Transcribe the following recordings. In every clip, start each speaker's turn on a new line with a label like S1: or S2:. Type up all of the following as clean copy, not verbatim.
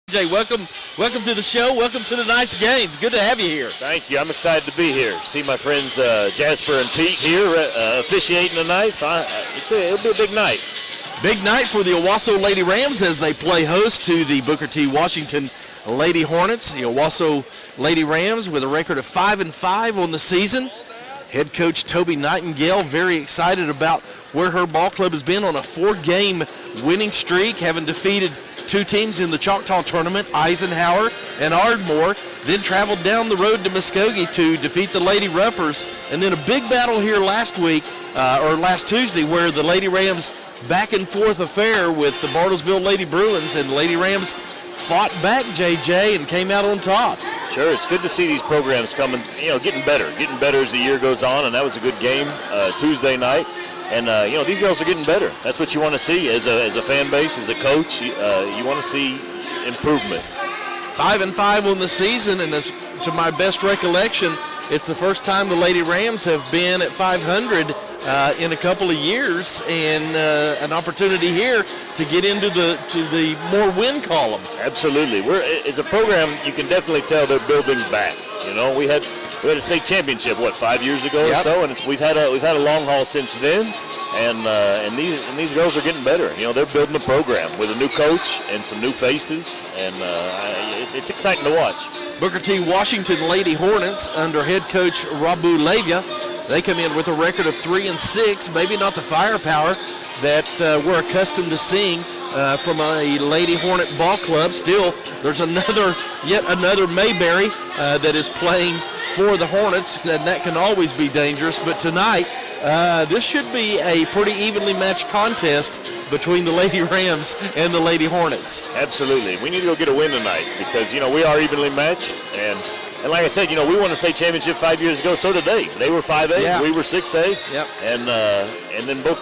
S1: Jay, welcome to the show. Welcome to tonight's games. Good to have you here.
S2: Thank you. I'm excited to be here. See my friends Jasper and Pete here officiating tonight. So it'll be a big night.
S1: Big night for the Owasso Lady Rams as they play host to the Booker T. Washington Lady Hornets. The Owasso Lady Rams with a record of 5-5 on the season. Head coach Toby Nightingale very excited about where her ball club has been on a 4-game winning streak, having defeated two teams in the Choctaw tournament, Eisenhower and Ardmore, then traveled down the road to Muskogee to defeat the Lady Ruffers, and then a big battle here last Tuesday where the Lady Rams back and forth affair with the Bartlesville Lady Bruins, and Lady Rams fought back, JJ, and came out on top.
S2: Sure, it's good to see these programs coming, getting better as the year goes on, and that was a good game Tuesday night. And, these girls are getting better. That's what you want to see as a fan base, as a coach. You want to see improvements.
S1: 5-5 on the season, and as to my best recollection, it's the first time the Lady Rams have been at 500 in a couple of years, and an opportunity here to get into the more win column.
S2: Absolutely. It's a program you can definitely tell they're building back. We had a state championship 5 years ago or so, and we've had a long haul since then, and these girls are getting better. They're building a program with a new coach and some new faces, and it's exciting to watch.
S1: Booker T. Washington Lady Hornets under head coach Rabu Levia. They come in with a record of 3-6, maybe not the firepower that we're accustomed to seeing from a Lady Hornet ball club. Still, there's yet another Mayberry that is playing for the Hornets, and that can always be dangerous. But tonight, this should be a pretty evenly matched contest between the Lady Rams and the Lady Hornets.
S2: Absolutely. We need to go get a win tonight because, we are evenly matched. And like I said, we won a state championship 5 years ago. So did they. They were 5A.
S1: Yeah.
S2: We were 6A.
S1: Yep.
S2: And then both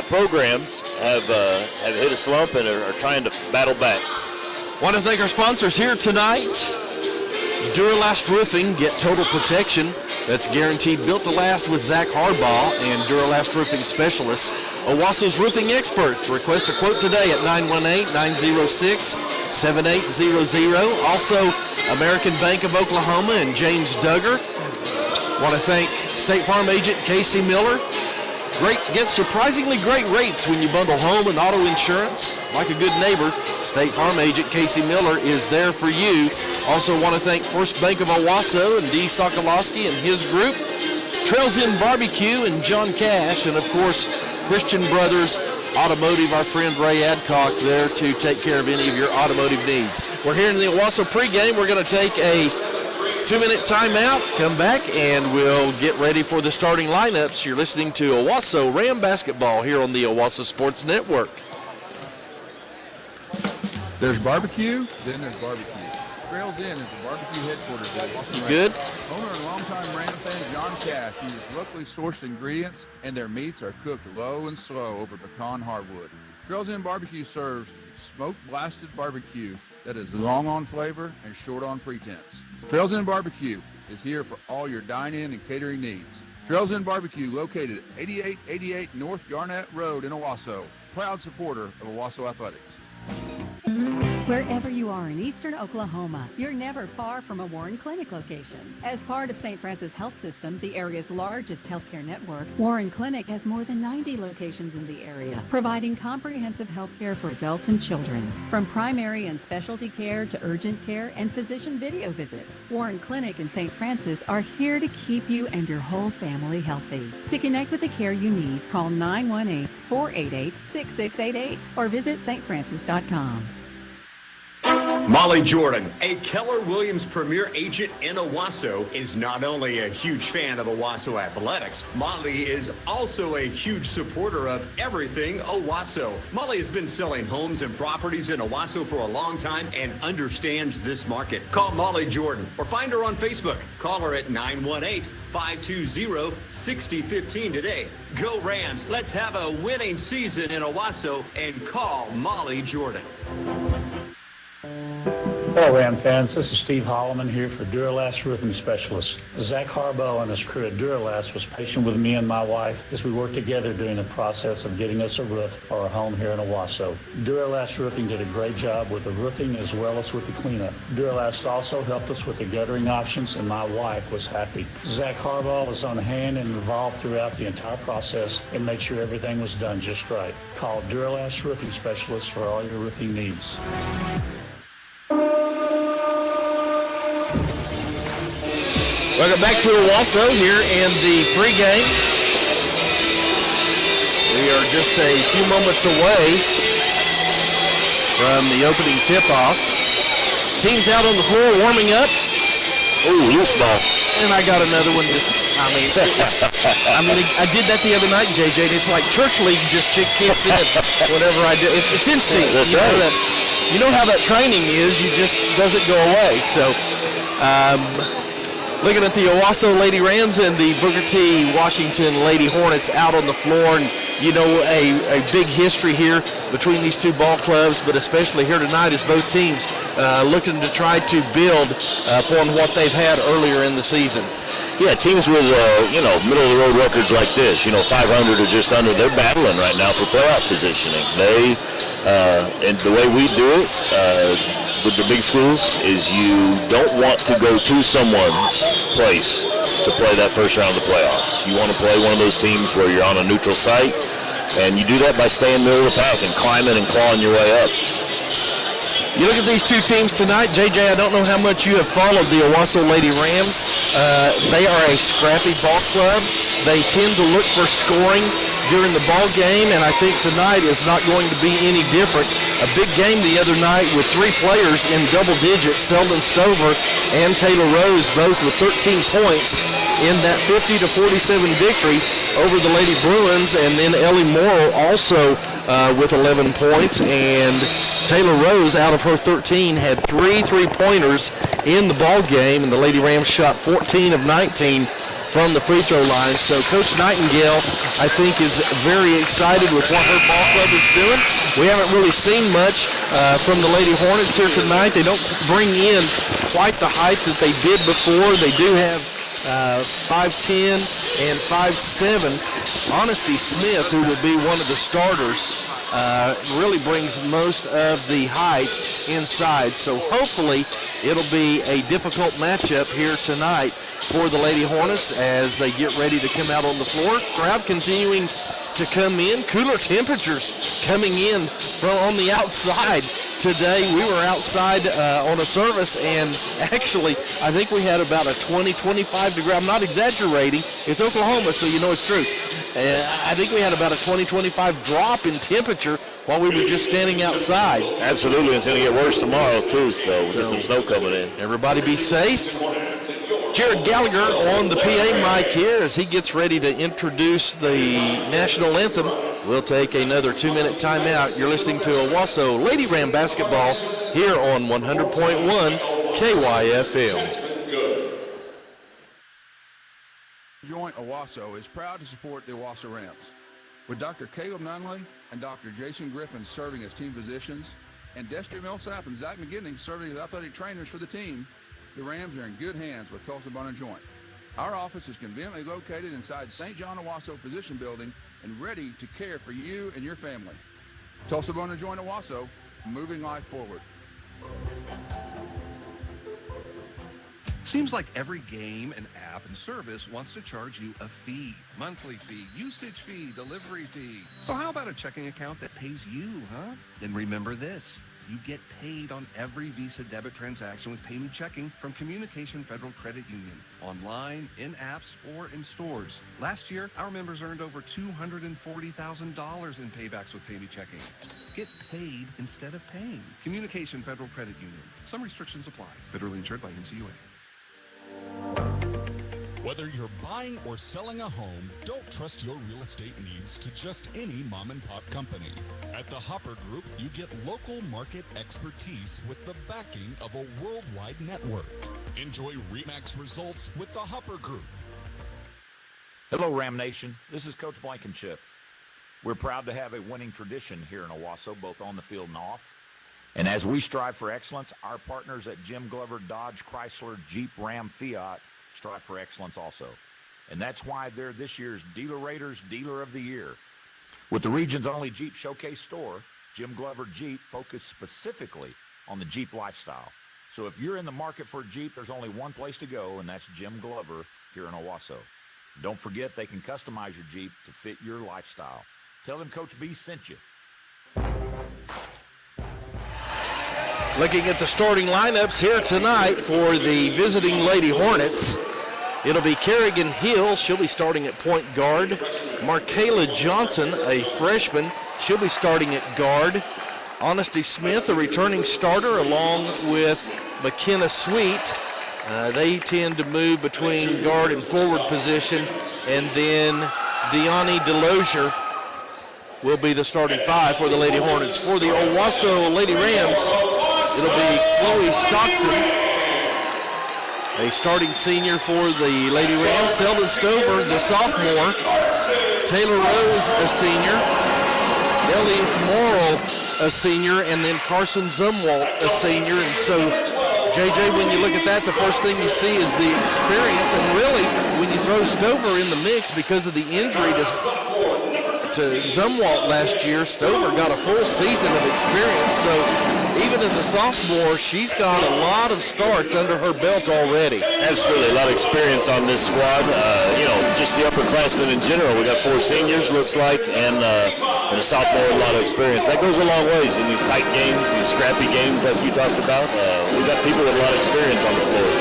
S2: programs have hit a slump and are trying to battle back.
S1: Want to thank our sponsors here tonight. Duralast Roofing, get total protection that's guaranteed, built to last with Zach Harbaugh and Duralast Roofing Specialists. Owasso's roofing experts. Request a quote today at 918-906-7800. Also, American Bank of Oklahoma and James Duggar. Want to thank State Farm agent Casey Miller. Get surprisingly great rates when you bundle home and auto insurance. Like a good neighbor, State Farm agent Casey Miller is there for you. Also want to thank First Bank of Owasso and Dee Sokolowski and his group. Trails Inn Barbecue and John Cash, and of course, Christian Brothers Automotive, our friend Ray Adcock there to take care of any of your automotive needs. We're here in the Owasso pregame. We're going to take a 2-minute timeout, come back, and we'll get ready for the starting lineups. You're listening to Owasso Ram Basketball here on the Owasso Sports Network.
S3: There's barbecue, then there's barbecue. Trails Inn is the barbecue headquarters of Owasso.
S1: Good.
S3: Owner and longtime Ram fan John Cash uses locally sourced ingredients, and their meats are cooked low and slow over pecan hardwood. Trails Inn Barbecue serves smoke-blasted barbecue that is long on flavor and short on pretense. Trails Inn Barbecue is here for all your dine-in and catering needs. Trails Inn Barbecue, located at 8888 North Garnett Road in Owasso. Proud supporter of Owasso Athletics.
S4: Wherever you are in eastern Oklahoma, you're never far from a Warren Clinic location. As part of St. Francis Health System, the area's largest healthcare network, Warren Clinic has more than 90 locations in the area, providing comprehensive health care for adults and children. From primary and specialty care to urgent care and physician video visits, Warren Clinic and St. Francis are here to keep you and your whole family healthy. To connect with the care you need, call 918-488-6688 or visit stfrancis.com.
S5: Molly Jordan, a Keller Williams Premier Agent in Owasso, is not only a huge fan of Owasso athletics, Molly is also a huge supporter of everything Owasso. Molly has been selling homes and properties in Owasso for a long time and understands this market. Call Molly Jordan or find her on Facebook. Call her at 918-520-6015 today. Go Rams. Let's have a winning season in Owasso and call Molly Jordan.
S6: Hello, Ram fans. This is Steve Holloman here for Duralast Roofing Specialists. Zach Harbaugh and his crew at Duralast was patient with me and my wife as we worked together during the process of getting us a roof for our home here in Owasso. Duralast Roofing did a great job with the roofing as well as with the cleanup. Duralast also helped us with the guttering options, and my wife was happy. Zach Harbaugh was on hand and involved throughout the entire process and made sure everything was done just right. Call Duralast Roofing Specialists for all your roofing needs.
S1: Welcome back to Owasso here in the pregame. We are just a few moments away from the opening tip-off. Teams out on the floor warming up.
S2: Ooh, loose ball.
S1: And I got another one. I did that the other night, JJ, and it's like church league just kicks in whenever I do. It's instinct.
S2: That's right.
S1: You know how that training is. You just doesn't go away. So, looking at the Owasso Lady Rams and the Booker T. Washington Lady Hornets out on the floor, and you know a big history here between these two ball clubs, but especially here tonight as both teams looking to try to build upon what they've had earlier in the season.
S2: Yeah, teams with, middle-of-the-road records like this, 500 or just under, they're battling right now for playoff positioning. And the way we do it with the big schools is you don't want to go to someone's place to play that first round of the playoffs. You want to play one of those teams where you're on a neutral site, and you do that by staying middle of the pack and climbing and clawing your way up.
S1: You look at these two teams tonight, JJ, I don't know how much you have followed the Owasso Lady Rams. They are a scrappy ball club. They tend to look for scoring during the ball game, and I think tonight is not going to be any different. A big game the other night with three players in double digits, Selden Stover and Taylor Rose, both with 13 points in that 50-47 victory over the Lady Bruins, and then Ellie Morrow also with 11 points, and Taylor Rose, out of her 13, had 3 3-pointers in the ball game, and the Lady Rams shot 14 of 19 from the free throw line. So Coach Nightingale, I think, is very excited with what her ball club is doing. We haven't really seen much from the Lady Hornets here tonight. They don't bring in quite the height that they did before. They do have 5'10 and 5'7. Honesty Smith, who will be one of the starters, really brings most of the height inside. So hopefully it'll be a difficult matchup here tonight for the Lady Hornets as they get ready to come out on the floor. Crowd continuing to come in. Cooler temperatures coming in from on the outside. Today we were outside on a service, and actually I think we had about a 20-25 degree. I'm not exaggerating. It's Oklahoma, so you know it's true. I think we had about a 20-25 drop in temperature while we were just standing outside.
S2: Absolutely. It's going to get worse tomorrow, too, so we'll get some snow coming in.
S1: Everybody be safe. Jared Gallagher on the PA mic here as he gets ready to introduce the national anthem. We'll take another 2-minute timeout. You're listening to Owasso Lady Ram basketball here on 100.1 KYFM.
S3: Joint Owasso is proud to support the Owasso Rams. With Dr. Caleb Nunley and Dr. Jason Griffin serving as team physicians, and Destry Millsap and Zach McGinning serving as athletic trainers for the team, the Rams are in good hands with Tulsa Bone & Joint. Our office is conveniently located inside St. John Owasso Physician Building and ready to care for you and your family. Tulsa Bone & Joint Owasso, moving life forward.
S7: Seems like every game and app and service wants to charge you a fee. Monthly fee, usage fee, delivery fee. So how about a checking account that pays you, huh? Then remember this. You get paid on every Visa debit transaction with Pay Me Checking from Communication Federal Credit Union, online, in apps, or in stores. Last year, our members earned over $240,000 in paybacks with Pay Me Checking. Get paid instead of paying. Communication Federal Credit Union. Some restrictions apply. Federally insured by NCUA.
S8: Whether you're buying or selling a home, don't trust your real estate needs to just any mom and pop company. At the Hopper Group, you get local market expertise with the backing of a worldwide network. Enjoy RE/MAX results with the Hopper Group.
S9: Hello, Ram Nation. This is Coach Blankenship. We're proud to have a winning tradition here in Owasso, both on the field and off. And as we strive for excellence, our partners at Jim Glover Dodge Chrysler Jeep Ram Fiat strive for excellence also. And that's why they're this year's Dealer Raiders Dealer of the Year. With the region's only Jeep showcase store, Jim Glover Jeep focused specifically on the Jeep lifestyle. So if you're in the market for a Jeep, there's only one place to go, and that's Jim Glover here in Owasso. Don't forget they can customize your Jeep to fit your lifestyle. Tell them Coach B sent you.
S1: Looking at the starting lineups here tonight for the visiting Lady Hornets. It'll be Kerrigan Hill. She'll be starting at point guard. Markayla Johnson, a freshman. She'll be starting at guard. Honesty Smith, a returning starter, along with McKenna Sweet. They tend to move between guard and forward position. And then Deani Delosier will be the starting five for the Lady Hornets. For the Owasso Lady Rams, it'll be Chloe Stockson, a starting senior for the Lady Rams. Selden Stover, the sophomore. Taylor Rose, a senior. Ellie Morrill, a senior. And then Carson Zumwalt, a senior. And so, JJ, when you look at that, the first thing you see is the experience. And really, when you throw Stover in the mix because of the injury to Zumwalt last year, Stover got a full season of experience. So even as a sophomore, she's got a lot of starts under her belt already.
S2: Absolutely, a lot of experience on this squad. Just the upperclassmen in general. We got 4 seniors, looks like, and a sophomore, a lot of experience. That goes a long ways in these tight games, these scrappy games like you talked about. We got people with a lot of experience on the floor.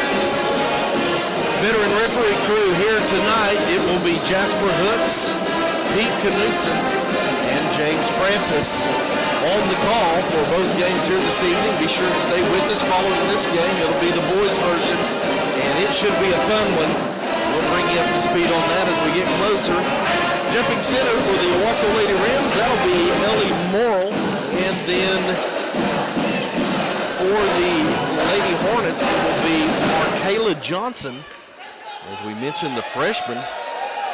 S1: Veteran referee crew here tonight. It will be Jasper Hooks, Pete Knutson, and James Francis on the call for both games here this evening. Be sure to stay with us following this game. It'll be the boys' version, and it should be a fun one. We'll bring you up to speed on that as we get closer. Jumping center for the Owasso Lady Rams, that'll be Ellie Morrill, and then for the Lady Hornets, it will be Markayla Johnson. As we mentioned, the freshman.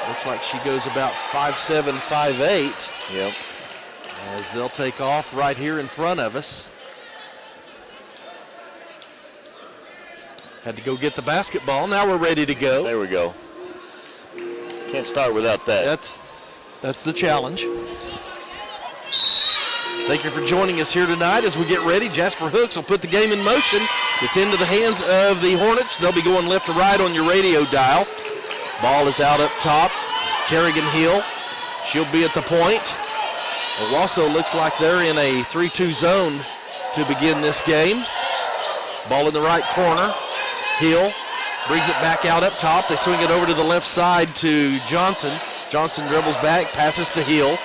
S1: Looks like she goes about 5'7", 5'8".
S2: Yep.
S1: As they'll take off right here in front of us. Had to go get the basketball. Now we're ready to go.
S2: There we go. Can't start without that.
S1: That's the challenge. Thank you for joining us here tonight as we get ready. Jasper Hooks will put the game in motion. It's into the hands of the Hornets. They'll be going left to right on your radio dial. Ball is out up top. Kerrigan Hill, she'll be at the point. Owasso looks like they're in a 3-2 zone to begin this game. Ball in the right corner. Hill brings it back out up top. They swing it over to the left side to Johnson. Johnson dribbles back, passes to Hill.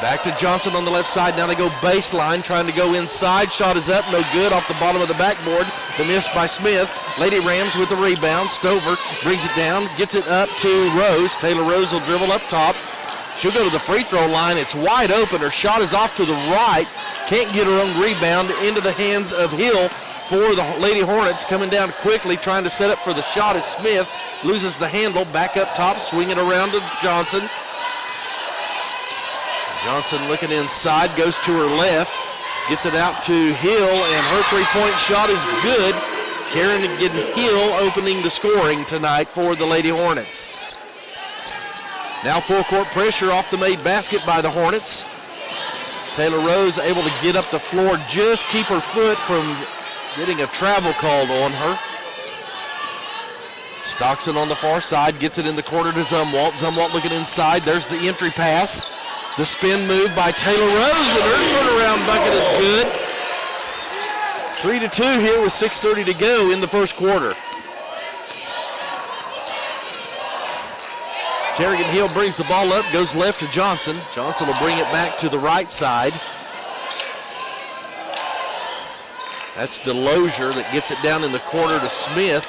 S1: Back to Johnson on the left side. Now they go baseline, trying to go inside. Shot is up, no good, off the bottom of the backboard. The miss by Smith. Lady Rams with the rebound. Stover brings it down, gets it up to Rose. Taylor Rose will dribble up top. She'll go to the free throw line. It's wide open. Her shot is off to the right. Can't get her own rebound. Into the hands of Hill for the Lady Hornets. Coming down quickly, trying to set up for the shot is Smith. Loses the handle. Back up top, swing it around to Johnson. Johnson looking inside, goes to her left, gets it out to Hill, and her three-point shot is good. Kerrigan Hill opening the scoring tonight for the Lady Hornets. Now full court pressure off the made basket by the Hornets. Taylor Rose able to get up the floor, just keep her foot from getting a travel called on her. Stockson on the far side, gets it in the corner to Zumwalt. Zumwalt looking inside, there's the entry pass. The spin move by Taylor Rose, and her turnaround bucket is good. 3-2 here with 6:30 to go in the first quarter. Kerrigan Hill brings the ball up, goes left to Johnson. Johnson will bring it back to the right side. That's Delosier that gets it down in the corner to Smith.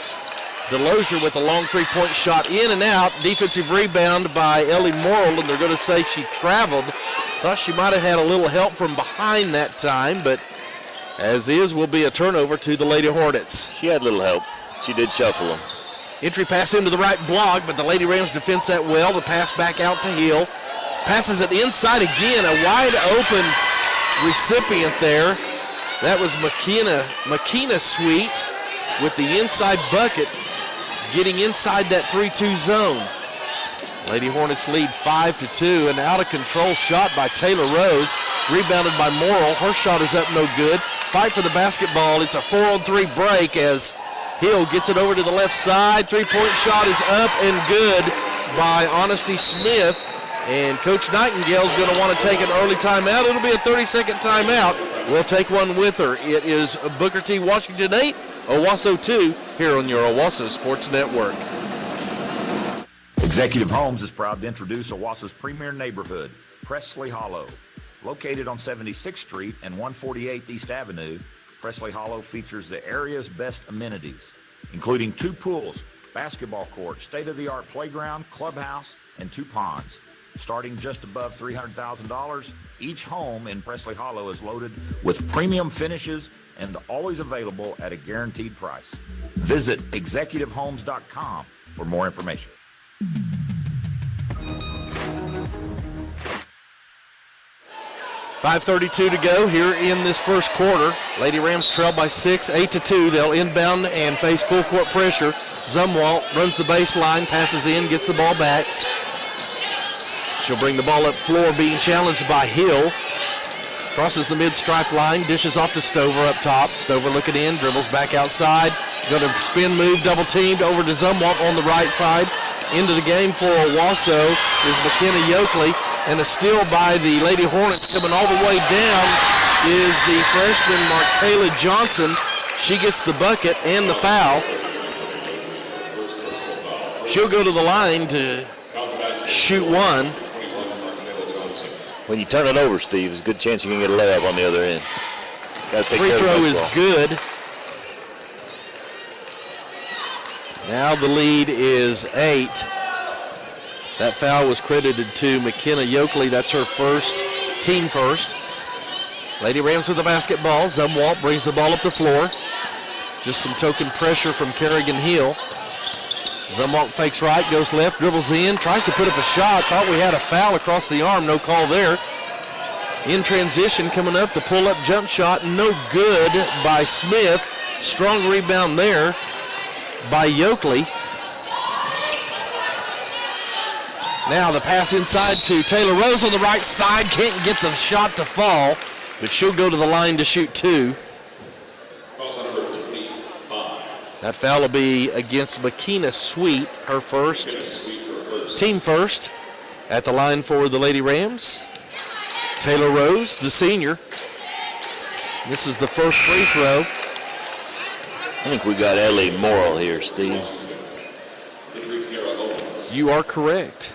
S1: Delosier with a long three-point shot in and out. Defensive rebound by Ellie Morrill, and they're going to say she traveled. Thought she might have had a little help from behind that time, but as is will be a turnover to the Lady Hornets.
S2: She had a little help. She did shuffle them.
S1: Entry pass into the right block, but the Lady Rams defends that well. The pass back out to Hill. Passes it inside again. A wide open recipient there. That was McKenna Sweet with the inside bucket, getting inside that 3-2 zone. Lady Hornets lead 5-2. An out-of-control shot by Taylor Rose, rebounded by Morrill. Her shot is up, no good. Fight for the basketball. It's a 4-on-3 break as Hill gets it over to the left side. Three-point shot is up and good by Honesty Smith. And Coach Nightingale's going to want to take an early timeout. It'll be a 30-second timeout. We'll take one with her. It is Booker T. Washington 8, Owasso 2, here on your Owasso Sports Network.
S9: Executive Homes is proud to introduce Owasso's premier neighborhood, Presley Hollow. Located on 76th Street and 148th East Avenue, Presley Hollow features the area's best amenities, including 2 pools, basketball court, state-of-the-art playground, clubhouse, and 2 ponds. Starting just above $300,000, each home in Presley Hollow is loaded with premium finishes and always available at a guaranteed price. Visit executivehomes.com for more information.
S1: .532 to go here in this first quarter. Lady Rams trail by 6, 8-2. They'll inbound and face full court pressure. Zumwalt runs the baseline, passes in, gets the ball back. She'll bring the ball up floor, being challenged by Hill. Crosses the mid-stripe line, dishes off to Stover up top. Stover looking in, dribbles back outside. Going to spin move, double teamed over to Zumwalt on the right side. Into the game for Owasso is McKenna Yokley. And a steal by the Lady Hornets coming all the way down is the freshman Markayla Johnson. She gets the bucket and the foul. She'll go to the line to shoot one.
S2: When you turn it over, Steve, there's a good chance you can get a layup on the other end.
S1: Free throw is good. Now the lead is 8. That foul was credited to McKenna Yokley. That's her first, team first. Lady Rams with the basketball. Zumwalt brings the ball up the floor. Just some token pressure from Kerrigan Hill. Zumwalt fakes right, goes left, dribbles in, tries to put up a shot. Thought we had a foul across the arm, no call there. In transition, coming up, the pull-up jump shot, no good by Smith. Strong rebound there by Yokley. Now the pass inside to Taylor Rose on the right side. Can't get the shot to fall, but she'll go to the line to shoot 2. That foul will be against McKenna Sweet, her first, team first. At the line for the Lady Rams, Taylor Rose, the senior. This is the first free throw.
S2: I think we got Ellie Morrill here, Steve.
S1: You are correct.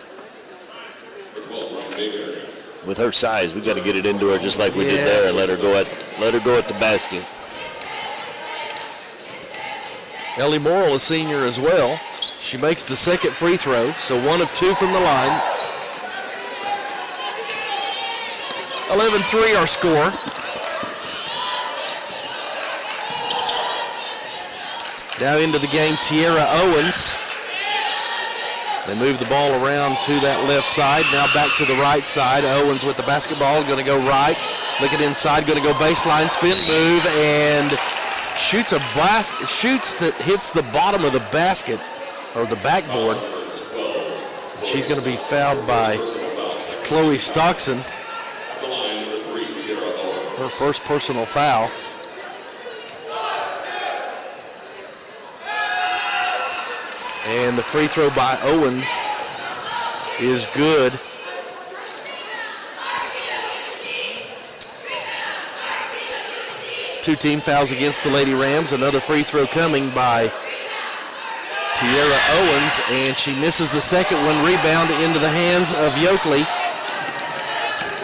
S2: With her size, we got to get it into her just like we did there and let her go at the basket.
S1: Ellie Morrill, a senior as well. She makes the second free throw, so 1 of 2 from the line. 11-3 our score. Now into the game, Tierra Owens. They move the ball around to that left side. Now back to the right side. Owens with the basketball, going to go right. Looking inside, going to go baseline, spin move, and shoots that hits the bottom of the basket, or the backboard. She's going to be fouled by Chloe Stockson. Her first personal foul. And the free throw by Owen is good. Two team fouls against the Lady Rams. Another free throw coming by Tierra Owens, and she misses the second one. Rebound into the hands of Yokley.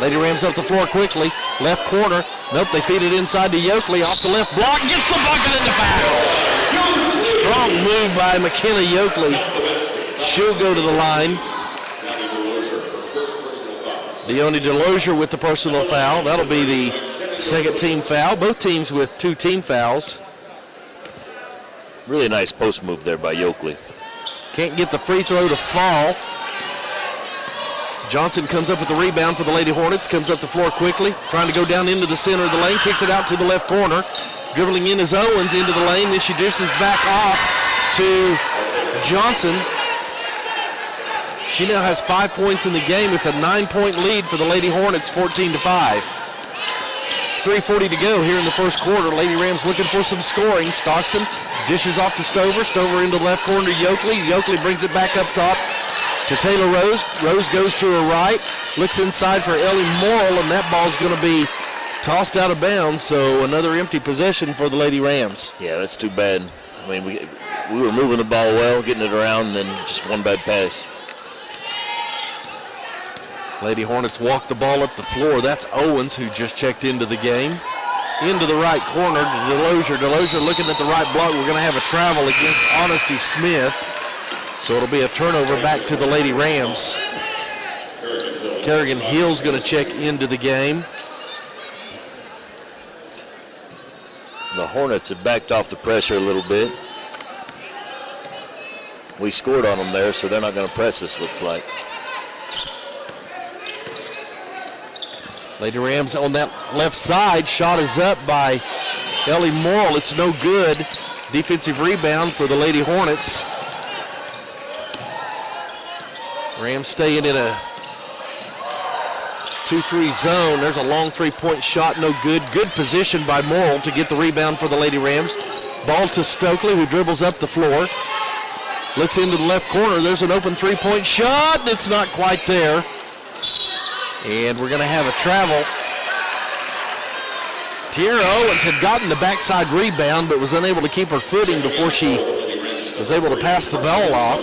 S1: Lady Rams up the floor quickly. Left corner. Nope, they feed it inside to Yokley. Off the left block. Gets the bucket and the foul. Strong move by McKenna Yokley. She'll go to the line. Deone DeLozier with the personal foul. That'll be the second team foul. Both teams with 2 team fouls.
S2: Really nice post move there by Yokley.
S1: Can't get the free throw to fall. Johnson comes up with the rebound for the Lady Hornets, comes up the floor quickly, trying to go down into the center of the lane, kicks it out to the left corner. Dribbling in is Owens into the lane, then she dishes back off to Johnson. She now has 5 points in the game. It's a 9-point lead for the Lady Hornets, 14-5. 3:40 to go here in the first quarter. Lady Rams looking for some scoring. Stockton dishes off to Stover. Stover into the left corner to Yoakley. Yoakley brings it back up top to Taylor Rose. Rose goes to her right, looks inside for Ellie Morrill, and that ball's going to be tossed out of bounds, so another empty possession for the Lady Rams.
S2: Yeah, that's too bad. I mean, we were moving the ball well, getting it around, and then just one bad pass.
S1: Lady Hornets walk the ball up the floor. That's Owens, who just checked into the game. Into the right corner to Delosier. Delosier looking at the right block. We're going to have a travel against Honesty Smith. So it'll be a turnover back to the Lady Rams. Kerrigan Hill's going to check into the game.
S2: The Hornets have backed off the pressure a little bit. We scored on them there, so they're not going to press us, looks like.
S1: Lady Rams on that left side. Shot is up by Ellie Morrill. It's no good. Defensive rebound for the Lady Hornets. Rams staying in a 2-3 zone. There's a long three-point shot, no good. Good position by Morrill to get the rebound for the Lady Rams. Ball to Stokely, who dribbles up the floor. Looks into the left corner. There's an open three-point shot. It's not quite there. And we're going to have a travel. Tierra Owens had gotten the backside rebound, but was unable to keep her footing before she was able to pass the ball off.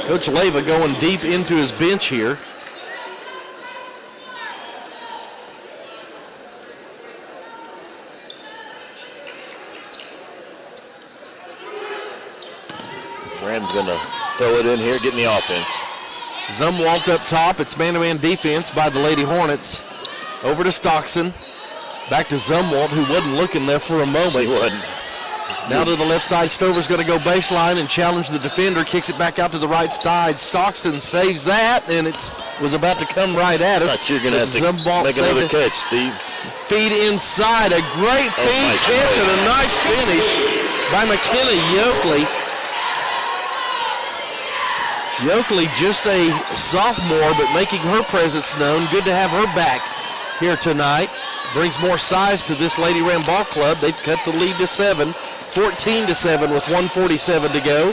S1: Coach Leyva going deep into his bench here.
S2: Rams going to throw it in here, get in the offense.
S1: Zumwalt up top. It's man-to-man defense by the Lady Hornets. Over to Stockton. Back to Zumwalt, who wasn't looking there for a moment.
S2: She wasn't.
S1: Now to the left side. Stover's going to go baseline and challenge the defender. Kicks it back out to the right side. Stockton saves that, and it was about to come right at us.
S2: I thought you were going to have to make another catch, Steve.
S1: Feed inside. A great feed catch and a nice finish by McKenna Yoakley. Yoakley, just a sophomore, but making her presence known. Good to have her back here tonight. Brings more size to this Lady Ram Ball Club. They've cut the lead to 7, 14-7 with 1:47 to go.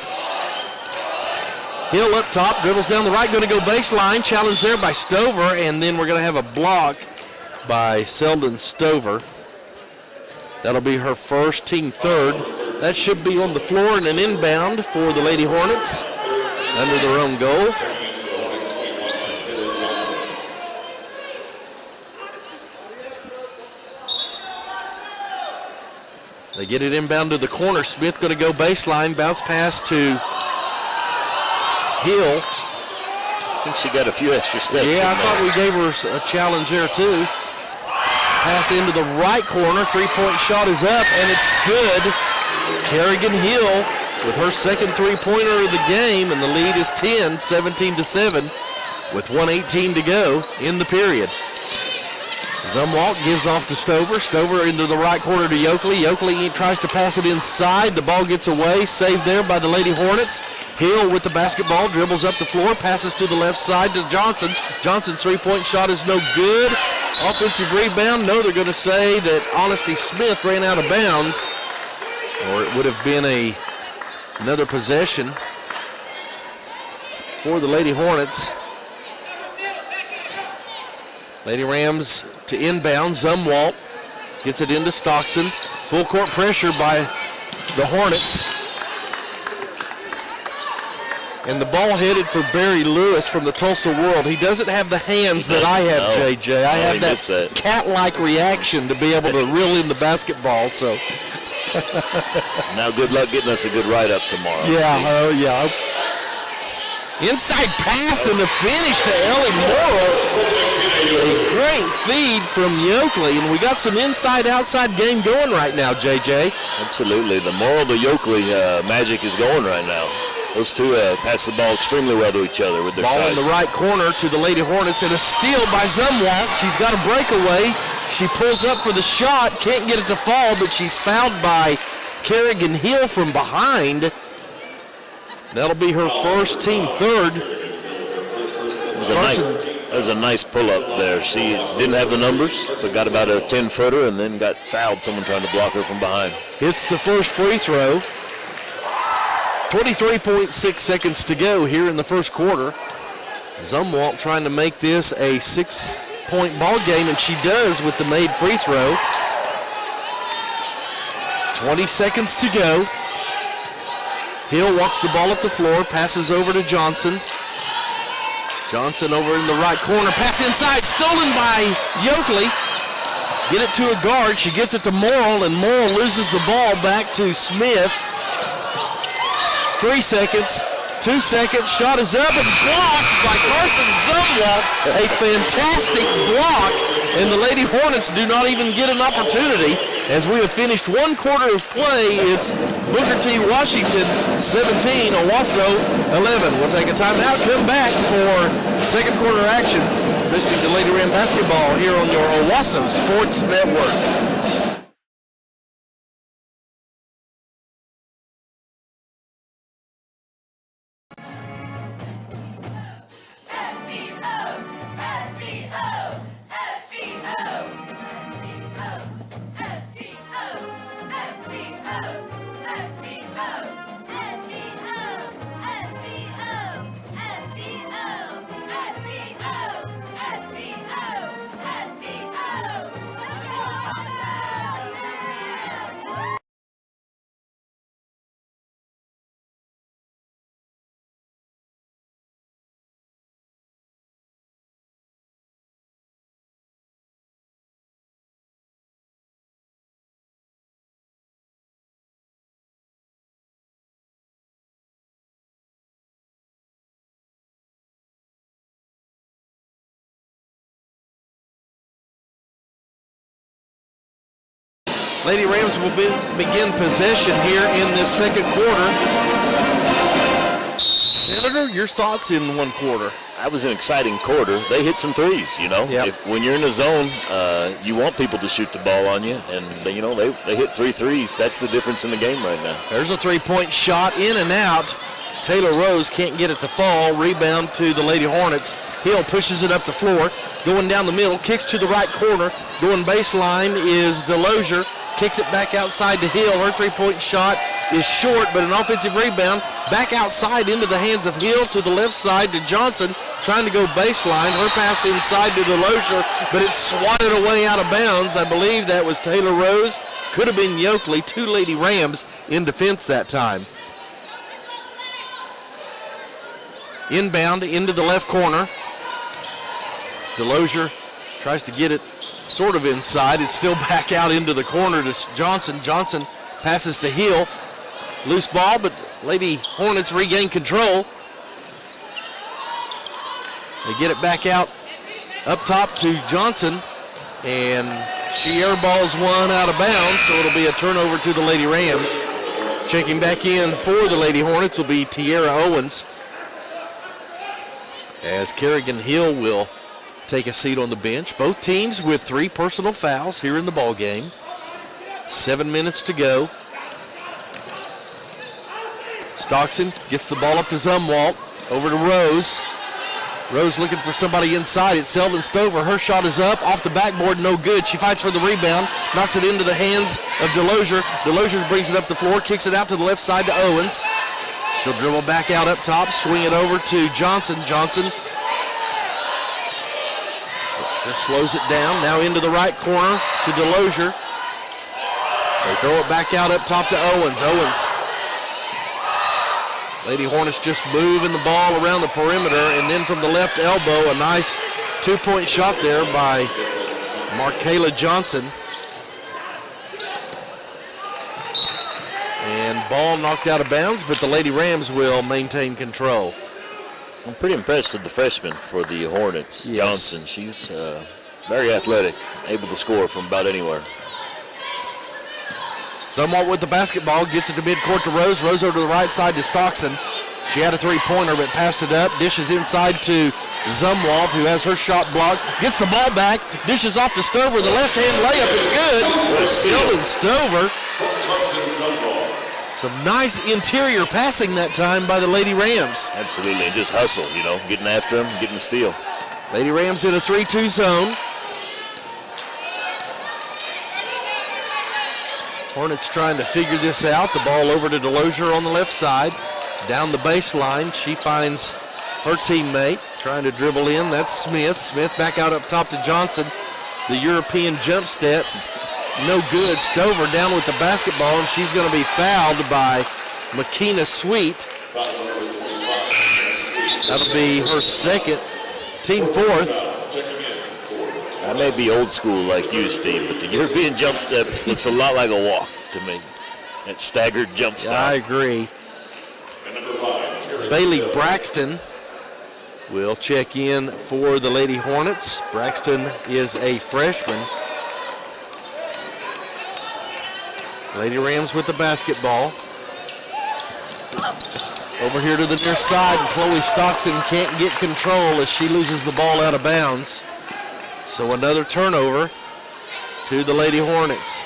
S1: Hill up top, dribbles down the right, going to go baseline. Challenge there by Stover, and then we're going to have a block by Selden Stover. That'll be her first, team third. That should be on the floor and an inbound for the Lady Hornets. Under their own goal. They get it inbound to the corner. Smith going to go baseline. Bounce pass to Hill.
S2: I think she got a few extra steps.
S1: Yeah, I thought we gave her a challenge there too. Pass into the right corner. Three-point shot is up, and it's good. Kerrigan Hill with her second three-pointer of the game, and the lead is 10, 17-7, with 1:18 to go in the period. Zumwalt gives off to Stover. Stover into the right corner to Yoakley. Yoakley tries to pass it inside. The ball gets away. Saved there by the Lady Hornets. Hill with the basketball. Dribbles up the floor. Passes to the left side to Johnson. Johnson's three-point shot is no good. Offensive rebound. No, they're going to say that Honesty Smith ran out of bounds. Or it would have been another possession for the Lady Hornets. Lady Rams to inbound. Zumwalt gets it into Stockton. Full court pressure by the Hornets. And the ball headed for Barry Lewis from the Tulsa World. He doesn't have the hands that I have, JJ. I have that cat-like reaction to be able to reel in the basketball. So.
S2: Now good luck getting us a good write-up tomorrow.
S1: Yeah, yeah. Inside pass and the finish to Ellie Morrill. A great feed from Yoakley, and we got some inside-outside game going right now, JJ.
S2: Absolutely. The Morrill to Yoakley magic is going right now. Those two pass the ball extremely well to each other with their
S1: Ball
S2: size.
S1: in the right corner to the Lady Hornets, and a steal by Zumwalt. She's got a breakaway. She pulls up for the shot, can't get it to fall, but she's fouled by Kerrigan Hill from behind. That'll be her first, team third.
S2: That was a nice pull-up there. She didn't have the numbers, but got about a 10-footer and then got fouled, someone trying to block her from behind.
S1: Hits the first free throw. 23.6 seconds to go here in the first quarter. Zumwalt trying to make this a 6-point ball game, and she does with the made free throw. 20 seconds to go. Hill walks the ball up the floor, passes over to Johnson. Johnson over in the right corner, pass inside, stolen by Yoakley. Get it to a guard, she gets it to Morrill, and Morrill loses the ball back to Smith. 3 seconds, 2 seconds, shot is up and blocked by Carson Zumwalt. A fantastic block, and the Lady Hornets do not even get an opportunity. As we have finished one quarter of play, it's Booker T. Washington 17, Owasso 11. We'll take a timeout, come back for second quarter action. Listening to Lady Ram basketball here on your Owasso Sports Network. Lady Rams will begin possession here in this second quarter. Senator, your thoughts in one quarter?
S2: That was an exciting quarter. They hit some threes, you know.
S1: Yep.
S2: When you're in the zone, you want people to shoot the ball on you, and they hit 3 threes. That's the difference in the game right now.
S1: There's a 3-point shot in and out. Taylor Rose can't get it to fall. Rebound to the Lady Hornets. Hill pushes it up the floor, going down the middle, kicks to the right corner. Going baseline is Delosier. Kicks it back outside to Hill. Her 3-point shot is short, but an offensive rebound. Back outside into the hands of Hill to the left side to Johnson, trying to go baseline. Her pass inside to Delosier, but it's swatted away out of bounds. I believe that was Taylor Rose. Could have been Yoakley. 2 Lady Rams in defense that time. Inbound into the left corner. Delosier tries to get it sort of inside. It's still back out into the corner to Johnson. Johnson passes to Hill. Loose ball, but Lady Hornets regain control. They get it back out up top to Johnson, and she airballs one out of bounds, so it'll be a turnover to the Lady Rams. Checking back in for the Lady Hornets will be Tiara Owens, as Kerrigan Hill will take a seat on the bench. Both teams with 3 personal fouls here in the ball game. 7 minutes to go. Stockton gets the ball up to Zumwalt. Over to Rose. Rose looking for somebody inside. It's Selden Stover. Her shot is up off the backboard, no good. She fights for the rebound, knocks it into the hands of Delosier. Delosier brings it up the floor, kicks it out to the left side to Owens. She'll dribble back out up top, swing it over to Johnson. Johnson just slows it down. Now into the right corner to Delosier. They throw it back out up top to Owens. Owens. Lady Hornets just moving the ball around the perimeter, and then from the left elbow, a nice 2-point shot there by Markayla Johnson. And ball knocked out of bounds, but the Lady Rams will maintain control.
S2: I'm pretty impressed with the freshman for the Hornets,
S1: Yes.
S2: Johnson. She's very athletic, able to score from about anywhere.
S1: Zumwalt with the basketball, gets it to midcourt to Rose. Rose over to the right side to Stockton. She had a three-pointer, but passed it up. Dishes inside to Zumwalt, who has her shot blocked. Gets the ball back. Dishes off to Stover. The left-hand layup is good. Sheldon Stover. Some nice interior passing that time by the Lady Rams.
S2: Absolutely, and just hustle, getting after them, getting the steal.
S1: Lady Rams in a 3-2 zone. Hornets trying to figure this out. The ball over to Delosier on the left side. Down the baseline, she finds her teammate trying to dribble in. That's Smith. Smith back out up top to Johnson. The European jump step, no good. Stover down with the basketball, and she's going to be fouled by Makina Sweet. That'll be her second, team fourth.
S2: I may be old school like you, Steve, but the European jump step looks a lot like a walk to me. That staggered jump step.
S1: I agree. Bailey Braxton will check in for the Lady Hornets. Braxton is a freshman. Lady Rams with the basketball. Over here to the near side, and Chloe Stockton can't get control as she loses the ball out of bounds. So another turnover to the Lady Hornets.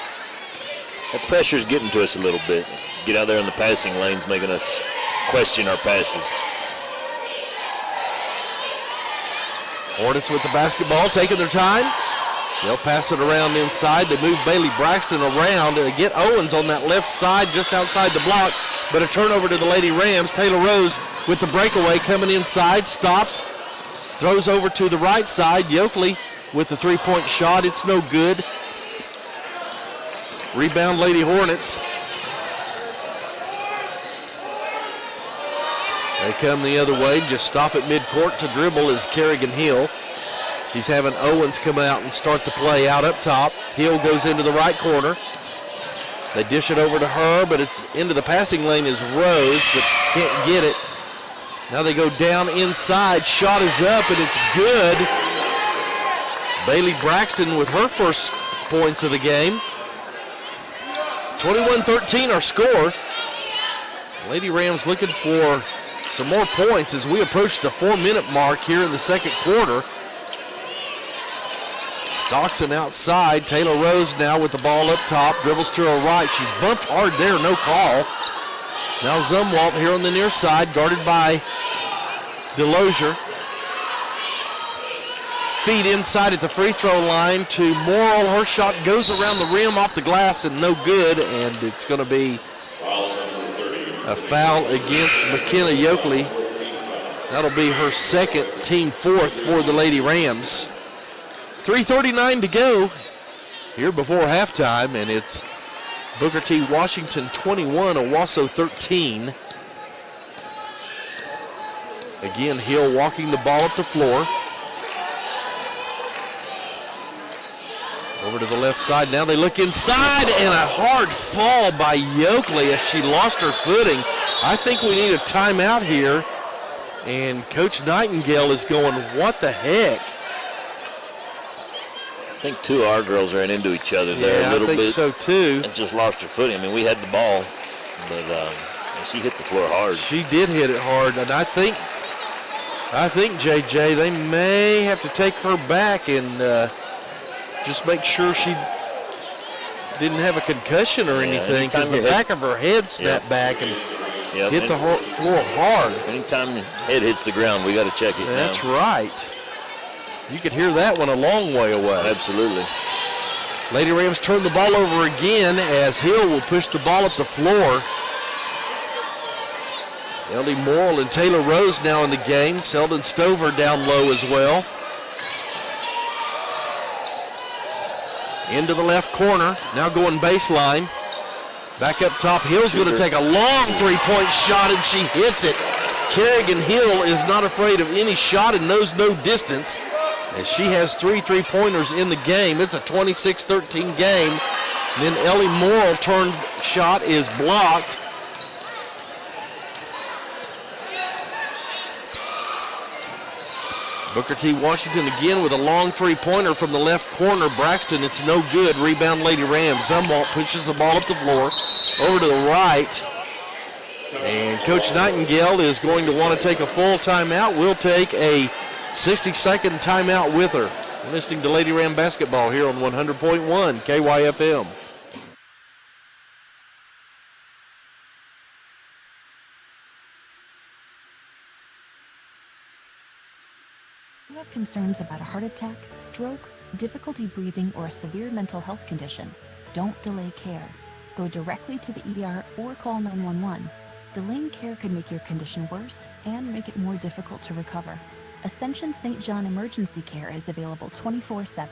S2: That pressure's getting to us a little bit. Get out there in the passing lanes, making us question our passes.
S1: Hornets with the basketball, taking their time. They'll pass it around inside. They move Bailey Braxton around to get Owens on that left side just outside the block, but a turnover to the Lady Rams. Taylor Rose with the breakaway coming inside, stops, throws over to the right side. Yokley with the three-point shot. It's no good. Rebound Lady Hornets. They come the other way, just stop at midcourt to dribble is Kerrigan Hill. She's having Owens come out and start the play out up top. Hill goes into the right corner. They dish it over to her, but it's into the passing lane is Rose, but can't get it. Now they go down inside. Shot is up, and it's good. Bailey Braxton with her first points of the game. 21-13 our score. Lady Rams looking for some more points as we approach the 4-minute mark here in the second quarter. Stockton outside. Taylor Rose now with the ball up top. Dribbles to her right. She's bumped hard there, no call. Now Zumwalt here on the near side, guarded by Delosier. Feed inside at the free throw line to Morrill. Her shot goes around the rim off the glass and no good, and it's going to be a foul against McKenna Yokley. That'll be her second, team fourth for the Lady Rams. 3:39 to go here before halftime, and it's Booker T. Washington 21, Owasso 13. Again, Hill walking the ball up the floor. Over to the left side. Now they look inside, and a hard fall by Yokley as she lost her footing. I think we need a timeout here. And Coach Nightingale is going, what the heck?
S2: I think two of our girls ran into each other there a little bit.
S1: I think so too.
S2: And just lost her footing. I mean, we had the ball, but she hit the floor hard.
S1: She did hit it hard, and I think JJ, they may have to take her back and just make sure she didn't have a concussion or anything, because the back of her head snapped back and hit the floor hard.
S2: Anytime your head hits the ground, we got to check it.
S1: That's right. You could hear that one a long way away.
S2: Absolutely.
S1: Lady Rams turn the ball over again as Hill will push the ball up the floor. Ellie Morrill and Taylor Rose now in the game. Selden Stover down low as well. Into the left corner, now going baseline. Back up top, Hill's going to take a long three-point shot, and she hits it. Kerrigan Hill is not afraid of any shot and knows no distance, as she has 3 3-pointers in the game. It's a 26-13 game. And then Ellie Morrill turned shot is blocked. Booker T. Washington again with a long three-pointer from the left corner. Braxton, it's no good. Rebound Lady Rams. Zumwalt pushes the ball up the floor. Over to the right. And Coach Nightingale is going to want to take a full timeout. We'll take a 60-second timeout with her. Listening to Lady Ram basketball here on 100.1 KYFM.
S10: You have concerns about a heart attack, stroke, difficulty breathing, or a severe mental health condition. Don't delay care. Go directly to the ER or call 911. Delaying care could make your condition worse and make it more difficult to recover. Ascension St. John Emergency Care is available 24/7.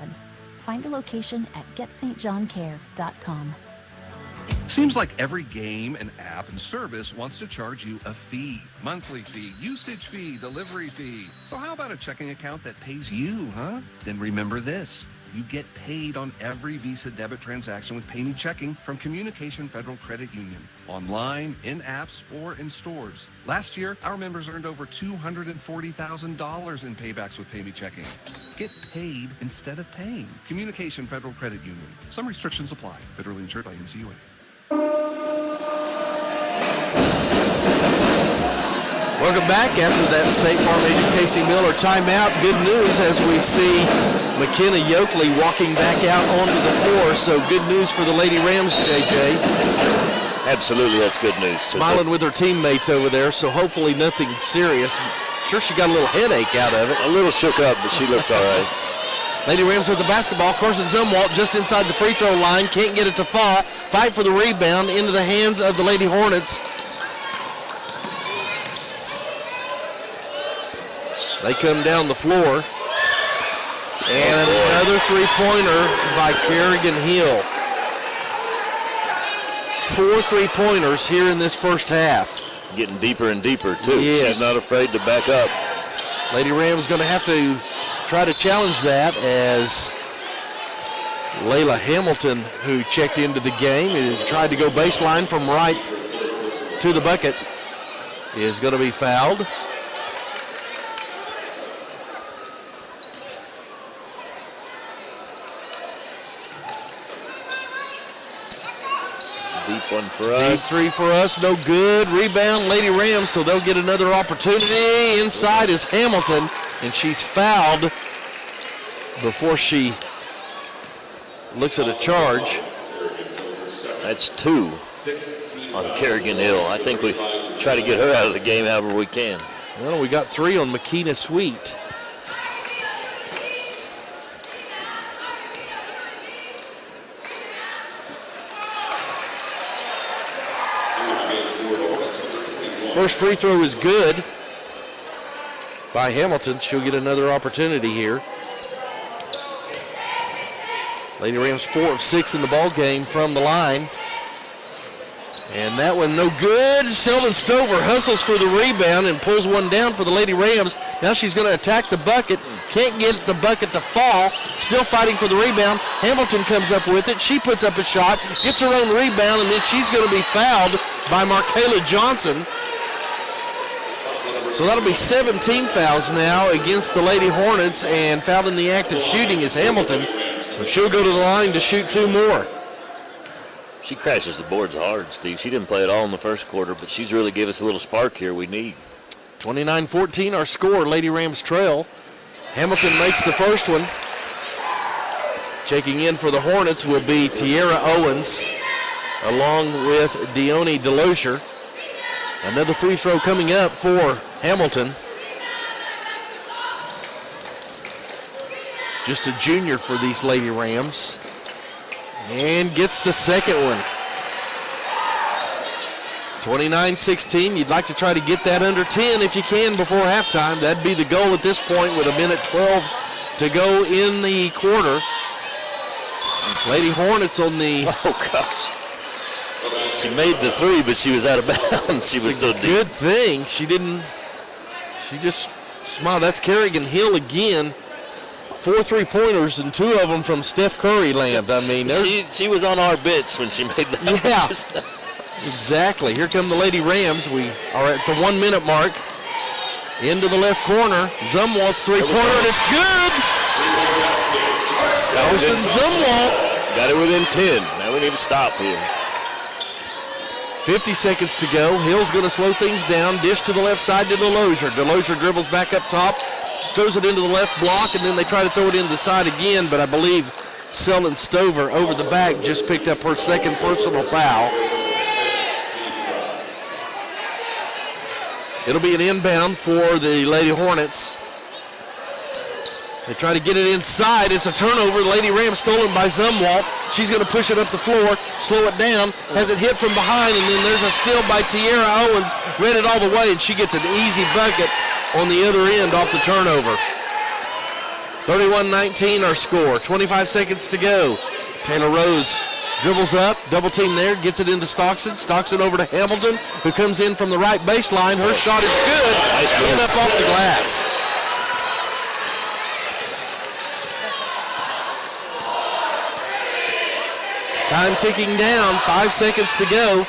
S10: Find a location at getstjohncare.com.
S7: Seems like every game and app and service wants to charge you a fee. Monthly fee, usage fee, delivery fee. So how about a checking account that pays you, huh? Then remember this. You get paid on every Visa debit transaction with PayMe Checking from Communication Federal Credit Union. Online, in apps, or in stores. Last year, our members earned over $240,000 in paybacks with PayMe Checking. Get paid instead of paying. Communication Federal Credit Union. Some restrictions apply. Federally insured by NCUA.
S1: Welcome back after that State Farm agent Casey Miller timeout. Good news as we see McKenna Yoakley walking back out onto the floor. So good news for the Lady Rams, JJ.
S2: Absolutely, that's good news.
S1: Smiling with her teammates over there, so hopefully nothing serious. Sure she got a little headache out of it.
S2: A little shook up, but she looks all right.
S1: Lady Rams with the basketball. Carson Zumwalt just inside the free throw line. Can't get it to fall. Fight for the rebound into the hands of the Lady Hornets. They come down the floor. And another three-pointer by Kerrigan Hill. 4 3-pointers here in this first half.
S2: Getting deeper and deeper, too.
S1: Yes.
S2: She's not afraid to back up.
S1: Lady Rams going to have to try to challenge that as Layla Hamilton, who checked into the game and tried to go baseline from right to the bucket, is going to be fouled.
S2: Deep one for us.
S1: Deep three for us, no good. Rebound, Lady Rams, so they'll get another opportunity. Inside is Hamilton, and she's fouled before she looks at a charge.
S2: That's 2 on Kerrigan Hill. I think we try to get her out of the game however we can.
S1: Well, we got 3 on Makina Sweet. First free throw is good by Hamilton. She'll get another opportunity here. Lady Rams 4 of 6 in the ball game from the line. And that one no good. Selden Stover hustles for the rebound and pulls one down for the Lady Rams. Now she's going to attack the bucket. Can't get the bucket to fall. Still fighting for the rebound. Hamilton comes up with it. She puts up a shot, gets her own rebound, and then she's going to be fouled by Markayla Johnson. So that'll be 17 fouls now against the Lady Hornets, and fouled in the act of shooting is Hamilton. So she'll go to the line to shoot 2 more.
S2: She crashes the boards hard, Steve. She didn't play at all in the first quarter, but she's really gave us a little spark here we need.
S1: 29-14 our score. Lady Rams trail. Hamilton makes the first one. Checking in for the Hornets will be Tiara Owens along with Dione Delosier. Another free throw coming up for Hamilton. Just a junior for these Lady Rams. And gets the second one. 29-16. You'd like to try to get that under 10 if you can before halftime. That'd be the goal at this point with 1:12 to go in the quarter. Lady Hornets on the...
S2: Oh, gosh. She made the 3, but she was out of bounds. She was so deep.
S1: Good thing she didn't... She just smiled. That's Kerrigan Hill again. 4 3-pointers and 2 of them from Steph Curry land. I mean,
S2: she was on our bits when she made that.
S1: Yeah, exactly. Here come the Lady Rams. We are at the 1-minute mark. Into the left corner. Zumwalt's 3-pointer, and it's good. Carson Zumwalt.
S2: Got it within 10. Now we need to stop here.
S1: 50 seconds to go. Hill's going to slow things down. Dish to the left side to Delosier. Delosier dribbles back up top, throws it into the left block, and then they try to throw it into the side again, but I believe Selden Stover over the back just picked up her second personal foul. It'll be an inbound for the Lady Hornets. They try to get it inside. It's a turnover. The Lady Rams stolen by Zumwalt. She's going to push it up the floor, slow it down, has it hit from behind, and then there's a steal by Tierra Owens. Read it all the way, and she gets an easy bucket on the other end off the turnover. 31-19 our score. 25 seconds to go. Taylor Rose dribbles up, double team there, gets it into Stockton. Stockton over to Hamilton, who comes in from the right baseline. Her shot is good, and up off the glass. Time ticking down, 5 seconds to go.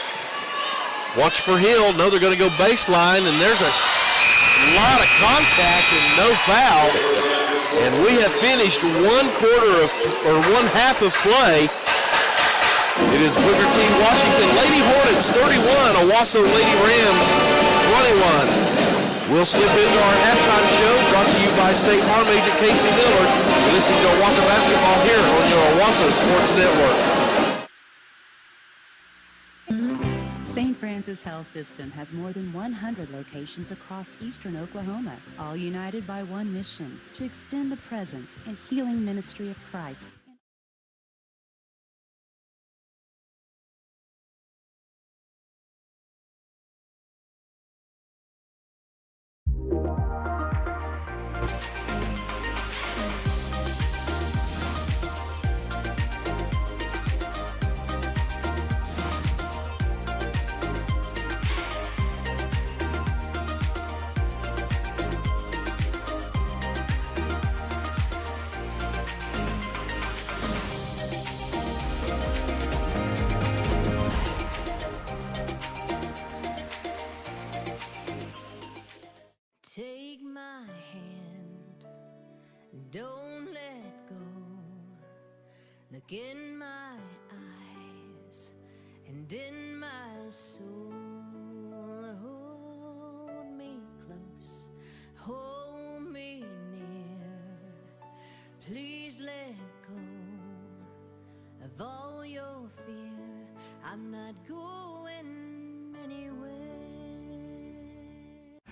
S1: Watch for Hill. No, they're going to go baseline, and there's a lot of contact and no foul. And we have finished one half of play. It is Booker T. Washington Lady Hornets 31, Owasso Lady Rams 21. We'll slip into our halftime show brought to you by State Farm agent Casey Miller. You're listening to Owasso basketball here on your Owasso Sports Network.
S4: St. Francis Health System has more than 100 locations across eastern Oklahoma, all united by one mission, to extend the presence and healing ministry of Christ.
S11: Take my hand, don't let go. Look in my eyes and in my soul. Hold me close, hold me near. Please let go of all your fear. I'm not going anywhere.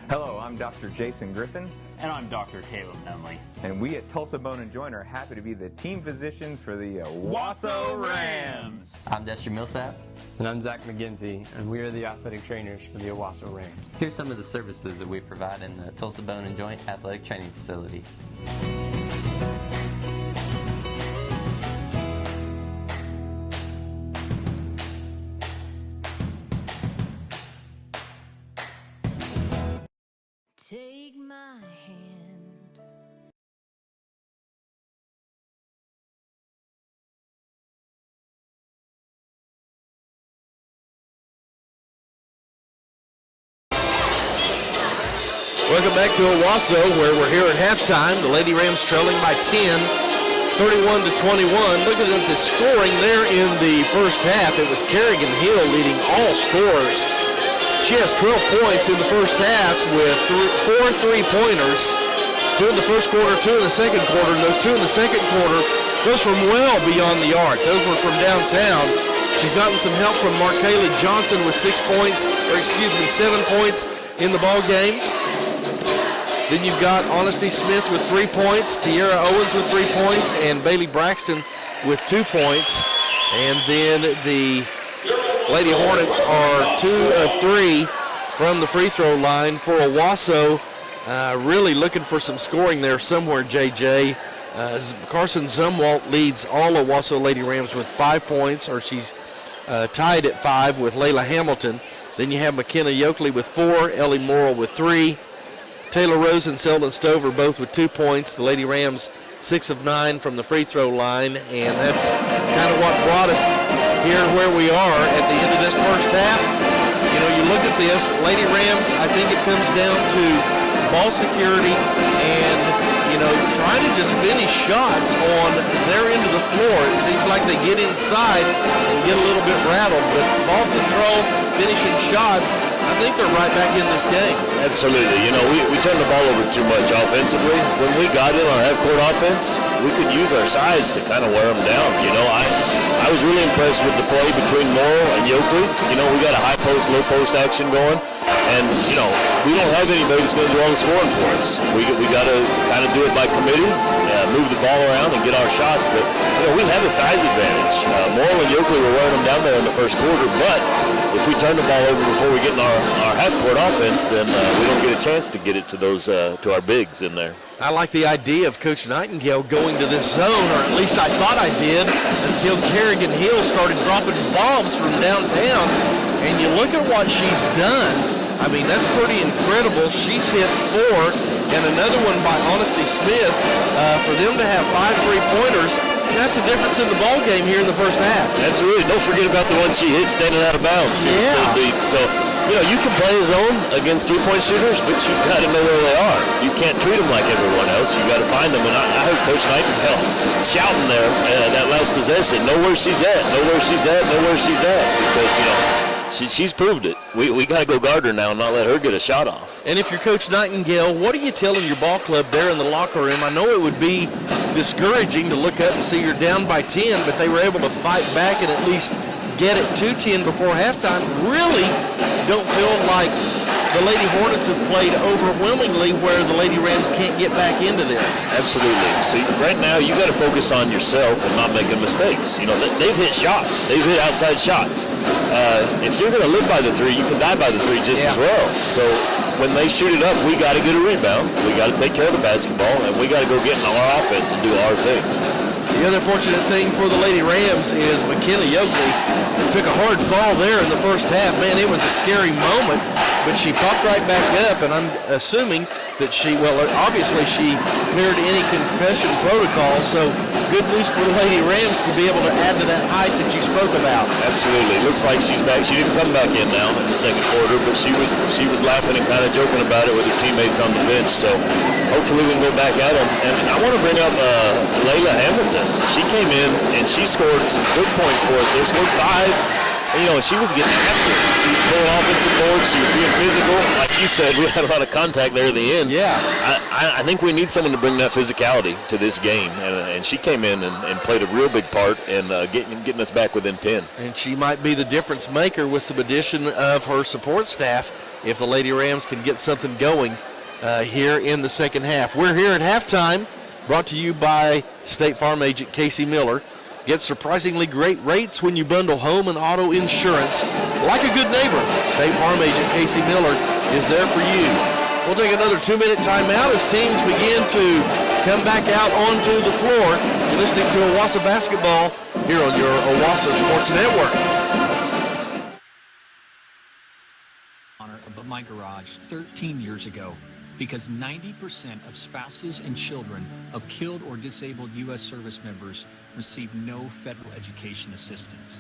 S12: Hello, I'm Dr. Jason Griffin.
S13: And I'm Dr. Caleb Nunley.
S12: And we at Tulsa Bone & Joint are happy to be the team physicians for the
S13: Owasso Rams.
S14: I'm Dexter Millsap.
S15: And I'm Zach McGinty, and we are the athletic trainers for the Owasso Rams.
S14: Here's some of the services that we provide in the Tulsa Bone & Joint Athletic Training Facility.
S11: Take my hand.
S1: Welcome back to Owasso, where we're here at halftime. The Lady Rams trailing by 10, 31-21. Looking at the scoring there in the first half, it was Kerrigan Hill leading all scorers. She has 12 points in the first half with 4 3-pointers. 2 in the first quarter, 2 in the second quarter. And those 2 in the second quarter, those from well beyond the arc. Those were from downtown. She's gotten some help from Markayla Johnson with 7 points in the ball game. Then you've got Honesty Smith with 3 points, Tierra Owens with 3 points, and Bailey Braxton with 2 points. And then the Lady Hornets are 2 of 3 from the free throw line for Owasso. Really looking for some scoring there somewhere, JJ. Carson Zumwalt leads all Owasso Lady Rams with 5 points, or she's tied at 5 with Layla Hamilton. Then you have McKenna Yoakley with 4, Ellie Morrill with 3. Taylor Rose and Selden Stover both with 2 points. The Lady Rams 6 of 9 from the free throw line, and that's kind of what brought us here where we are at the end of this first half. You know, you look at this, Lady Rams, I think it comes down to ball security and trying to just finish shots on their end of the floor. It seems like they get inside and get a little bit rattled, but ball control, finishing shots, I think they're right back in this game.
S2: Absolutely. We turned the ball over too much offensively. When we got in on half-court offense, we could use our size to kind of wear them down. I was really impressed with the play between Morrill and Yokley. We got a high post, low post action going. And, we don't have anybody that's going to do all the scoring for us. We got to kind of do it by committee, move the ball around and get our shots. But, we have a size advantage. Morrill and Yokley were wearing them down there in the first quarter. But if we turn the ball over before we get in our half-court offense, then we don't get a chance to get it to those to our bigs in there.
S1: I like the idea of Coach Nightingale going to this zone, or at least I thought I did, until Kerrigan Hill started dropping bombs from downtown. And you look at what she's done. I mean, that's pretty incredible. She's hit 4, and another one by Honesty Smith. For them to have 5 3-pointers, that's a difference in the ball game here in the first half.
S2: Absolutely. Don't forget about the one she hit standing out of bounds.
S1: Yeah.
S2: So deep. So, you can play a zone against 3-point shooters, but you've got to know where they are. You can't treat them like everyone else. You got to find them. And I heard Coach Nightingale shouting there that last possession, know where she's at, know where she's at, know where she's at. Because, she's proved it. We got to go guard her now and not let her get a shot off.
S1: And if you're Coach Nightingale, what are you telling your ball club there in the locker room? I know it would be discouraging to look up and see you're down by 10, but they were able to fight back and at least get it to 10 before halftime. Really don't feel like the Lady Hornets have played overwhelmingly where the Lady Rams can't get back into this.
S2: Absolutely. See, right now you got to focus on yourself and not making mistakes. They've hit shots. They've hit outside shots. If you're going to live by the 3, you can die by the 3 just as well. So when they shoot it up, we got to get a rebound. We got to take care of the basketball, and we got to go get in our offense and do our thing.
S1: The other fortunate thing for the Lady Rams is McKenna Yokley took a hard fall there in the first half. Man, it was a scary moment, but she popped right back up, and I'm assuming that obviously she cleared any concussion protocol, so good news for the Lady Rams to be able to add to that height that you spoke about.
S2: Absolutely. Looks like she's back. She didn't come back in now in the second quarter, but she was laughing and kind of joking about it with her teammates on the bench, so hopefully we can go back at them. And I want to bring up Layla Hamilton. She came in and she scored some good points for us. They scored 5. And she was getting after it. She was pulling offensive boards. She was being physical. Like you said, we had a lot of contact there at the end.
S1: Yeah.
S2: I think we need someone to bring that physicality to this game. And she came in and played a real big part in getting us back within 10.
S1: And she might be the difference maker with some addition of her support staff if the Lady Rams can get something going here in the second half. We're here at halftime, brought to you by State Farm agent Casey Miller. Get surprisingly great rates when you bundle home and auto insurance. Like a good neighbor, State Farm agent Casey Miller is there for you. We'll take another 2-minute timeout as teams begin to come back out onto the floor. You're listening to Owasso basketball here on your Owasso Sports Network.
S16: Of my garage 13 years ago, because 90% of spouses and children of killed or disabled U.S. service members receive no federal education assistance.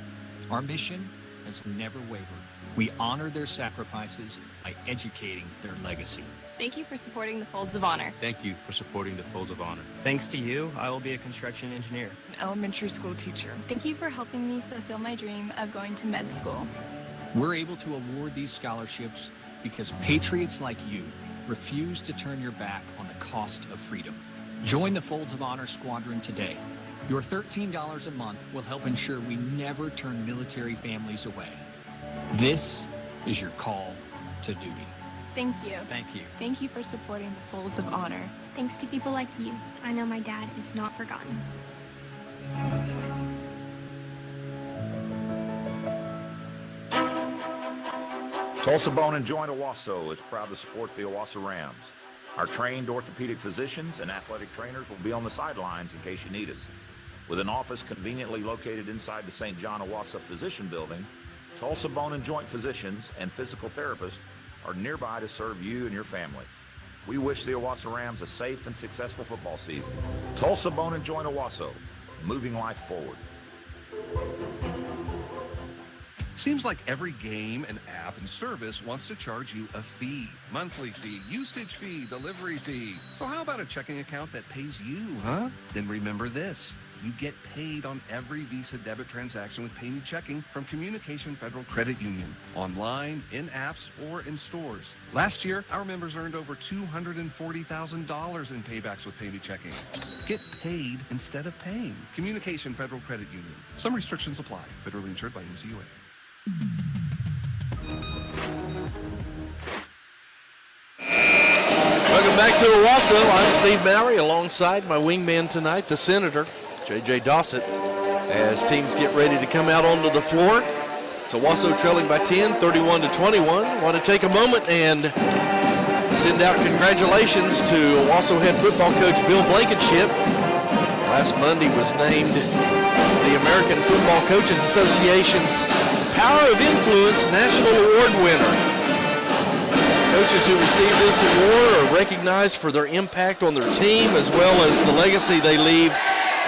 S16: Our mission has never wavered. We honor their sacrifices by educating their legacy.
S17: Thank you for supporting the Folds of Honor.
S18: Thank you for supporting the Folds of Honor.
S19: Thanks to you, I will be a construction engineer.
S17: An elementary school teacher. Thank you for helping me fulfill my dream of going to med school.
S16: We're able to award these scholarships because patriots like you refuse to turn your back on the cost of freedom. Join the Folds of Honor Squadron today. Your $13 a month will help ensure we never turn military families away. This is your call to duty.
S17: Thank you.
S16: Thank you.
S17: Thank you for supporting the Folds of Honor.
S20: Thanks to people like you, I know my dad is not forgotten.
S9: Tulsa Bone and Joint Owasso is proud to support the Owasso Rams. Our trained orthopedic physicians and athletic trainers will be on the sidelines in case you need us. With an office conveniently located inside the St. John Owasso Physician Building, Tulsa Bone and Joint physicians and physical therapists are nearby to serve you and your family. We wish the Owasso Rams a safe and successful football season. Tulsa Bone and Joint Owasso, moving life forward.
S7: Seems like every game and app and service wants to charge you a fee. Monthly fee, usage fee, delivery fee. So how about a checking account that pays you, huh? Then remember this. You get paid on every Visa debit transaction with Pay Me Checking from Communication Federal Credit Union, online, in apps, or in stores. Last year, our members earned over $240,000 in paybacks with Pay Me Checking. Get paid instead of paying. Communication Federal Credit Union. Some restrictions apply. Federally insured by NCUA.
S1: Welcome back to Owasso. I'm Steve Mallory alongside my wingman tonight, the Senator, J.J. Dossett, as teams get ready to come out onto the floor. It's Owasso trailing by 10, 31-21. Want to take a moment and send out congratulations to Owasso head football coach Bill Blankenship. Last Monday was named the American Football Coaches Association's Power of Influence National Award winner. Coaches who receive this award are recognized for their impact on their team as well as the legacy they leave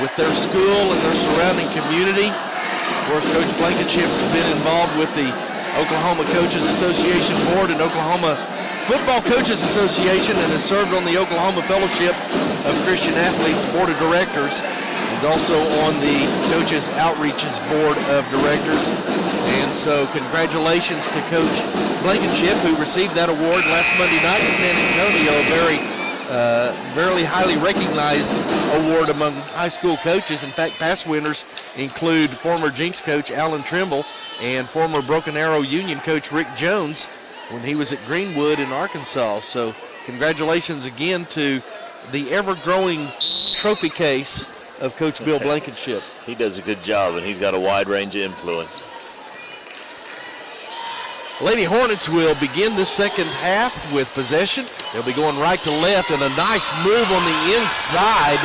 S1: with their school and their surrounding community. Of course, Coach Blankenship's been involved with the Oklahoma Coaches Association Board and Oklahoma Football Coaches Association and has served on the Oklahoma Fellowship of Christian Athletes Board of Directors. He's also on the Coaches Outreaches Board of Directors. And so congratulations to Coach Blankenship, who received that award last Monday night in San Antonio, a very highly recognized award among high school coaches. In fact, past winners include former Jinx coach Alan Trimble and former Broken Arrow Union coach Rick Jones when he was at Greenwood in Arkansas. So congratulations again to the ever-growing trophy case of Coach Bill Blankenship.
S2: He does a good job, and he's got a wide range of influence.
S1: Lady Hornets will begin this second half with possession. They'll be going right to left, and a nice move on the inside.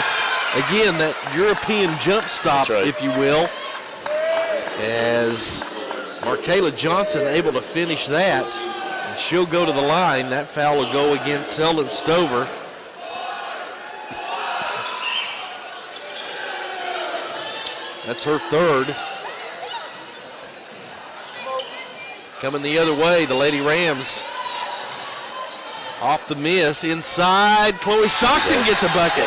S1: Again, that European jump stop, if you will, as Markayla Johnson able to finish that. And she'll go to the line. That foul will go against Selden Stover. That's her third. Coming the other way, the Lady Rams off the miss. Inside, Chloe Stockton gets a bucket.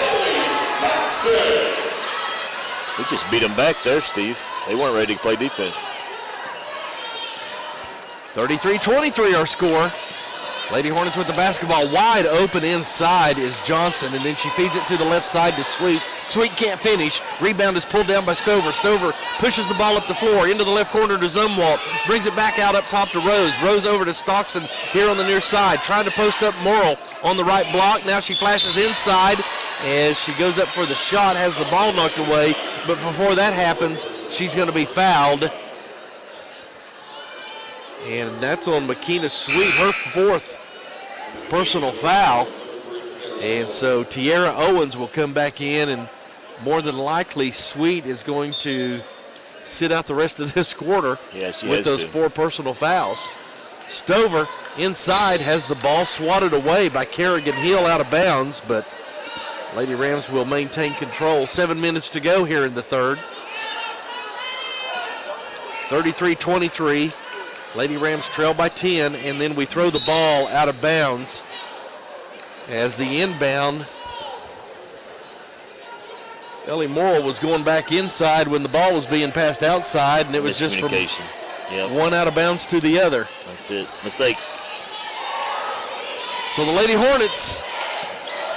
S2: We just beat them back there, Steve. They weren't ready to play defense.
S1: 33-23 our score. Lady Hornets with the basketball wide open inside is Johnson, and then she feeds it to the left side to Sweet. Sweet can't finish. Rebound is pulled down by Stover. Stover pushes the ball up the floor into the left corner to Zumwalt. Brings it back out up top to Rose. Rose over to Stockton here on the near side. Trying to post up Morrill on the right block. Now she flashes inside as she goes up for the shot. Has the ball knocked away. But before that happens, she's going to be fouled. And that's on Makina Sweet, her fourth personal foul. And so Tiara Owens will come back in, and more than likely Sweet is going to sit out the rest of this quarter with those four personal fouls. Stover inside has the ball swatted away by Kerrigan Hill out of bounds, but Lady Rams will maintain control. 7 minutes to go here in the third. 33-23. Lady Rams trail by 10, and then we throw the ball out of bounds as the inbound. Ellie Morrill was going back inside when the ball was being passed outside, and it was just from one out of bounds to the other.
S2: That's it. Mistakes.
S1: So the Lady Hornets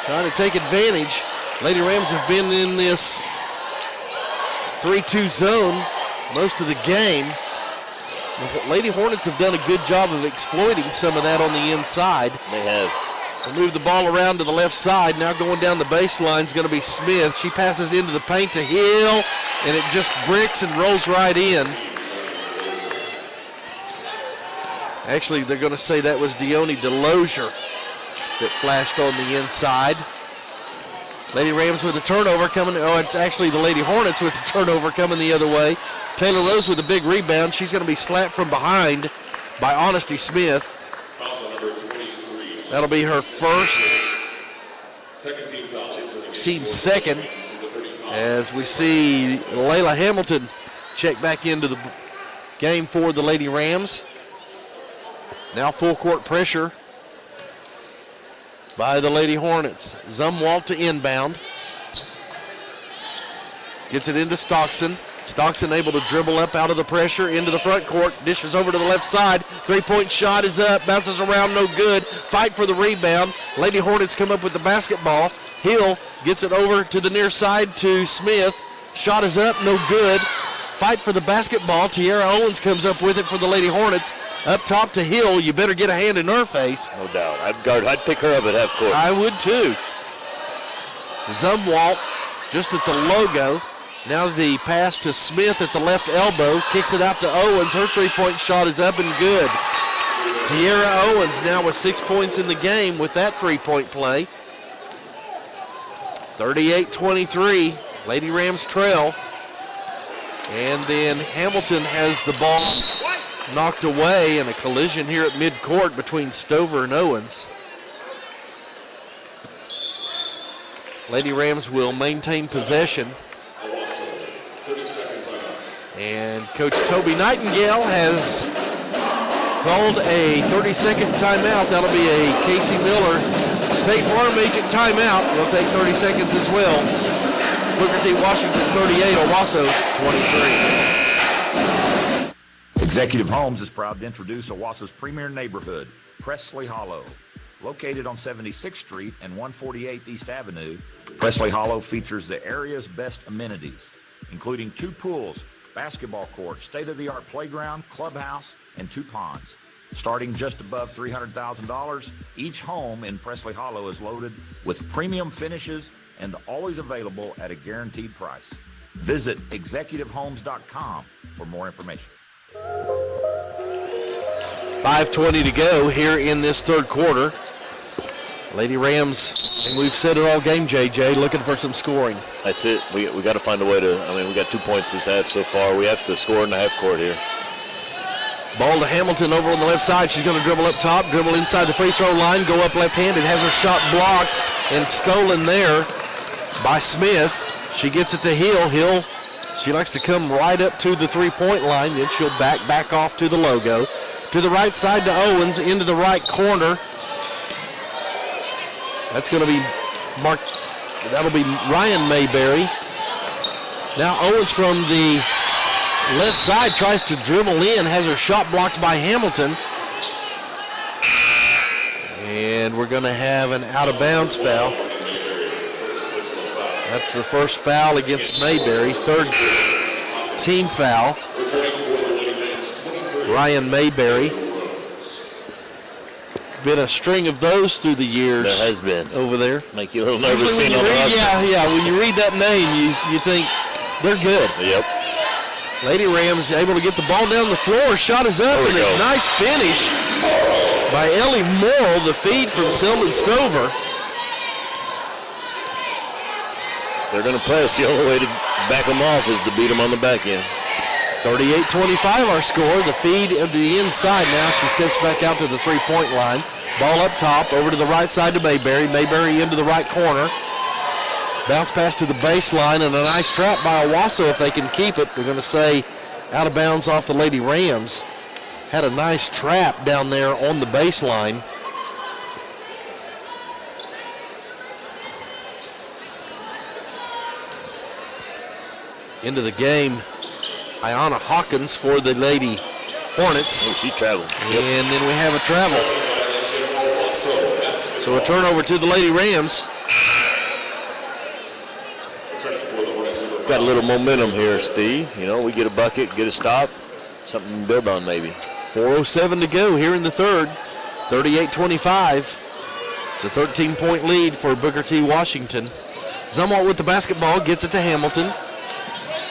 S1: trying to take advantage. Lady Rams have been in this 3-2 zone most of the game. The Lady Hornets have done a good job of exploiting some of that on the inside.
S2: They have.
S1: They move the ball around to the left side. Now going down the baseline is going to be Smith. She passes into the paint to Hill, and it just bricks and rolls right in. Actually, they're going to say that was Dione DeLozier that flashed on the inside. Lady Rams with a turnover coming. Oh, it's actually the Lady Hornets with the turnover coming the other way. Taylor Rose with a big rebound. She's going to be slapped from behind by Honesty Smith. That'll be her first, team second, as we see Layla Hamilton check back into the game for the Lady Rams. Now full court pressure by the Lady Hornets. Zumwalt to inbound. Gets it into Stockton. Stockton able to dribble up out of the pressure into the front court. Dishes over to the left side. Three-point shot is up. Bounces around, no good. Fight for the rebound. Lady Hornets come up with the basketball. Hill gets it over to the near side to Smith. Shot is up, no good. Fight for the basketball. Tiara Owens comes up with it for the Lady Hornets. Up top to Hill. You better get a hand in her face.
S2: No doubt. I'd pick her up at half court.
S1: I would too. Zumwalt just at the logo. Now the pass to Smith at the left elbow. Kicks it out to Owens. Her three-point shot is up and good. Tiara Owens now with 6 points in the game with that three-point play. 38-23. Lady Rams trail. And then Hamilton has the ball knocked away in a collision here at midcourt between Stover and Owens. Lady Rams will maintain possession. And Coach Toby Nightingale has called a 30-second timeout. That'll be a Casey Miller State Farm agent timeout. We'll take 30 seconds as well. It's Booker T. Washington 38, Owasso 23.
S9: Executive Homes is proud to introduce Owasso's premier neighborhood, Presley Hollow. Located on 76th Street and 148th East Avenue, Presley Hollow features the area's best amenities, including 2 pools, basketball court, state-of-the-art playground, clubhouse, and 2 ponds. Starting just above $300,000, each home in Presley Hollow is loaded with premium finishes and always available at a guaranteed price. Visit executivehomes.com for more information.
S1: 5:20 to go here in this third quarter. Lady Rams, and we've said it all game, JJ, looking for some scoring.
S2: That's it. We got to find a way to, we got 2 points this half so far. We have to score in the half court here.
S1: Ball to Hamilton over on the left side. She's going to dribble up top, dribble inside the free throw line, go up left-handed, has her shot blocked and stolen there by Smith. She gets it to Hill. Hill, she likes to come right up to the three-point line, then she'll back off to the logo. To the right side to Owens, into the right corner. That's going to be that'll be Ryan Mayberry. Now Owens from the left side tries to dribble in, has her shot blocked by Hamilton. And we're going to have an out-of-bounds foul. That's the first foul against Mayberry, 3rd team foul. Ryan Mayberry. Been a string of those through the years.
S2: There has been.
S1: Over there.
S2: Make you a little nervous seeing all
S1: Yeah, when you read that name, you think they're good.
S2: Yep.
S1: Lady Rams able to get the ball down the floor. Shot is up, and a nice finish by Ellie Morrill. The feed from Selden Stover.
S2: They're going to press. The only way to back them off is to beat them on the back end.
S1: 38-25 our score. The feed to the inside now. She steps back out to the three-point line. Ball up top, over to the right side to Mayberry. Mayberry into the right corner. Bounce pass to the baseline, and a nice trap by Owasso if they can keep it. They're going to say out of bounds off the Lady Rams. Had a nice trap down there on the baseline. Into the game, Ayanna Hawkins for the Lady Hornets.
S2: Oh, she traveled.
S1: Yep. And then we have a travel. So a turnover to the Lady Rams.
S2: Got a little momentum here, Steve. We get a bucket, get a stop, something to build on maybe.
S1: 4:07 to go here in the third. 38-25. It's a 13-point lead for Booker T. Washington. Zumwalt with the basketball, gets it to Hamilton.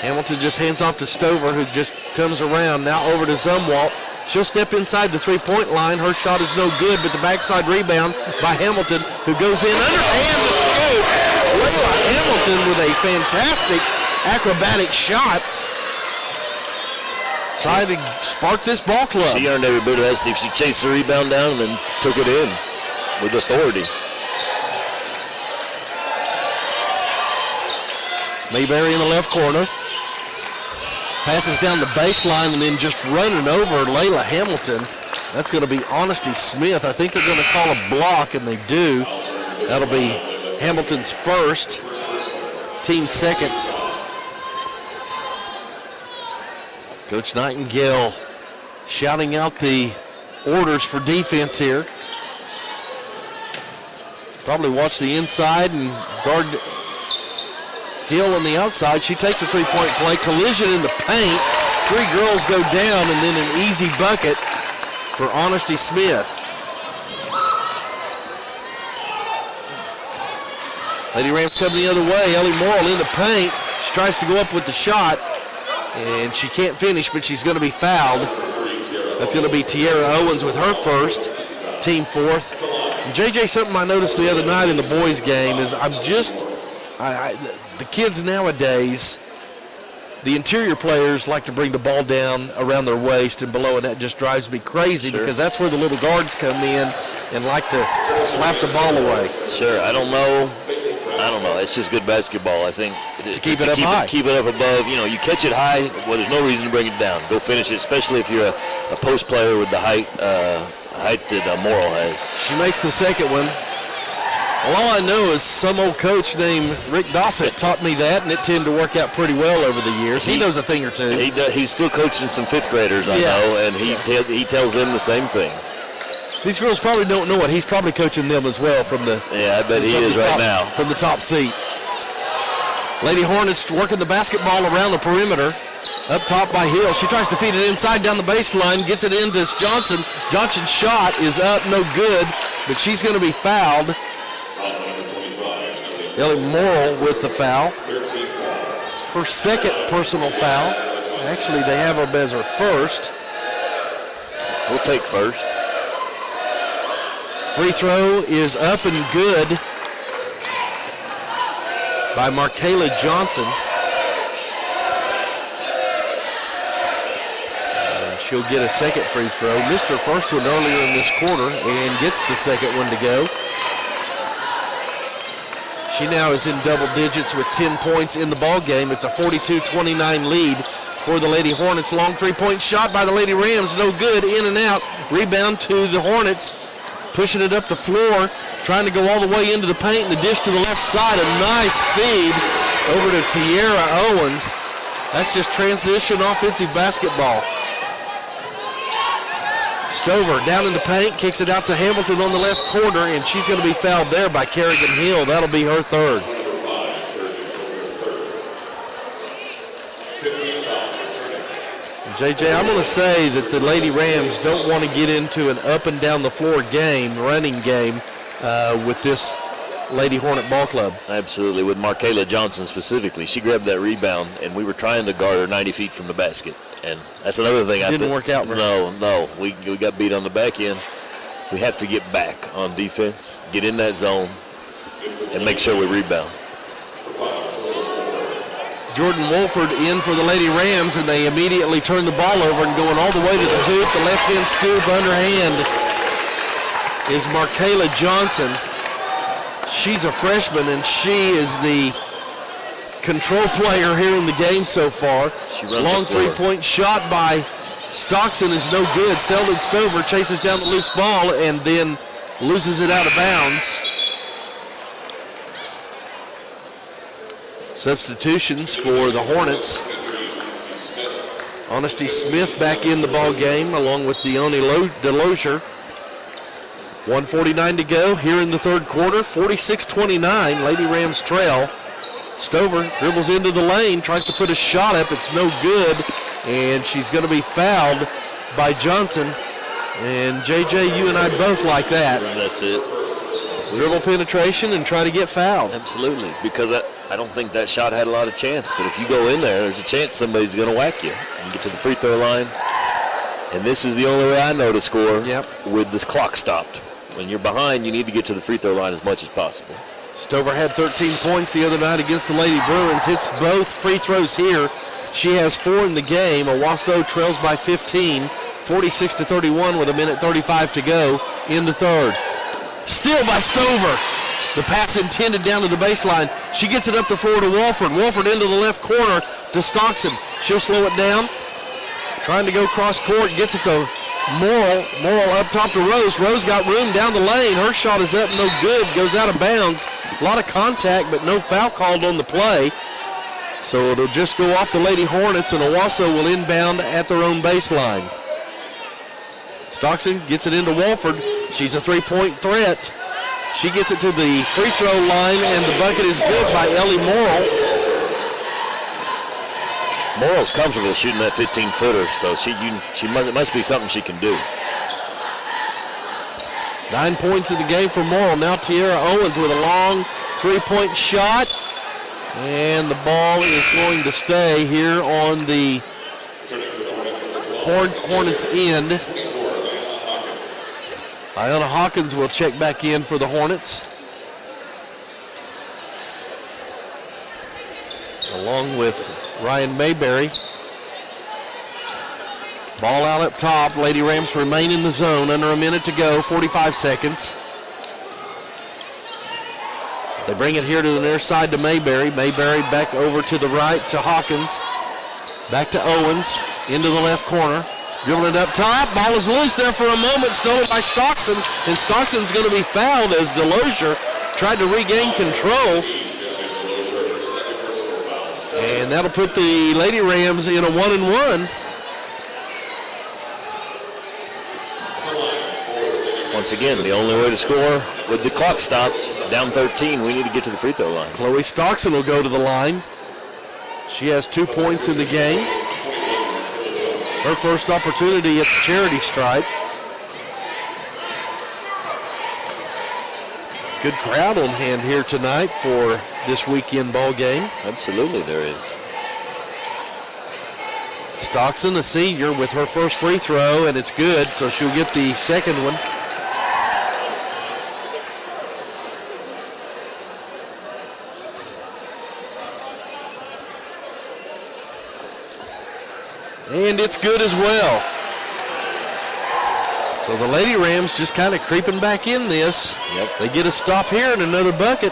S1: Hamilton just hands off to Stover, who just comes around. Now over to Zumwalt. She'll step inside the three-point line. Her shot is no good, but the backside rebound by Hamilton, who goes in underhand to scoop. Layla Hamilton with a fantastic acrobatic shot. Trying to spark this ball club.
S2: She earned every bit of that, Steve. She chased the rebound down and then took it in with authority.
S1: Mayberry in the left corner. Passes down the baseline and then just running over Layla Hamilton. That's going to be Honesty Smith. I think they're going to call a block, and they do. That'll be Hamilton's first, team second. Coach Nightingale shouting out the orders for defense here. Probably watch the inside and guard Hill on the outside. She takes a three-point play. Collision in the paint. 3 girls go down, and then an easy bucket for Honesty Smith. Lady Rams come the other way. Ellie Morrill in the paint. She tries to go up with the shot, and she can't finish, but she's going to be fouled. That's going to be Tiara Owens with her first, team fourth. And JJ, something I noticed the other night in the boys' game is the kids nowadays, the interior players like to bring the ball down around their waist and below, and that just drives me crazy because that's where the little guards come in and like to slap the ball away.
S2: Sure, I don't know. It's just good basketball, I think.
S1: To keep it up high.
S2: Keep it up above. You catch it high, well, there's no reason to bring it down. Go finish it, especially if you're a post player with the height that Morrill has.
S1: She makes the second one. Well, all I know is some old coach named Rick Dossett taught me that, and it tended to work out pretty well over the years. He knows a thing or two.
S2: He's still coaching some 5th graders, I know, and he tells them the same thing.
S1: These girls probably don't know it. He's probably coaching them as well from the
S2: I bet he is right now.
S1: From the top seat. Lady Hornets working the basketball around the perimeter. Up top by Hill. She tries to feed it inside down the baseline, gets it into Johnson. Johnson's shot is up, no good, but she's going to be fouled. Ellie Morrill with the foul. Her second personal foul. Actually, they have her as her first.
S2: We'll take first.
S1: Free throw is up and good by Markayla Johnson. And she'll get a second free throw. Missed her first one earlier in this quarter and gets the second one to go. She now is in double digits with 10 points in the ball game. It's a 42-29 lead for the Lady Hornets. Long three-point shot by the Lady Rams. No good. In and out. Rebound to the Hornets. Pushing it up the floor. Trying to go all the way into the paint. And the dish to the left side. A nice feed over to Tiara Owens. That's just transition offensive basketball. Stover down in the paint, kicks it out to Hamilton on the left corner, and she's going to be fouled there by Kerrigan Hill. That'll be her third. JJ, I'm going to say that the Lady Rams don't want to get into an up and down the floor game, running game, with this Lady Hornet Ball Club.
S2: Absolutely, with Markayla Johnson specifically. She grabbed that rebound, and we were trying to guard her 90 feet from the basket. And that's another thing.
S1: Didn't work out.
S2: No. We got beat on the back end. We have to get back on defense, get in that zone, and make sure we rebound.
S1: Jordan Wolford in for the Lady Rams, and they immediately turn the ball over and going all the way to the hoop. The left-hand scoop underhand is Markayla Johnson. She's a freshman, and she is the control player here in the game so far. Long three-point shot by Stockton is no good. Selden Stover chases down the loose ball and then loses it out of bounds. Substitutions for the Hornets. Honesty Smith back in the ball game along with Deone Delosier. 1:49 to go here in the third quarter. 46-29, Lady Rams trail. Stover dribbles into the lane, tries to put a shot up. It's no good, and she's going to be fouled by Johnson. And JJ, you and I both like that.
S2: That's it.
S1: Dribble penetration and try to get fouled.
S2: Absolutely, because I don't think that shot had a lot of chance. But if you go in there, there's a chance somebody's going to whack you. You get to the free throw line, and this is the only way I know to score with this clock stopped. When you're behind, you need to get to the free throw line as much as possible.
S1: Stover had 13 points the other night against the Lady Bruins. Hits both free throws here. She has 4 in the game. Owasso trails by 15, 46-31 with 1:35 to go in the third. Steal by Stover. The pass intended down to the baseline. She gets it up the floor to Wolford. Wolford into the left corner to Stockton. She'll slow it down. Trying to go cross court, gets it to Morrill. Morrill up top to Rose. Rose got room down the lane. Her shot is up, no good. Goes out of bounds. A lot of contact, but no foul called on the play. So it'll just go off the Lady Hornets, and Owasso will inbound at their own baseline. Stockton gets it into Walford. She's a three-point threat. She gets it to the free throw line, and the bucket is good by Ellie Morrill.
S2: Morrill's comfortable shooting that 15-footer, so it must be something she can do.
S1: 9 points in the game for Morrill. Now Tiara Owens with a long three-point shot, and the ball is going to stay here on the Hornets end. Iona Hawkins will check back in for the Hornets, along with Ryan Mayberry. Ball out up top. Lady Rams remain in the zone. Under a minute to go, 45 seconds. They bring it here to the near side to Mayberry. Mayberry back over to the right to Hawkins. Back to Owens, into the left corner. Dribbling it up top. Ball is loose there for a moment, stolen by Stockton. And Stockton's going to be fouled as Delosier tried to regain control. And that'll put the Lady Rams in a 1-and-1.
S2: Once again, the only way to score with the clock stopped, down 13, we need to get to the free throw line.
S1: Chloe Stockton will go to the line. She has 2 points in the game. Her first opportunity at the charity stripe. Good crowd on hand here tonight for this weekend ball game.
S2: Absolutely there is.
S1: Stockton, a senior, with her first free throw, and it's good, so she'll get the second one. And it's good as well. So the Lady Rams just kind of creeping back in this.
S2: Yep.
S1: They get a stop here and another bucket.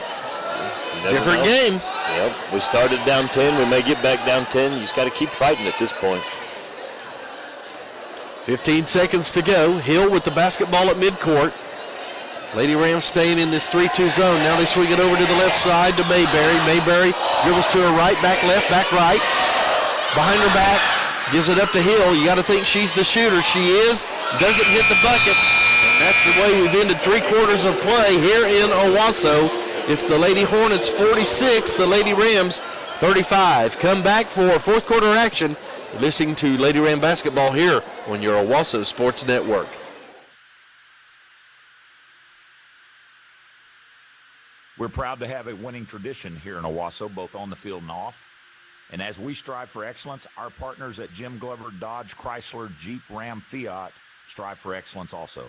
S1: Different game.
S2: Yep. We started down 10. We may get back down 10. You just got to keep fighting at this point.
S1: 15 seconds to go. Hill with the basketball at midcourt. Lady Rams staying in this 3-2 zone. Now they swing it over to the left side to Mayberry. Mayberry dribbles to her right, back left, back right. Behind her back. Gives it up to Hill. You got to think she's the shooter. She is. Doesn't hit the bucket. And that's the way we've ended 3/4 of play here in Owasso. It's the Lady Hornets 46, the Lady Rams 35. Come back for fourth quarter action. You're listening to Lady Ram basketball here on your Owasso Sports Network.
S9: We're proud to have a winning tradition here in Owasso, both on the field and off. And as we strive for excellence, our partners at Jim Glover, Dodge, Chrysler, Jeep, Ram, Fiat strive for excellence also.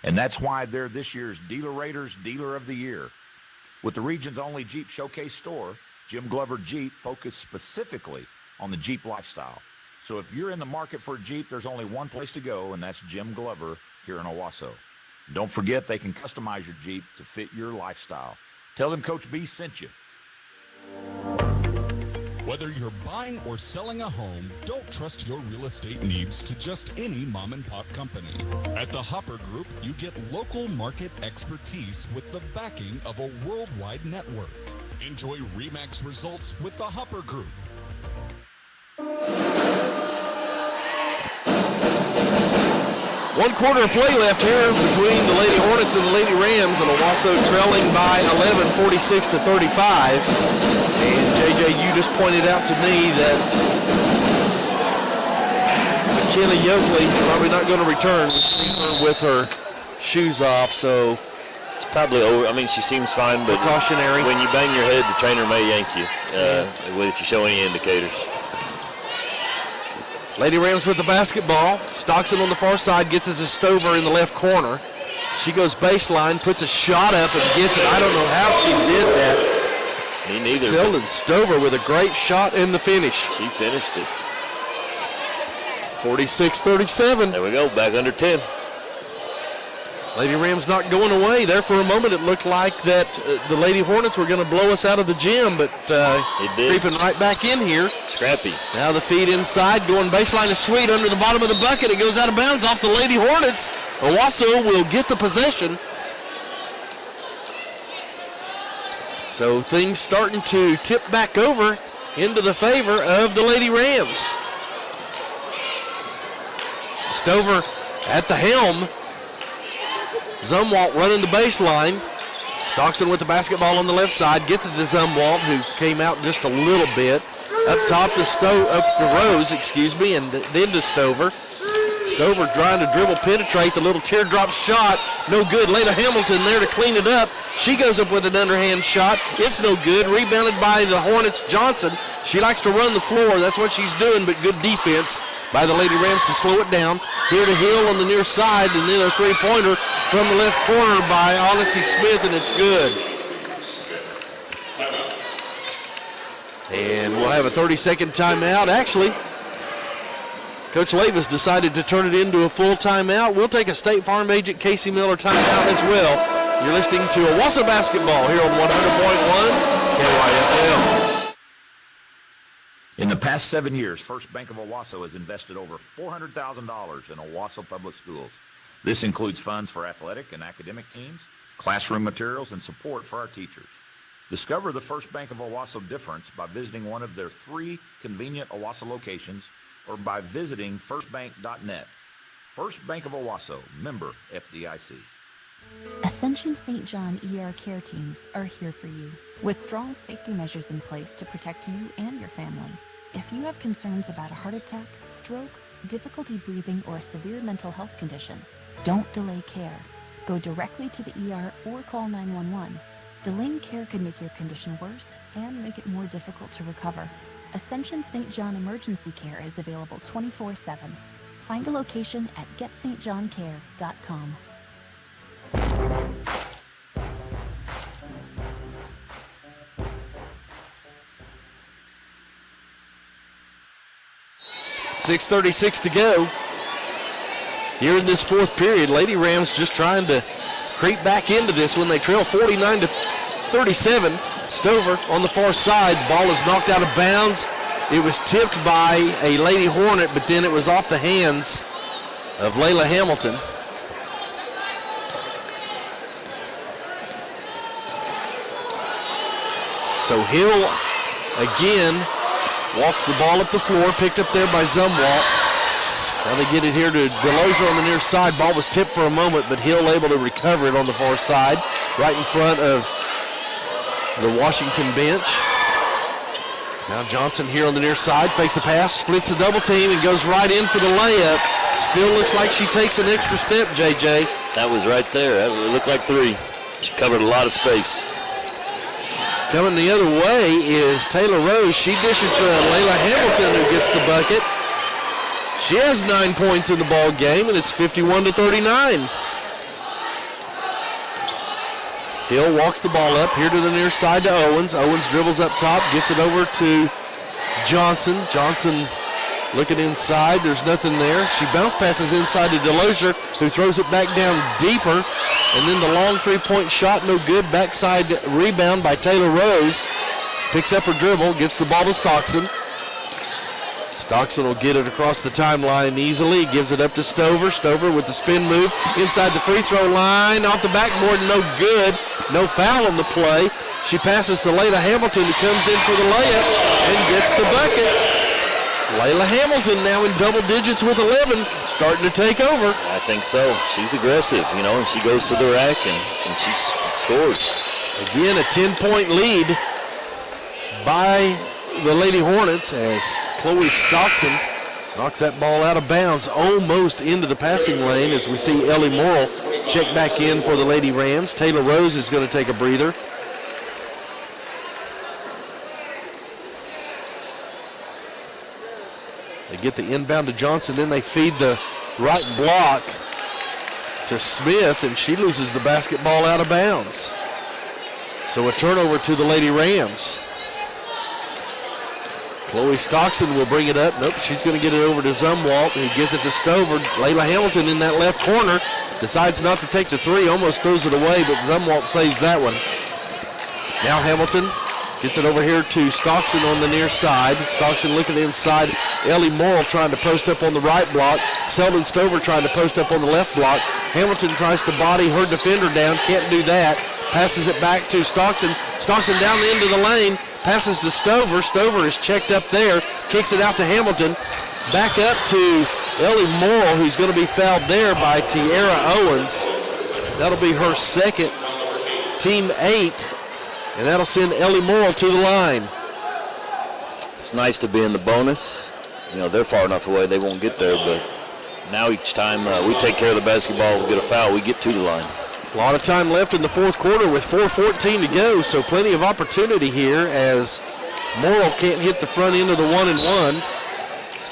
S9: And that's why they're this year's Dealer Raiders Dealer of the Year. With the region's only Jeep showcase store, Jim Glover Jeep focused specifically on the Jeep lifestyle. So if you're in the market for a Jeep, there's only one place to go, and that's Jim Glover here in Owasso. Don't forget, they can customize your Jeep to fit your lifestyle. Tell them Coach B sent you.
S8: Whether you're buying or selling a home, don't trust your real estate needs to just any mom and pop company. At the Hopper Group, you get local market expertise with the backing of a worldwide network. Enjoy RE/MAX results with the Hopper Group.
S1: 1 quarter of play left here between the Lady Hornets and the Lady Rams, and Owasso trailing by 11, 46-35. And JJ, you just pointed out to me that McKenna Yoakley probably not going to return. We've seen her with her shoes off, so
S2: it's probably over. I mean, she seems fine, but
S1: precautionary.
S2: When you bang your head, the trainer may yank you if you show any indicators.
S1: Lady Rams with the basketball. Stockton on the far side gets us a Stover in the left corner. She goes baseline, puts a shot up and gets it. I don't know how she did that.
S2: Me neither.
S1: Selden Stover with a great shot in the finish.
S2: She finished it.
S1: 46-37.
S2: There we go, back under 10.
S1: Lady Rams not going away. There for a moment it looked like that the Lady Hornets were going to blow us out of the gym, but creeping right back in here.
S2: Scrappy.
S1: Now the feed inside, going baseline is sweet under the bottom of the bucket. It goes out of bounds off the Lady Hornets. Owasso will get the possession. So things starting to tip back over into the favor of the Lady Rams. Stover at the helm. Zumwalt running the baseline. Stockton with the basketball on the left side. Gets it to Zumwalt, who came out just a little bit. Up top to Rose, and then to Stover. Stover trying to dribble, penetrate the little teardrop shot. No good. Layla Hamilton there to clean it up. She goes up with an underhand shot. It's no good. Rebounded by the Hornets Johnson. She likes to run the floor. That's what she's doing, but good defense by the Lady Rams to slow it down. Here to Hill on the near side, and then a three-pointer from the left corner by Honesty Smith, and it's good. And we'll have a 30-second timeout. Actually, Coach Lavis decided to turn it into a full timeout. We'll take a State Farm agent Casey Miller timeout as well. You're listening to Owasso basketball here on 100.1 KYFL.
S9: In the past 7 years, First Bank of Owasso has invested over $400,000 in Owasso Public Schools. This includes funds for athletic and academic teams, classroom materials, and support for our teachers. Discover the First Bank of Owasso difference by visiting one of their 3 convenient Owasso locations or by visiting firstbank.net. First Bank of Owasso, member FDIC.
S10: Ascension St. John ER care teams are here for you, with strong safety measures in place to protect you and your family. If you have concerns about a heart attack, stroke, difficulty breathing, or a severe mental health condition, don't delay care. Go directly to the ER or call 911. Delaying care could make your condition worse and make it more difficult to recover. Ascension St. John Emergency Care is available 24/7. Find a location at getstjohncare.com.
S1: .636 to go. Here in this fourth period, Lady Rams just trying to creep back into this when they trail 49-37. Stover on the far side. Ball is knocked out of bounds. It was tipped by a Lady Hornet, but then it was off the hands of Layla Hamilton. So Hill again walks the ball up the floor, picked up there by Zumwalt. Now they get it here to Delozer on the near side. Ball was tipped for a moment, but Hill able to recover it on the far side, right in front of the Washington bench. Now Johnson here on the near side, fakes a pass, splits the double team, and goes right in for the layup. Still looks like she takes an extra step, JJ.
S2: That was right there. It looked like 3. She covered a lot of space.
S1: Coming the other way is Taylor Rose. She dishes to Layla Hamilton, who gets the bucket. She has 9 points in the ball game, and it's 51-39. Hill walks the ball up here to the near side to Owens. Owens dribbles up top, gets it over to Johnson. Johnson looking inside. There's nothing there. She bounce passes inside to Delozer, who throws it back down deeper. And then the long three-point shot, no good. Backside rebound by Taylor Rose. Picks up her dribble, gets the ball to Stockton. Stockton will get it across the timeline easily. Gives it up to Stover. Stover with the spin move inside the free throw line. Off the backboard, no good. No foul on the play. She passes to Layla Hamilton, who comes in for the layup and gets the bucket. Layla Hamilton now in double digits with 11, starting to take over.
S2: I think so. She's aggressive, and she goes to the rack and she scores.
S1: Again, a 10-point lead by the Lady Hornets as Chloe Stockton knocks that ball out of bounds almost into the passing lane as we see Ellie Morrill check back in for the Lady Rams. Taylor Rose is going to take a breather. They get the inbound to Johnson, then they feed the right block to Smith, and she loses the basketball out of bounds. So a turnover to the Lady Rams. Chloe Stockton will bring it up. Nope, she's going to get it over to Zumwalt, who gives it to Stover. Layla Hamilton in that left corner. Decides not to take the three, almost throws it away, but Zumwalt saves that one. Now Hamilton gets it over here to Stockton on the near side. Stockton looking inside. Ellie Morrill trying to post up on the right block. Selden Stover trying to post up on the left block. Hamilton tries to body her defender down, can't do that. Passes it back to Stockton. Stockton down the end of the lane. Passes to Stover. Stover is checked up there. Kicks it out to Hamilton. Back up to Ellie Morrill, who's going to be fouled there by Tiara Owens. That'll be her second, team 8, and that'll send Ellie Morrill to the line.
S2: It's nice to be in the bonus. You know, they're far enough away they won't get there, but now each time we take care of the basketball, we get a foul, we get to the line.
S1: A lot of time left in the fourth quarter with 4:14 to go, so plenty of opportunity here as Morrill can't hit the front end of the 1-and-1.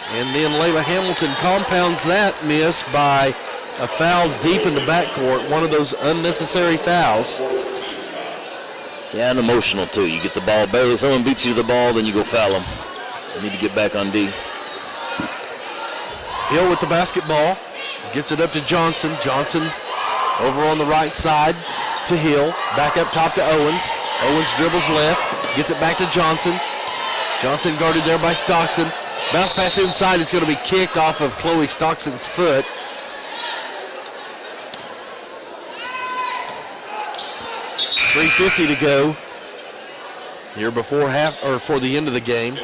S1: And then Layla Hamilton compounds that miss by a foul deep in the backcourt, one of those unnecessary fouls.
S2: Yeah, and emotional too. You get the ball barely, someone beats you to the ball, then you go foul them. You need to get back on D.
S1: Hill with the basketball, gets it up to Johnson. Johnson over on the right side to Hill, back up top to Owens. Owens dribbles left, gets it back to Johnson. Johnson guarded there by Stockton. Bounce pass inside, it's going to be kicked off of Chloe Stockton's foot. .350 to go here before for the end of the game.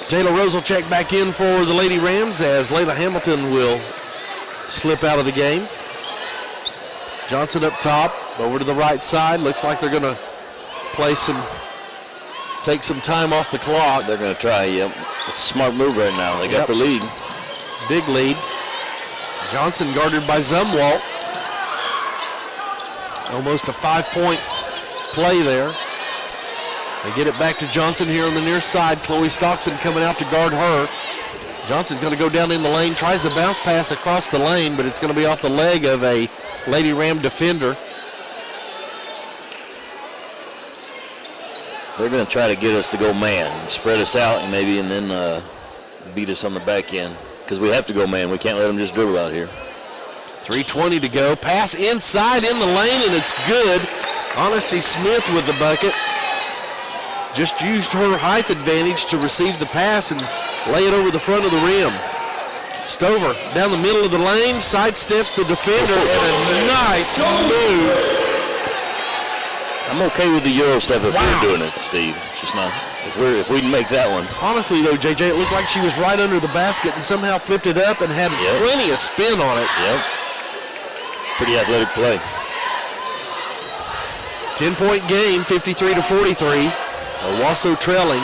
S1: Taylor Rose will check back in for the Lady Rams as Layla Hamilton will slip out of the game. Johnson up top, over to the right side. Looks like they're going to take some time off the clock.
S2: They're going to try, yep. It's a smart move right now. They got the lead.
S1: Big lead. Johnson guarded by Zumwalt. Almost a 5-point play there. They get it back to Johnson here on the near side. Chloe Stockton coming out to guard her. Johnson's going to go down in the lane, tries the bounce pass across the lane, but it's going to be off the leg of a Lady Ram defender.
S2: They're going to try to get us to go man, spread us out and then beat us on the back end because we have to go man. We can't let them just dribble out here.
S1: 3:20 to go. Pass inside in the lane, and it's good. Honesty Smith with the bucket. Just used her height advantage to receive the pass and lay it over the front of the rim. Stover down the middle of the lane, sidesteps the defender, and a nice move.
S2: I'm okay with the Euro step if we're doing it, Steve. It's just not if we make that one.
S1: Honestly, though, JJ, it looked like she was right under the basket and somehow flipped it up and had plenty of spin on it.
S2: Yep. It's a pretty athletic play.
S1: 10-point game, 53-43. Owasso trailing.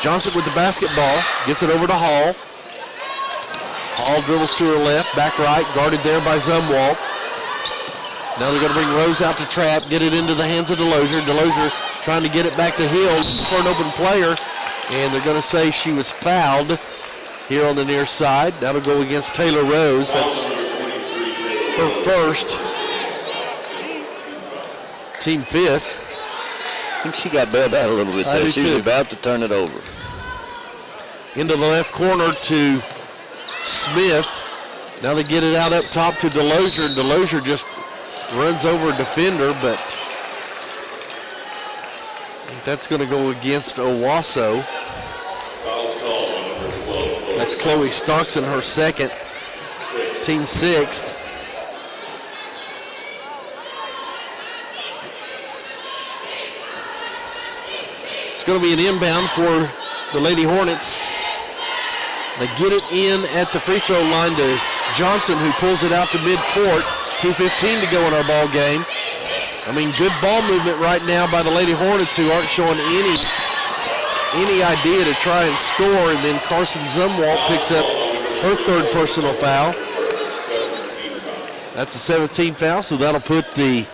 S1: Johnson with the basketball, gets it over to Hall. Hall dribbles to her left, back right, guarded there by Zumwalt. Now they're going to bring Rose out to trap, get it into the hands of Delozier. Delozier trying to get it back to Hill for an open player, and they're going to say she was fouled here on the near side. That'll go against Taylor Rose. That's her first, team 5th.
S2: I think she got bailed out a little bit there. She was about to turn it over.
S1: Into the left corner to Smith. Now they get it out up top to Delozier, and Delozier just runs over a defender, but I think that's going to go against Owasso. That's Chloe Stockton, her second, team 6th. It's going to be an inbound for the Lady Hornets. They get it in at the free throw line to Johnson, who pulls it out to midcourt. 2:15 to go in our ball game. I mean, good ball movement right now by the Lady Hornets, who aren't showing any idea to try and score. And then Carson Zumwalt picks up her third personal foul. That's a 17th foul, so that'll put the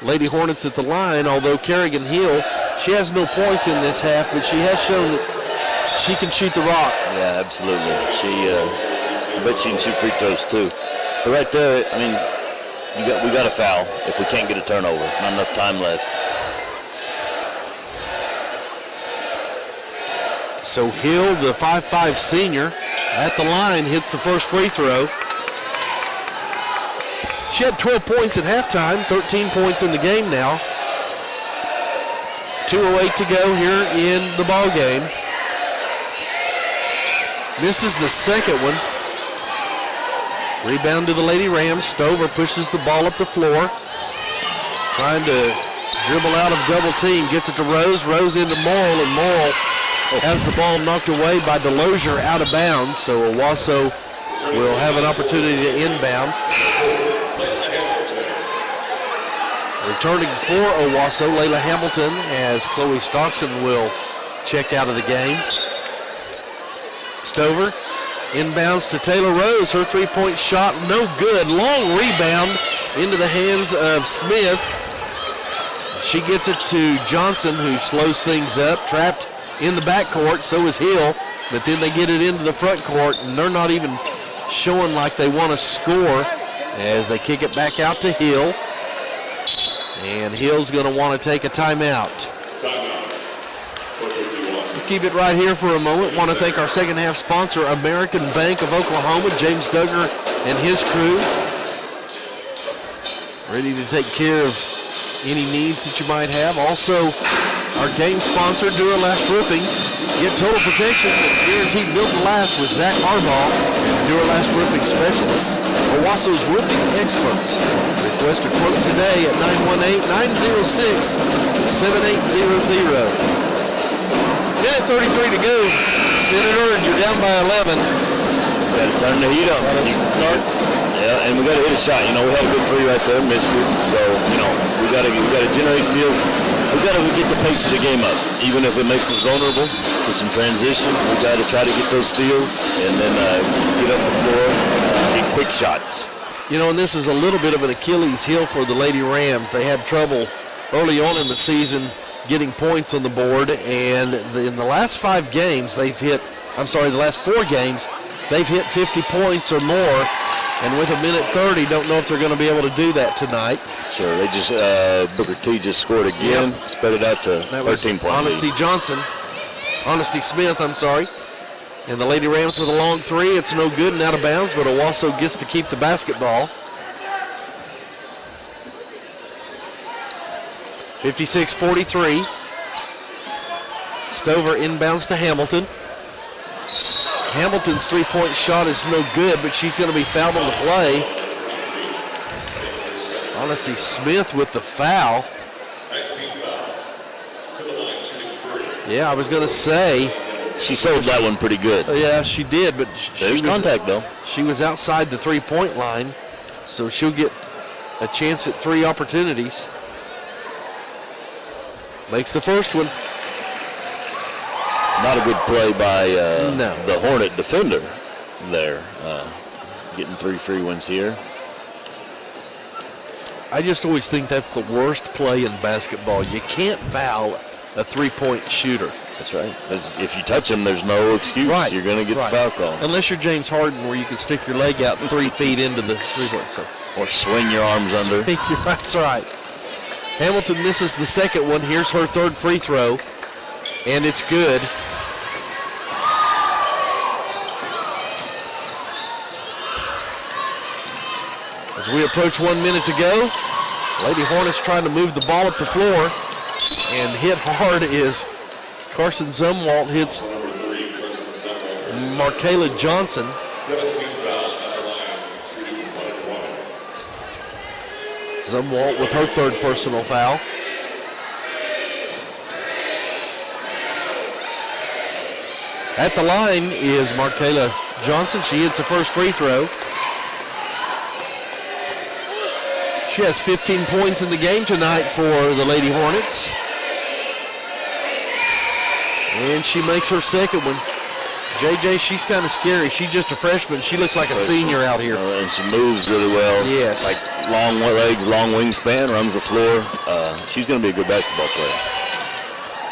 S1: Lady Hornets at the line. Although Kerrigan Hill, she has no points in this half, but she has shown that she can shoot the rock.
S2: Yeah, absolutely. I bet she can shoot free throws too. But right there, I mean, we got a foul if we can't get a turnover. Not enough time left.
S1: So Hill, the 5'5 senior, at the line, hits the first free throw. She had 12 points at halftime, 13 points in the game now. 2:08 to go here in the ball game. Misses the second one. Rebound to the Lady Rams. Stover pushes the ball up the floor. Trying to dribble out of double team. Gets it to Rose. Rose into Morrill, and Morrill has the ball knocked away by Delosier out of bounds. So Owasso will have an opportunity to inbound. Returning for Owasso, Layla Hamilton, as Chloe Stockson will check out of the game. Stover inbounds to Taylor Rose. Her three-point shot, no good. Long rebound into the hands of Smith. She gets it to Johnson, who slows things up. Trapped in the backcourt, so is Hill. But then they get it into the front court, and they're not even showing like they want to score as they kick it back out to Hill. And Hill's going to want to take a timeout. We'll keep it right here for a moment. Want to thank our second half sponsor, American Bank of Oklahoma, James Duggar and his crew. Ready to take care of any needs that you might have. Also, our game sponsor, Duralast Roofing. Get total protection that's guaranteed built to last with Zach Harbaugh and Duralast Roofing Specialists. Owasso's roofing experts. Request a quote today at 918-906-7800. Minute 33 to go. Senator, and you're down by 11.
S2: Got to turn the heat up. Yeah, and we got to hit a shot. You know, we had a good free right there, missed it. So, you know, we got to generate steals. We got to get the pace of the game up, even if it makes us vulnerable to some transition. We got to try to get those steals and then get up the floor, get quick shots.
S1: You know, and this is a little bit of an Achilles heel for the Lady Rams. They had trouble early on in the season getting points on the board, and in the last 5 games, the last 4 games, they've hit 50 points or more. And with a minute 30, don't know if they're going to be able to do that tonight.
S2: Sure, they just, Booker T just scored again, spread it out to 13 points.
S1: Honesty Smith, And the Lady Rams with a long three. It's no good and out of bounds, but Owasso gets to keep the basketball. 56-43. Stover inbounds to Hamilton. Hamilton's three-point shot is no good, but she's going to be fouled on the play. Honesty Smith with the foul. Yeah, I was going to say.
S2: She sold that one pretty good.
S1: Yeah, she did, but
S2: there's contact, though.
S1: She was outside the three-point line, so she'll get a chance at 3 opportunities. Makes the first one.
S2: Not a good play by the Hornet defender there. Getting 3 free ones here.
S1: I just always think that's the worst play in basketball. You can't foul a three-point shooter.
S2: That's right. If you touch him, there's no excuse.
S1: Right.
S2: You're going to get the foul call.
S1: Unless you're James Harden, where you can stick your leg out 3 feet into the three-point. So.
S2: Or swing your arms under.
S1: That's right. Hamilton misses the second one. Here's her third free throw, and it's good. As we approach 1 minute to go, Lady Hornets trying to move the ball up the floor, and hit hard is Carson Zumwalt hits Markayla Johnson.
S21: 17 foul at the line, shooting 1-1.
S1: Zumwalt with her third personal foul. At the line is Markayla Johnson. She hits the first free throw. She has 15 points in the game tonight for the Lady Hornets. And she makes her second one. JJ, she's kind of scary. She's just a freshman. She looks like a senior out here.
S2: And she moves really well.
S1: Yes.
S2: Like long legs, long wingspan, runs the floor. She's going to be a good basketball player.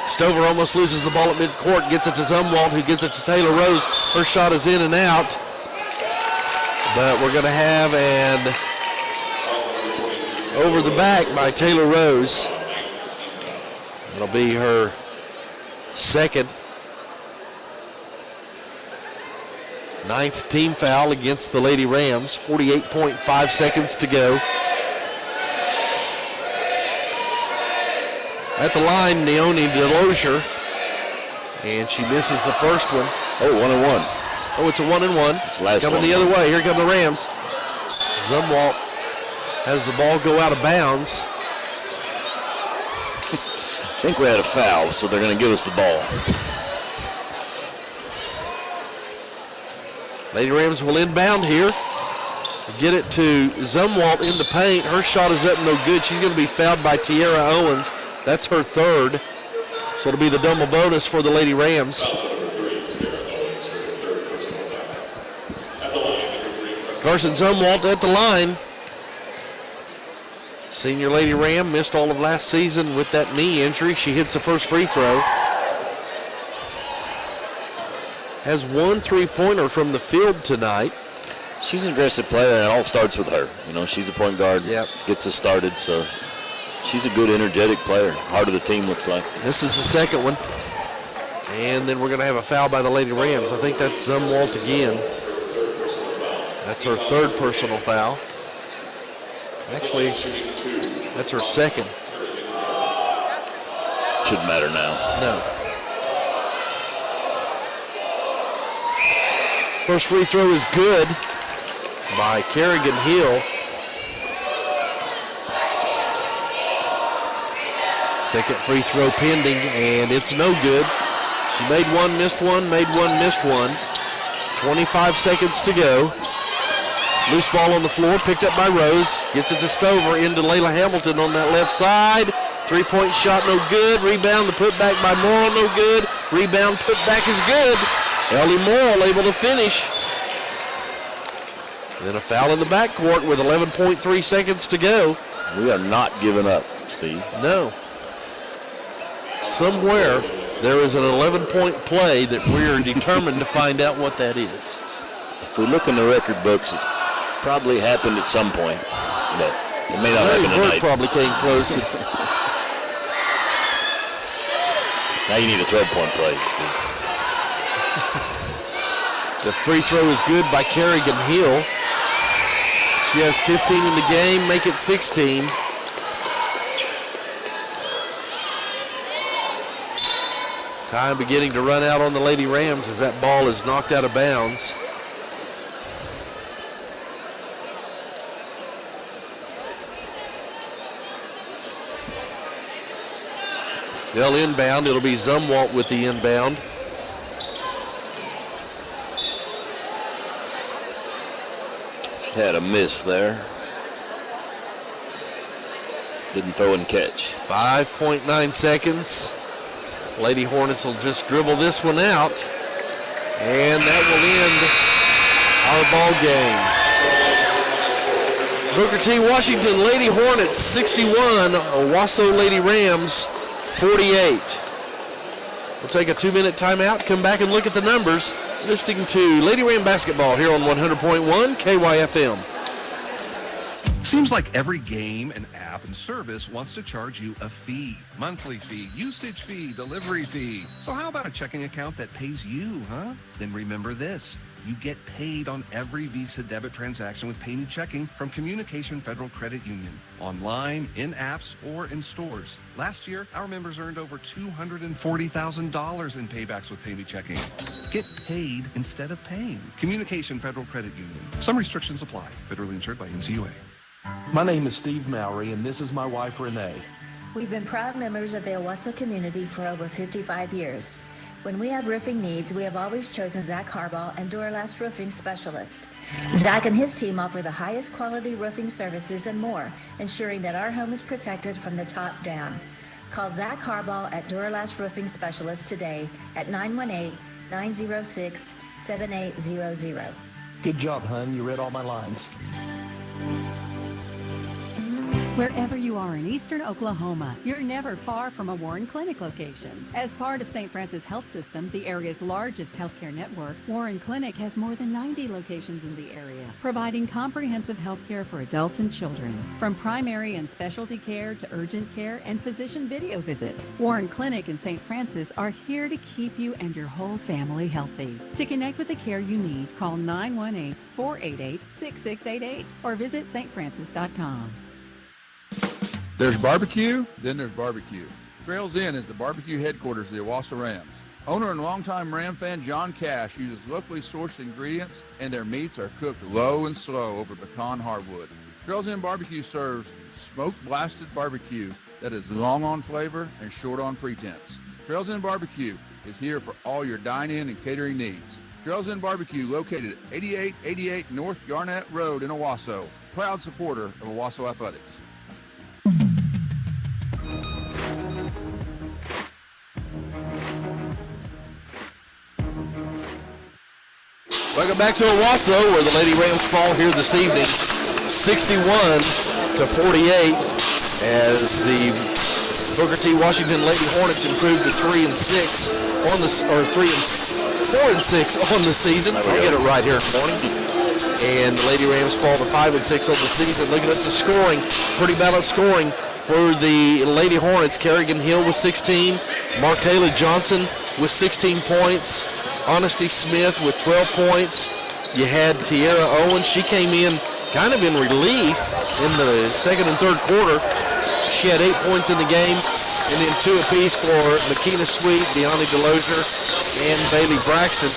S1: Stover almost loses the ball at midcourt, gets it to Zumwalt, who gets it to Taylor Rose. Her shot is in and out. But we're going to have an over the back by Taylor Rose. It'll be her second. Ninth team foul against the Lady Rams. 48.5 seconds to go. At the line, Naomi Delosier. And she misses the first one.
S2: Oh, 1-and-1.
S1: Oh, it's a 1-and-1. Coming the other way. Here come the Rams. Zumwalt has the ball go out of bounds.
S2: I think we had a foul, so they're going to give us the ball.
S1: Lady Rams will inbound here. Get it to Zumwalt in the paint. Her shot is up, no good. She's going to be fouled by Tiara Owens. That's her third. So it'll be the double bonus for the Lady Rams. Carson Zumwalt at the line. Senior Lady Ram missed all of last season with that knee injury. She hits the first free throw. Has one three-pointer from the field tonight.
S2: She's an aggressive player, and it all starts with her. You know, she's a point guard, gets us started, so she's a good, energetic player. Heart of the team, looks like.
S1: This is the second one. And then we're going to have a foul by the Lady Rams. I think that's Zumwalt again. That's her third personal foul. Actually, that's her second.
S2: Shouldn't matter now.
S1: No. First free throw is good by Kerrigan Hill. Second free throw pending, and it's no good. She made one, missed one, made one, missed one. 25 seconds to go. Loose ball on the floor, picked up by Rose. Gets it to Stover, into Layla Hamilton on that left side. Three-point shot, no good. Rebound, the putback by Morrill, no good. Rebound, putback is good. Ellie Morrill able to finish. Then a foul in the backcourt with 11.3 seconds to go.
S2: We are not giving up, Steve.
S1: No. Somewhere there is an 11-point play that we're determined to find out what that is.
S2: If we look in the record books, it's probably happened at some point, but it may not happen tonight.
S1: Probably came close.
S2: Now you need a 12-point play, Steve.
S1: The free throw is good by Kerrigan Hill. She has 15 in the game, make it 16. Time beginning to run out on the Lady Rams as that ball is knocked out of bounds. They'll inbound. It'll be Zumwalt with the inbound.
S2: Just had a miss there. Didn't throw and catch.
S1: 5.9 seconds. Lady Hornets will just dribble this one out. And that will end our ball game. Booker T. Washington Lady Hornets 61, Owasso Lady Rams 48. We'll take a 2-minute timeout, come back and look at the numbers. Listening to Lady Ram basketball here on 100.1 KYFM.
S7: Seems like every game and app and service wants to charge you a fee. Monthly fee, usage fee, delivery fee. So how about a checking account that pays you, huh? Then remember this. You get paid on every Visa debit transaction with PayMe Checking from Communication Federal Credit Union. Online, in apps, or in stores. Last year, our members earned over $240,000 in paybacks with PayMe Checking. Get paid instead of paying. Communication Federal Credit Union. Some restrictions apply. Federally insured by NCUA.
S5: My name is Steve Mowry, and this is my wife, Renee.
S22: We've been proud members of the Owasso community for over 55 years. When we have roofing needs, we have always chosen Zach Harbaugh and Duralast Roofing Specialist. Zach and his team offer the highest quality roofing services and more, ensuring that our home is protected from the top down. Call Zach Harbaugh at Duralast Roofing Specialist today at 918-906-7800.
S5: Good job, hon. You read all my lines.
S4: Wherever you you are in eastern Oklahoma, you're never far from a Warren Clinic location. As part of St. Francis Health System, the area's largest healthcare network, Warren Clinic has more than 90 locations in the area, providing comprehensive health care for adults and children. From primary and specialty care to urgent care and physician video visits, Warren Clinic and St. Francis are here to keep you and your whole family healthy. To connect with the care you need, call 918-488-6688 or visit stfrancis.com.
S3: There's barbecue, then there's barbecue. Trails Inn is the barbecue headquarters of the Owasso Rams. Owner and longtime Ram fan John Cash uses locally sourced ingredients, and their meats are cooked low and slow over pecan hardwood. Trails Inn Barbecue serves smoke-blasted barbecue that is long on flavor and short on pretense. Trails Inn Barbecue is here for all your dine-in and catering needs. Trails Inn Barbecue, located at 8888 North Garnett Road in Owasso. Proud supporter of Owasso Athletics.
S1: Welcome back to Owasso, where the Lady Rams fall here this evening, 61-48, as the Booker T. Washington Lady Hornets improved to 3-6 on the, or 4-6 on the season. I'll get it right here in the morning. And the Lady Rams fall to 5-6 on the season. Looking at the scoring, pretty balanced scoring for the Lady Hornets. Kerrigan Hill with 16, Markayla Johnson with 16 points. Honesty Smith with 12 points. You had Tiara Owens. She came in kind of in relief in the second and third quarter. She had 8 points in the game, and then 2 apiece for McKenna Sweet, Deani Delosier, and Bailey Braxton.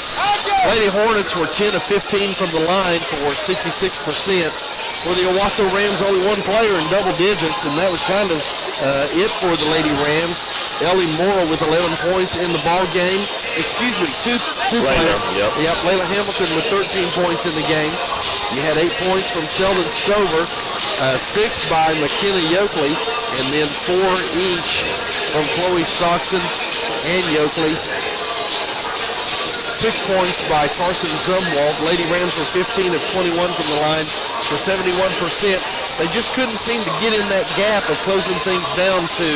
S1: Lady Hornets were 10 of 15 from the line for 66%. For the Owasso Rams, only one player in double digits, and that was kind of it for the Lady Rams. Ellie Morrow with 11 points in the ball game. Excuse me, two players. Yep, Layla Hamilton with 13 points in the game. You had 8 points from Sheldon Stover, 6 by McKenna Yoakley, and then 4 each from Chloe Stockton and Yoakley. 6 points by Carson Zumwalt. Lady Rams were 15 of 21 from the line for 71%. They just couldn't seem to get in that gap of closing things down to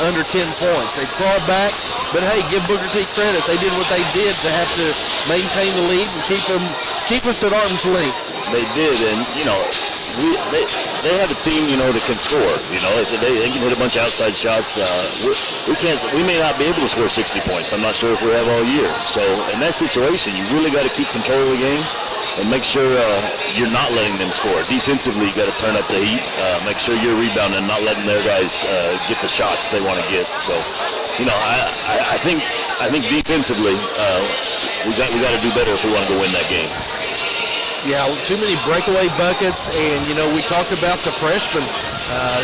S1: under 10 points. They clawed back, but hey, give Booker T credit. They did what they did to have to maintain the lead and keep us at arm's length.
S2: They did, and they have a team, that can score. They can hit a bunch of outside shots. We may not be able to score 60 points. I'm not sure if we have all year. So in that situation, you really got to keep control of the game and make sure you're not letting them score. Defensively, you got to turn up the heat. Make sure you're rebounding, not letting their guys get the shots they want to get. So, I think defensively, we got to do better if we want to go win that game.
S1: Yeah, too many breakaway buckets, and, we talked about the freshman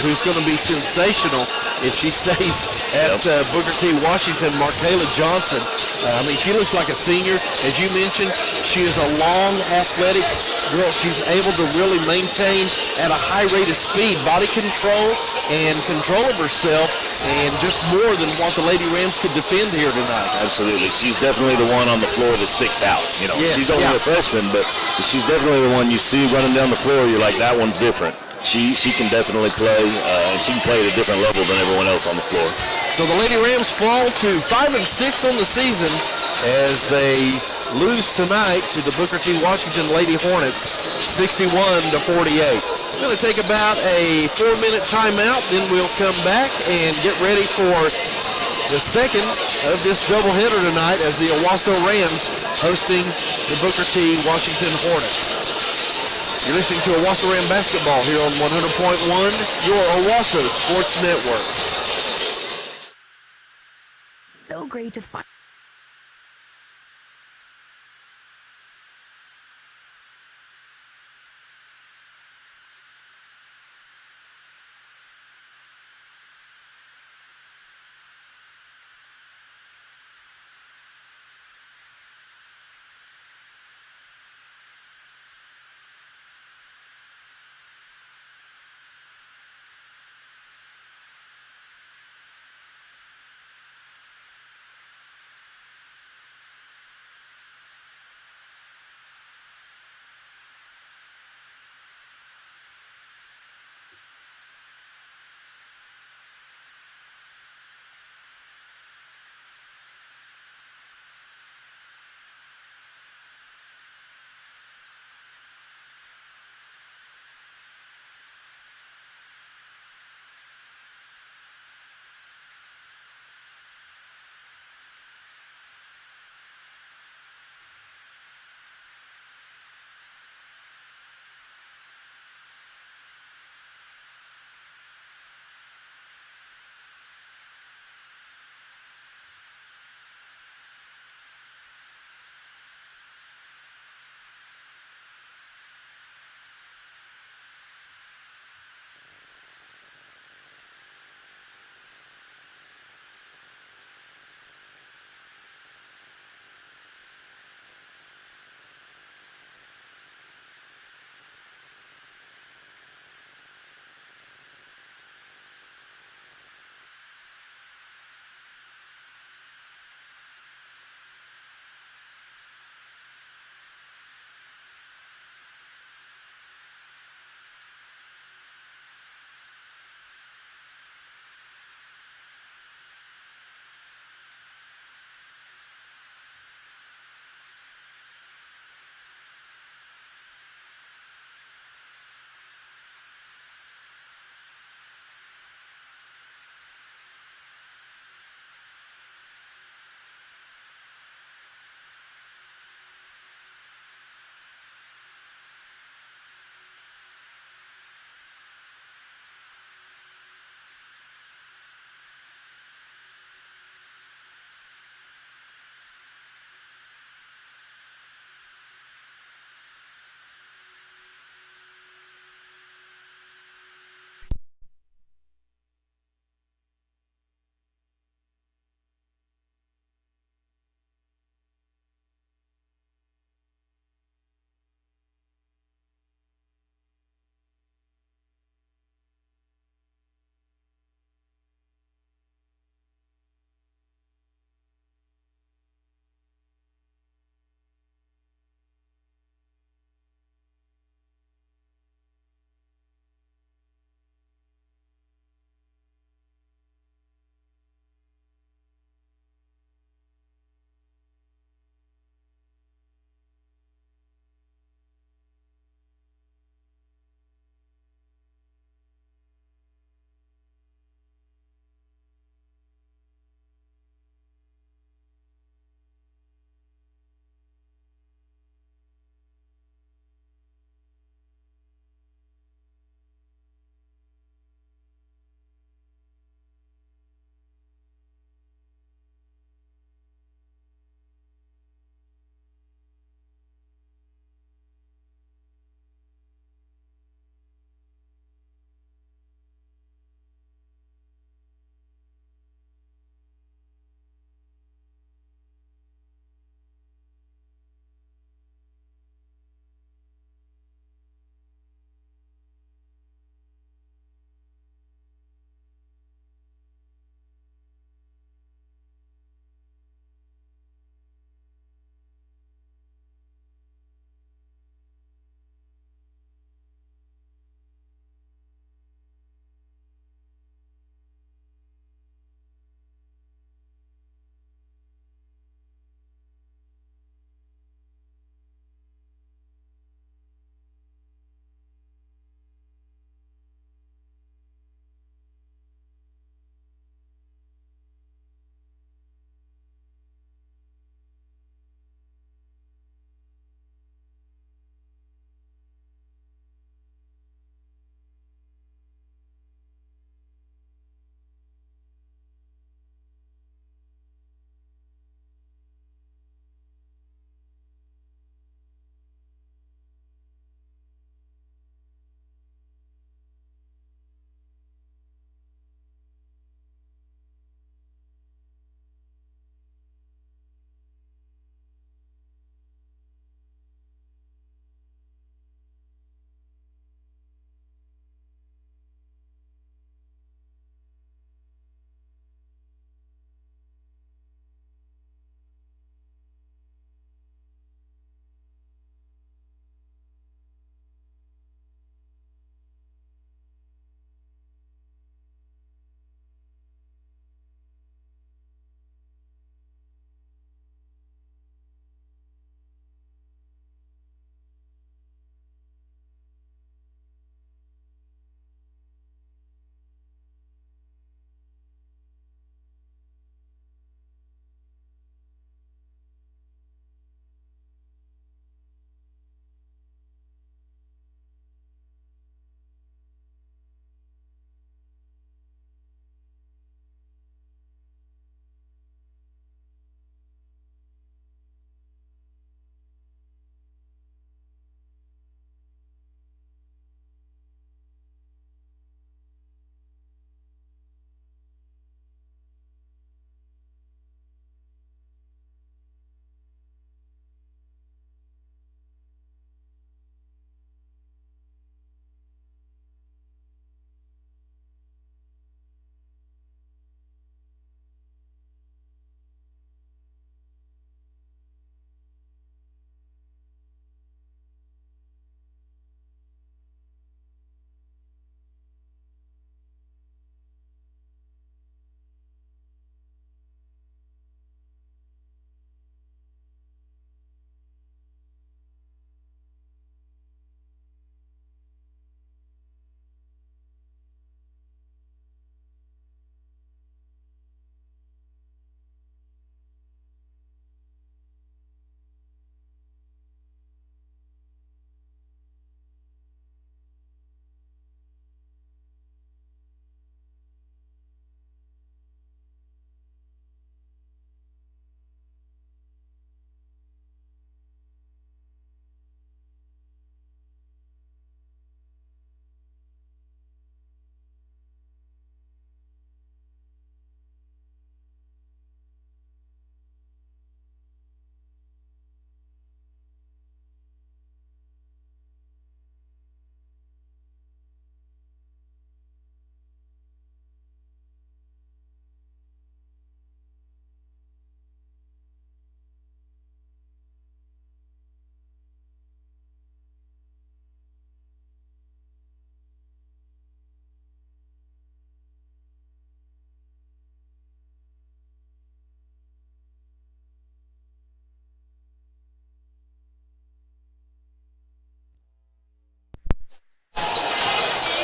S1: who's going to be sensational if she stays at Booker T. Washington, Markayla Johnson. She looks like a senior. As you mentioned, she is a long, athletic girl. She's able to really maintain at a high rate of speed, body control, and control of herself, and just more than what the Lady Rams could defend here tonight.
S2: Absolutely. She's definitely the one on the floor that sticks out. She's only a freshman, but she's definitely the one you see running down the floor. You're like, that one's different. She can definitely play, and she can play at a different level than everyone else on the floor.
S1: So the Lady Rams fall to 5-6 on the season as they lose tonight to the Booker T. Washington Lady Hornets, 61-48. We're going to take about a 4-minute timeout, then we'll come back and get ready for the second of this doubleheader tonight as the Owasso Rams hosting the Booker T. Washington Hornets. You're listening to Owasso Ram Basketball here on 100.1, your Owasso Sports Network.
S10: So great to find.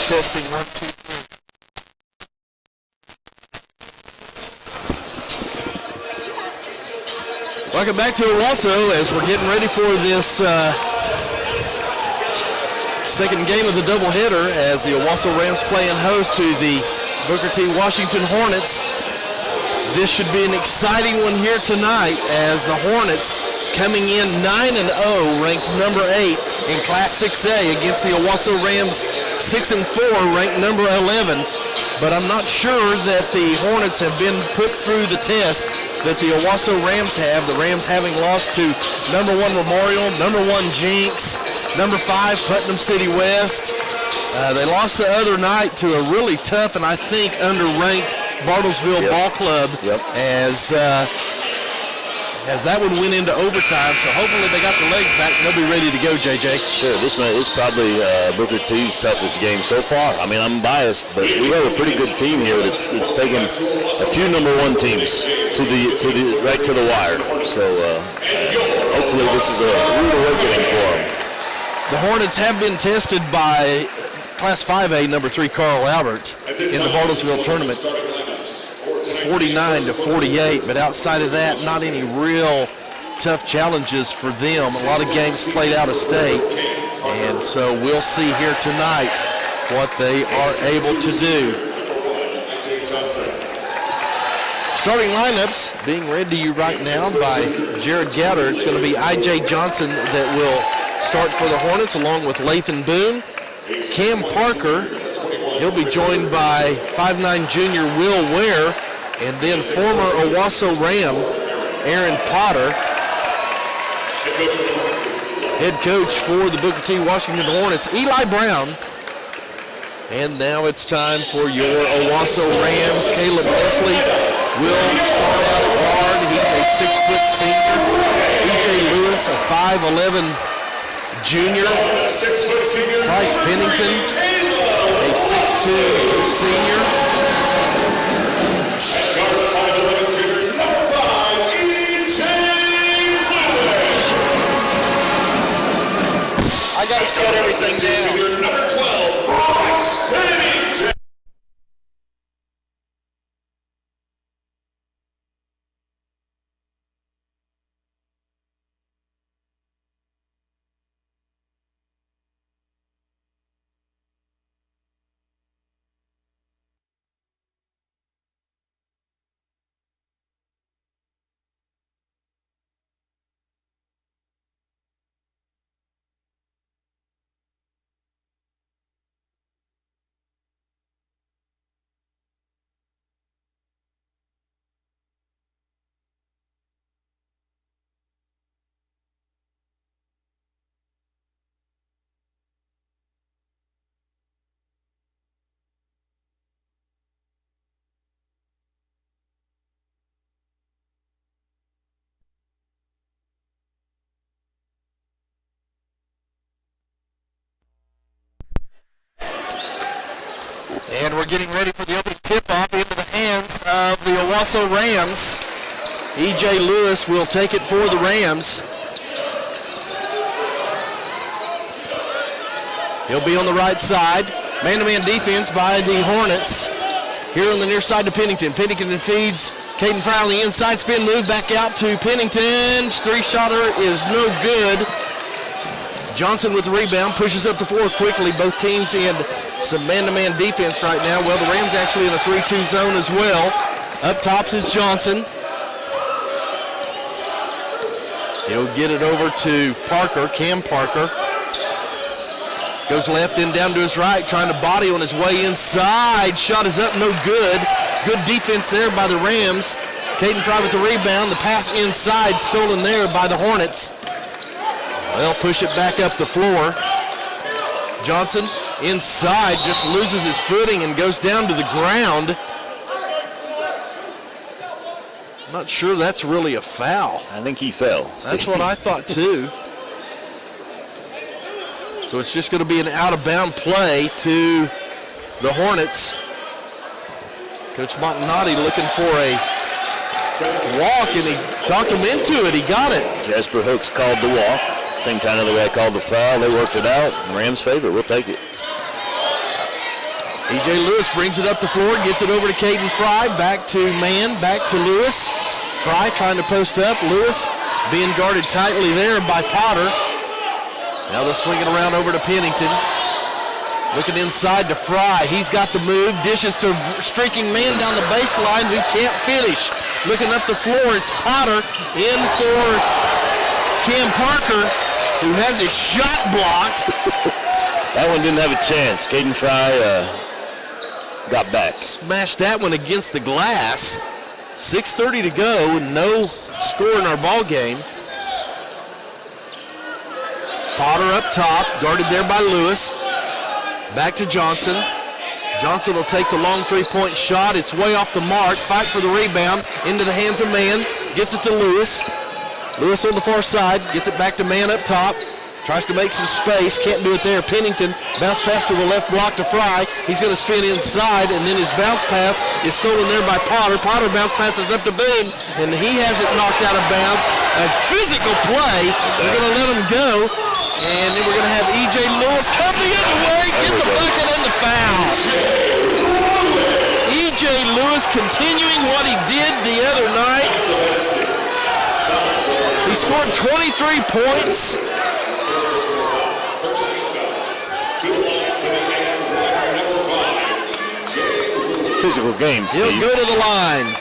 S6: Testing 1, 2, 3.
S1: Welcome back to Owasso as we're getting ready for this second game of the doubleheader as the Owasso Rams playing host to the Booker T. Washington Hornets. This should be an exciting one here tonight as the Hornets coming in 9-0, ranked number 8 in Class 6A against the Owasso Rams 6-4, ranked number 11. But I'm not sure that the Hornets have been put through the test that the Owasso Rams have. The Rams having lost to number 1 Memorial, number 1 Jinx, number 5 Putnam City West. They lost the other night to a really tough and I think underranked Bartlesville Ball Club as that one went into overtime. So hopefully they got the legs back and they'll be ready to go, JJ.
S2: Sure, this is probably Booker T's toughest game so far. I mean, I'm biased, but we have a pretty good team here that's taken a few number 1 teams right to the wire. So hopefully this is a rude awakening for them.
S1: The Hornets have been tested by Class 5A number 3 Carl Albert in the Bartlesville tournament, 49-48. But outside of that, not any real tough challenges for them. A lot of games played out of state, and so we'll see here tonight what they are able to do. Starting lineups being read to you right now by Jared Gowder. It's going to be I.J. Johnson that will start for the Hornets along with Lathan Boone. Cam Parker, he'll be joined by 5'9" junior Will Ware, and then former Owasso Ram Aaron Potter, head coach for the Booker T. Washington Hornets, Eli Brown. And now it's time for your Owasso Rams. Caleb Leslie will start out at guard. He's a 6-foot senior. E.J. Lewis, a 5'11" junior. Bryce Pennington, a 6'2" senior.
S6: I got to shut everything down. Number 12, Bryce Pennington. And we're getting ready for the opening tip-off into the hands of the Owasso Rams. E.J. Lewis will take it for the Rams. He'll be on the right side. Man-to-man defense by the Hornets. Here on the near side to Pennington. Pennington feeds Caden Fry on the inside. Spin move back out to Pennington. 3-shotter is no good. Johnson with the rebound. Pushes up the floor quickly. Both teams in some man-to-man defense right now. Well, the Rams actually in a 3-2 zone as well. Up tops is Johnson. He'll get it over to Parker, Cam Parker. Goes left and down to his right, trying to body on his way inside. Shot is up, no good. Good defense there by the Rams. Caden Fry with the rebound. The pass inside, stolen there by the Hornets. They'll push it back up the floor. Johnson inside, just loses his footing and goes down to the ground. I'm not sure that's really a foul.
S2: I think he fell.
S1: That's what I thought too. So it's just going to be an out-of-bound play to the Hornets. Coach Montanati looking for a walk, and he talked him into it. He got it.
S2: Jasper Hooks called the walk. Same time the other guy called the foul. They worked it out. Rams favor. We'll take it.
S1: E.J. Lewis brings it up the floor, gets it over to Caden Fry, back to Mann, back to Lewis. Fry trying to post up. Lewis being guarded tightly there by Potter. Now they'll swing it around over to Pennington. Looking inside to Fry. He's got the move. Dishes to streaking man down the baseline who can't finish. Looking up the floor, it's Potter in for Cam Parker, who has his shot blocked.
S2: That one didn't have a chance. Caden Fry got back.
S1: Smashed that one against the glass. 6:30 to go, no score in our ball game. Potter up top, guarded there by Lewis. Back to Johnson. Johnson will take the long three-point shot. It's way off the mark. Fight for the rebound. Into the hands of Mann. Gets it to Lewis. Lewis on the far side. Gets it back to Mann up top. Tries to make some space. Can't do it there. Pennington bounce pass to the left block to Fry. He's going to spin inside, and then his bounce pass is stolen there by Potter. Potter bounce passes up to Boone, and he has it knocked out of bounds. A physical play. We're going to let him go, and then we're going to have E.J. Lewis come the other way, get the bucket and the foul. E.J. Lewis continuing what he did the other night. He scored 23 points.
S2: Physical game, Steve.
S1: He'll go to the line.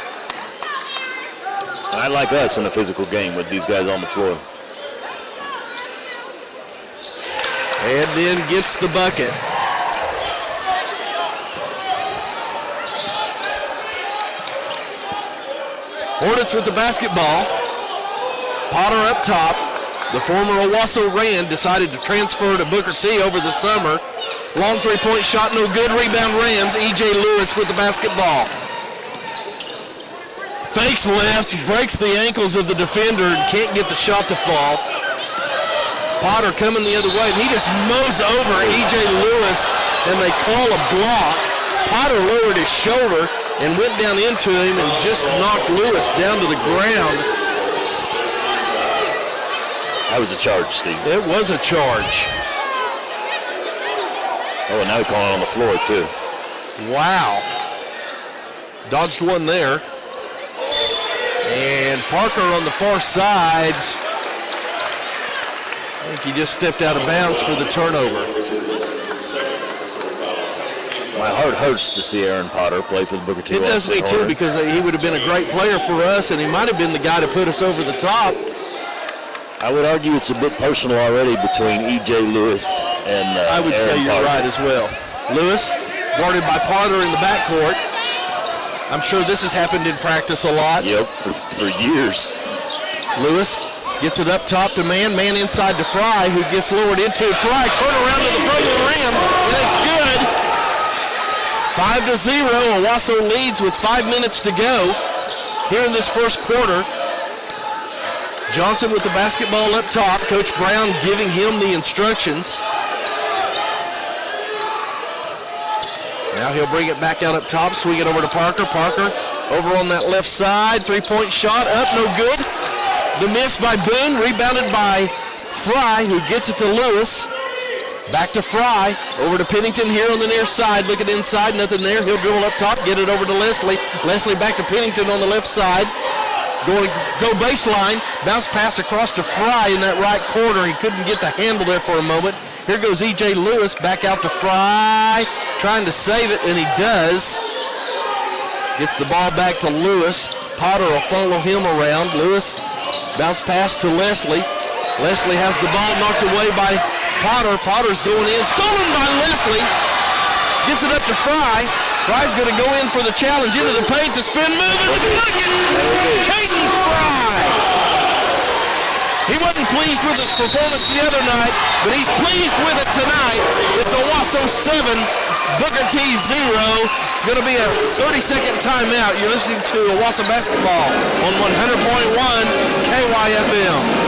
S2: I like us in a physical game with these guys on the floor.
S1: And then gets the bucket. Hornets with the basketball. Potter up top. The former Owasso Rand decided to transfer to Booker T over the summer. Long three-point shot, no good. Rebound Rams. E.J. Lewis with the basketball. Fakes left, breaks the ankles of the defender, and can't get the shot to fall. Potter coming the other way, and he just mows over E.J. Lewis, and they call a block. Potter lowered his shoulder and went down into him and just knocked Lewis down to the ground.
S2: That was a charge, Steve.
S1: It was a charge.
S2: Oh, and now he's calling on the floor, too.
S1: Wow. Dodged one there. And Parker on the far side. I think he just stepped out of bounds for the turnover.
S2: My heart hurts to see Aaron Potter play for the Booker T.
S1: It does me, too, because he would have been a great player for us, and he might have been the guy to put us over the top.
S2: I would argue it's a bit personal already between E.J. Lewis and
S1: I would
S2: Aaron
S1: say you're
S2: Potter.
S1: right as well. Lewis, guarded by Potter in the backcourt. I'm sure this has happened in practice a lot.
S2: Yep, for years.
S1: Lewis gets it up top to Mann. Mann inside to Fry, who gets lowered into Fry. Turn around to the front of the rim, and it's good. 5-0. Owasso leads with 5 minutes to go here in this first quarter. Johnson with the basketball up top. Coach Brown giving him the instructions. Now he'll bring it back out up top, swing it over to Parker. Parker over on that left side. Three-point shot up, no good. The miss by Boone, rebounded by Fry, who gets it to Lewis. Back to Fry, over to Pennington here on the near side. Looking inside, nothing there. He'll dribble up top, get it over to Leslie. Leslie back to Pennington on the left side. Go baseline, bounce pass across to Fry in that right corner. He couldn't get the handle there for a moment. Here goes E.J. Lewis back out to Fry, trying to save it, and he does. Gets the ball back to Lewis. Potter will follow him around. Lewis bounce pass to Leslie. Leslie has the ball knocked away by Potter. Potter's going in, stolen by Leslie. Gets it up to Fry. Fry's going to go in for the challenge into the paint. The spin move and the bucket. Caden Fry. He wasn't pleased with his performance the other night, but he's pleased with it tonight. It's Owasso 7, Booker T 0. It's going to be a 30-second timeout. You're listening to Owasso basketball on 100.1 KYFM.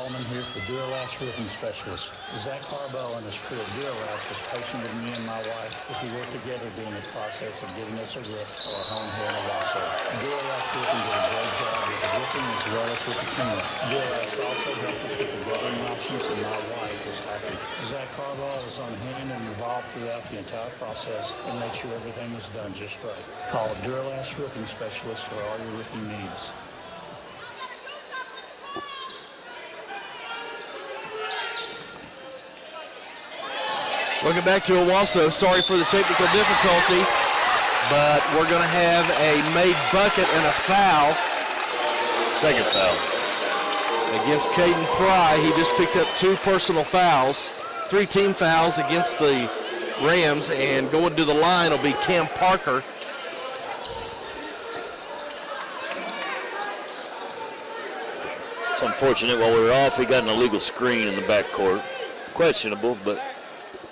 S12: Coleman here for Duralast Roofing Specialist. Zach Harbaugh and his crew at Duralast is patient with me and my wife as we work together during the process of giving us a roof for our home here in Owasso. Duralast Roofing did a great job with the roofing as well as with the cleanup. Duralast also helped us with the weathering options, and my wife is happy. Zach Harbaugh was on hand and involved throughout the entire process and made sure everything was done just right. Call Duralast Roofing Specialist for all your roofing needs.
S1: Welcome back to Owasso. Sorry for the technical difficulty, but we're going to have a made bucket and a foul.
S2: Second foul.
S1: Against Caden Fry. He just picked up 2 personal fouls, 3 team fouls against the Rams, and going to the line will be Cam Parker.
S2: It's unfortunate while we were off, we got an illegal screen in the backcourt. Questionable, but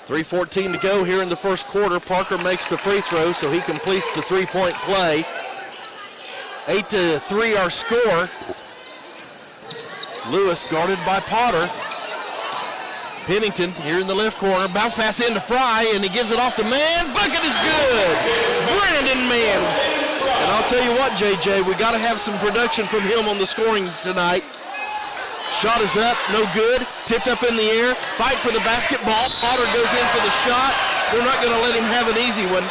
S1: 3:14 to go here in the first quarter. Parker makes the free throw, so he completes the 3-point play. 8-3 our score. Lewis guarded by Potter. Pennington here in the left corner. Bounce pass into Fry, and he gives it off to Mann. Bucket is good. Brandon Mann. And I'll tell you what, JJ, we got to have some production from him on the scoring tonight. Shot is up, no good. Tipped up in the air. Fight for the basketball. Potter goes in for the shot. We're not going to let him have an easy one.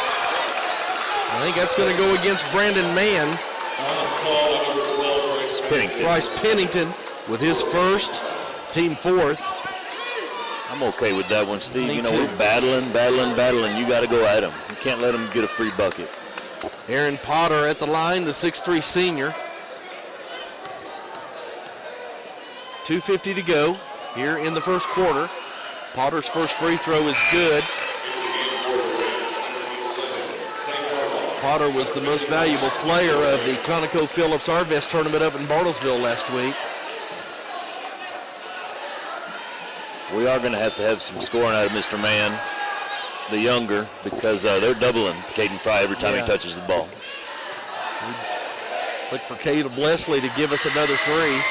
S1: I think that's going to go against Brandon Mann.
S2: Pennington.
S1: Bryce Pennington with his first, team 4th.
S2: I'm okay with that one, Steve.
S1: Me
S2: you know,
S1: too.
S2: we're battling. You got to go at him. You can't let him get a free bucket.
S1: Aaron Potter at the line, the 6'3 senior. 2:50 to go here in the first quarter. Potter's first free throw is good. Potter was the most valuable player of the ConocoPhillips Arvest tournament up in Bartlesville last week.
S2: We are going to have some scoring out of Mr. Mann, the younger, because they're doubling Caden Fry every time he touches the ball.
S1: Look for Caleb Leslie to give us another 3.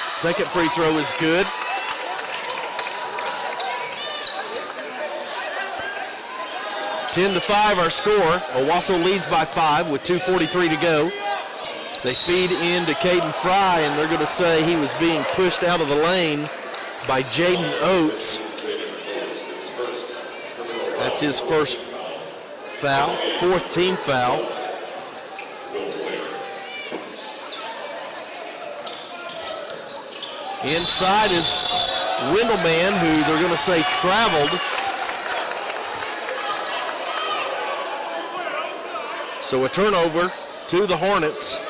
S1: Second free throw is good. Ten to 5 our score. Owasso leads by 5 with 2:43 to go. They feed into Caden Fry, and they're going to say he was being pushed out of the lane by Jaden Oates. That's his first foul, 4th team foul. Inside is Wendelman, who they're going to say traveled. So a turnover to the Hornets.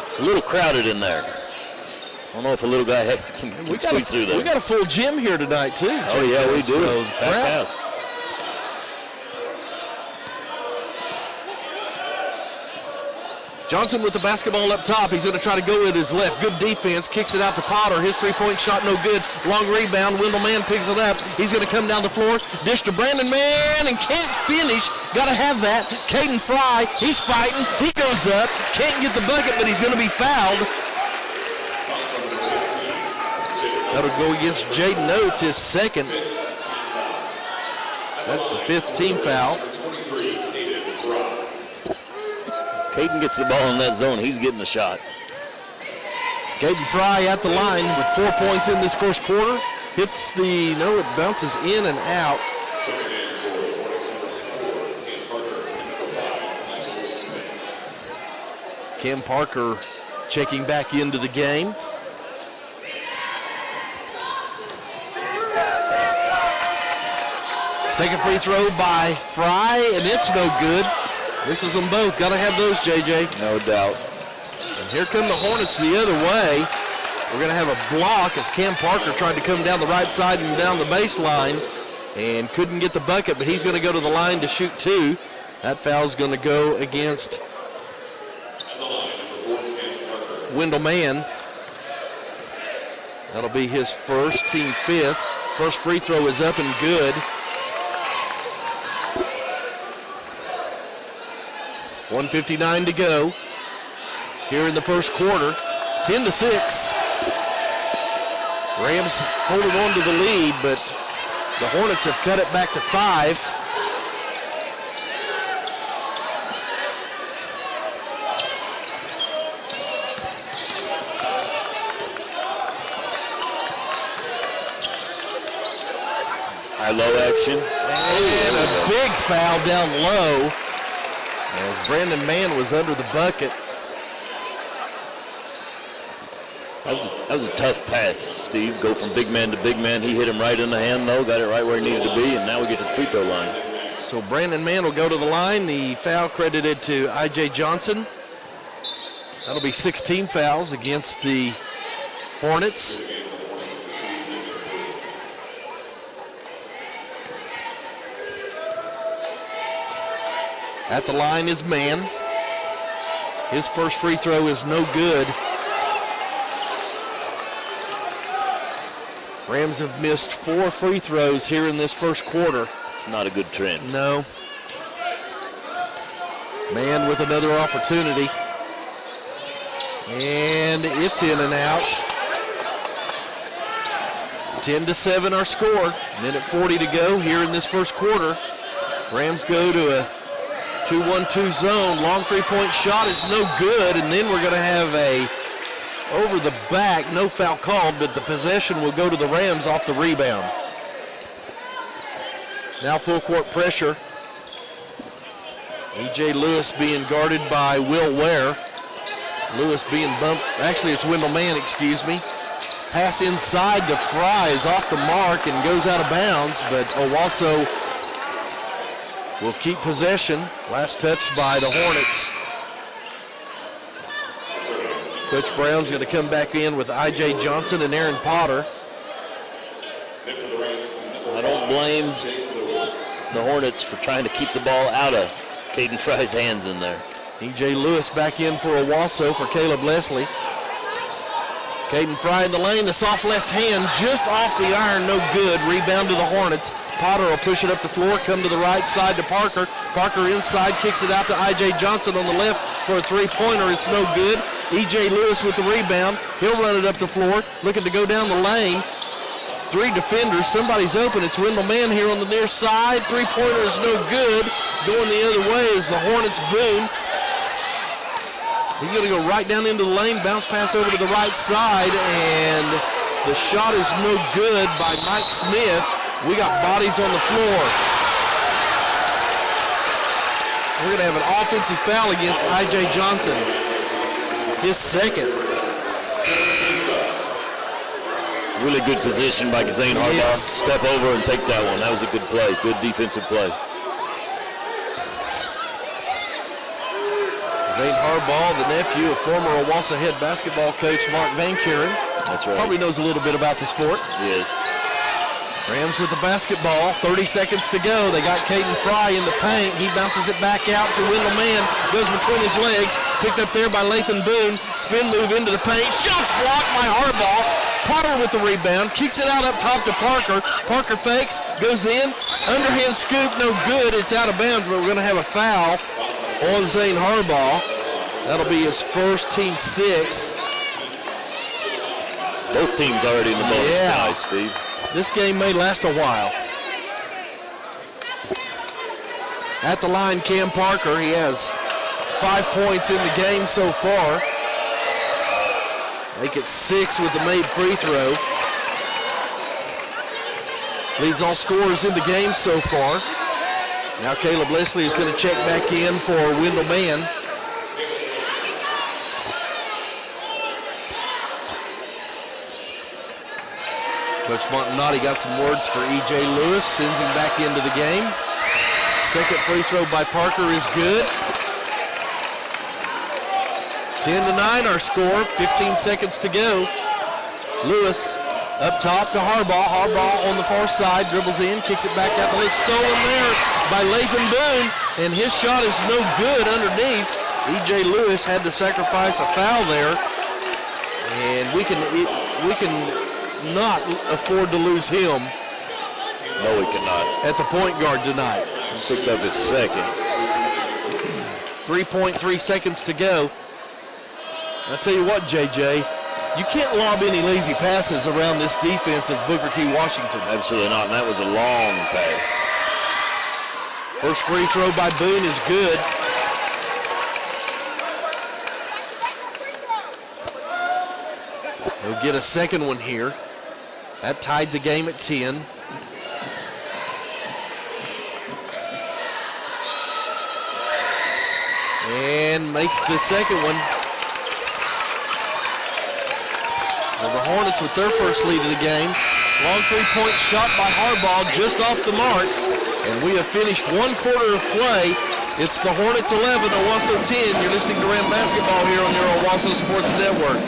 S2: It's a little crowded in there. I don't know if a little guy can squeeze through there.
S1: We got a full gym here tonight, too.
S2: Oh, yeah, we do.
S1: So,
S2: Packed house.
S1: Johnson with the basketball up top. He's going to try to go with his left. Good defense. Kicks it out to Potter. His 3-point shot no good. Long rebound. Wendelman picks it up. He's going to come down the floor. Dish to Brandon Mann and can't finish. Got to have that. Caden Fry. He's fighting. He goes up. Can't get the bucket, but he's going to be fouled. That'll go against Jaden Oates, his second. That's the 5th team foul.
S2: Caden gets the ball in that zone, he's getting a shot.
S1: Caden Fry at the line with 4 points in this first quarter. Hits the, no, it bounces in and out. Cam Parker checking back into the game. Second free throw by Fry, and it's no good. Misses them both. Got to have those, JJ.
S2: No doubt.
S1: And here come the Hornets the other way. We're going to have a block as Cam Parker tried to come down the right side and down the baseline and couldn't get the bucket, but he's going to go to the line to shoot 2. That foul's going to go against Wendelman. That'll be his first, team 5th. First free throw is up and good. 1:59 to go. here in the first quarter. 10-6. Rams holding on to the lead, but the Hornets have cut it back to 5.
S2: Low action.
S1: And a big foul down low as Brandon Mann was under the bucket.
S2: That was a tough pass, Steve. Go from big man to big man. He hit him right in the hand, though. Got it right where he needed to be, and now we get to the free throw line.
S1: So Brandon Mann will go to the line. The foul credited to I.J. Johnson. That'll be 16 fouls against the Hornets. At the line is Mann. His first free throw is no good. Rams have missed 4 free throws here in this first quarter.
S2: It's not a good trend.
S1: No. Mann with another opportunity. And it's in and out. 10-7 our score. Minute 40 to go here in this first quarter. Rams go to a 2-1-2 zone. Long three-point shot is no good, and then we're going to have a over the back, no foul called, but the possession will go to the Rams off the rebound. Now full court pressure. E.J. Lewis being guarded by Will Ware. Lewis being bumped. Actually, it's Wendell Mann, excuse me. Pass inside to Fry is off the mark and goes out of bounds, but Owasso will keep possession. Last touch by the Hornets. Coach Brown's going to come back in with I.J. Johnson and Aaron Potter.
S2: I don't blame the Hornets for trying to keep the ball out of Caden Fry's hands in there.
S1: E.J. Lewis back in for Owasso for Caleb Leslie. Caden Fry in the lane, the soft left hand just off the iron, no good. Rebound to the Hornets. Potter will push it up the floor, come to the right side to Parker. Parker inside, kicks it out to I.J. Johnson on the left for a three-pointer. It's no good. E.J. Lewis with the rebound. He'll run it up the floor, looking to go down the lane. 3 defenders. Somebody's open. It's Wendell Mann here on the near side. Three-pointer is no good. Going the other way is the Hornets' Boone. He's going to go right down into the lane, bounce pass over to the right side, and the shot is no good by Mike Smith. We got bodies on the floor. We're going to have an offensive foul against I.J. Johnson. His second.
S2: Really good position by Zane Harbaugh.
S1: Yes.
S2: Step over and take that one. That was a good play, good defensive play.
S1: Zane Harbaugh, the nephew of former Owasso head basketball coach Mark Van Kuren.
S2: That's right.
S1: Probably knows a little bit about the sport.
S2: Yes.
S1: Rams with the basketball, 30 seconds to go. They got Caden Fry in the paint. He bounces it back out to Wendell Mann. Goes between his legs. Picked up there by Lathan Boone. Spin move into the paint. Shots blocked by Harbaugh. Potter with the rebound. Kicks it out up top to Parker. Parker fakes. Goes in. Underhand scoop. No good. It's out of bounds, but we're going to have a foul on Zane Harbaugh. That'll be his first, team 6.
S2: Both teams already in the bonus tonight, Steve.
S1: This game may last a while. At the line, Cam Parker. He has 5 points in the game so far. Make it 6 with the made free throw. Leads all scorers in the game so far. Now Caleb Leslie is going to check back in for Wendell Mann. Coach Martinotti got some words for E.J. Lewis, sends him back into the game. Second free throw by Parker is good. 10-9 our score, 15 seconds to go. Lewis up top to Harbaugh. Harbaugh on the far side, dribbles in, kicks it back out the list. Stolen there by Lathan Boone, and his shot is no good underneath. E.J. Lewis had to sacrifice a foul there, and we can not afford to lose him.
S2: No, we cannot.
S1: At the point guard tonight.
S2: He picked up his second.
S1: 3.3 seconds to go.
S6: I tell you what, JJ, you can't lob any lazy passes around this defense of Booker T. Washington.
S2: Absolutely not, and that was a long pass.
S6: First free throw by Boone is good. He'll get a second one here. That tied the game at 10. And makes the second one. So the Hornets with their first lead of the game. Long three-point shot by Harbaugh just off the mark. And we have finished one quarter of play. It's the Hornets 11, Owasso 10. You're listening to Ram Basketball here on your Owasso Sports Network.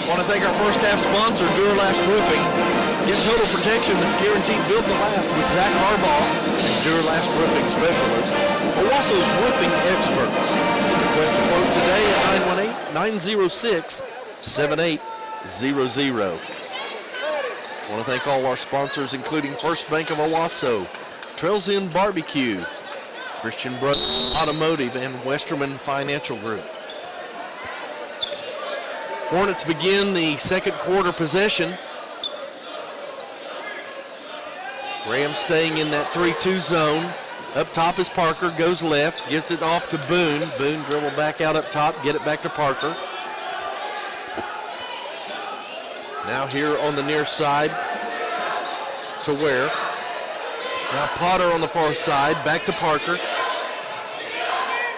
S6: I want to thank our first half sponsor, Duralast Roofing. Get total protection that's guaranteed built to last with Zach Harbaugh and Duralast Roofing Specialist. Owasso's roofing experts. Request a quote today at 918-906-7800. I want to thank all our sponsors, including First Bank of Owasso, Trails Inn Barbecue, Christian Brothers Automotive, and Westerman Financial Group. Hornets begin the second quarter possession. Rams staying in that 3-2 zone. Up top is Parker, goes left, gets it off to Boone. Boone dribble back out up top, get it back to Parker. Now here on the near side to Ware. Now Potter on the far side, back to Parker.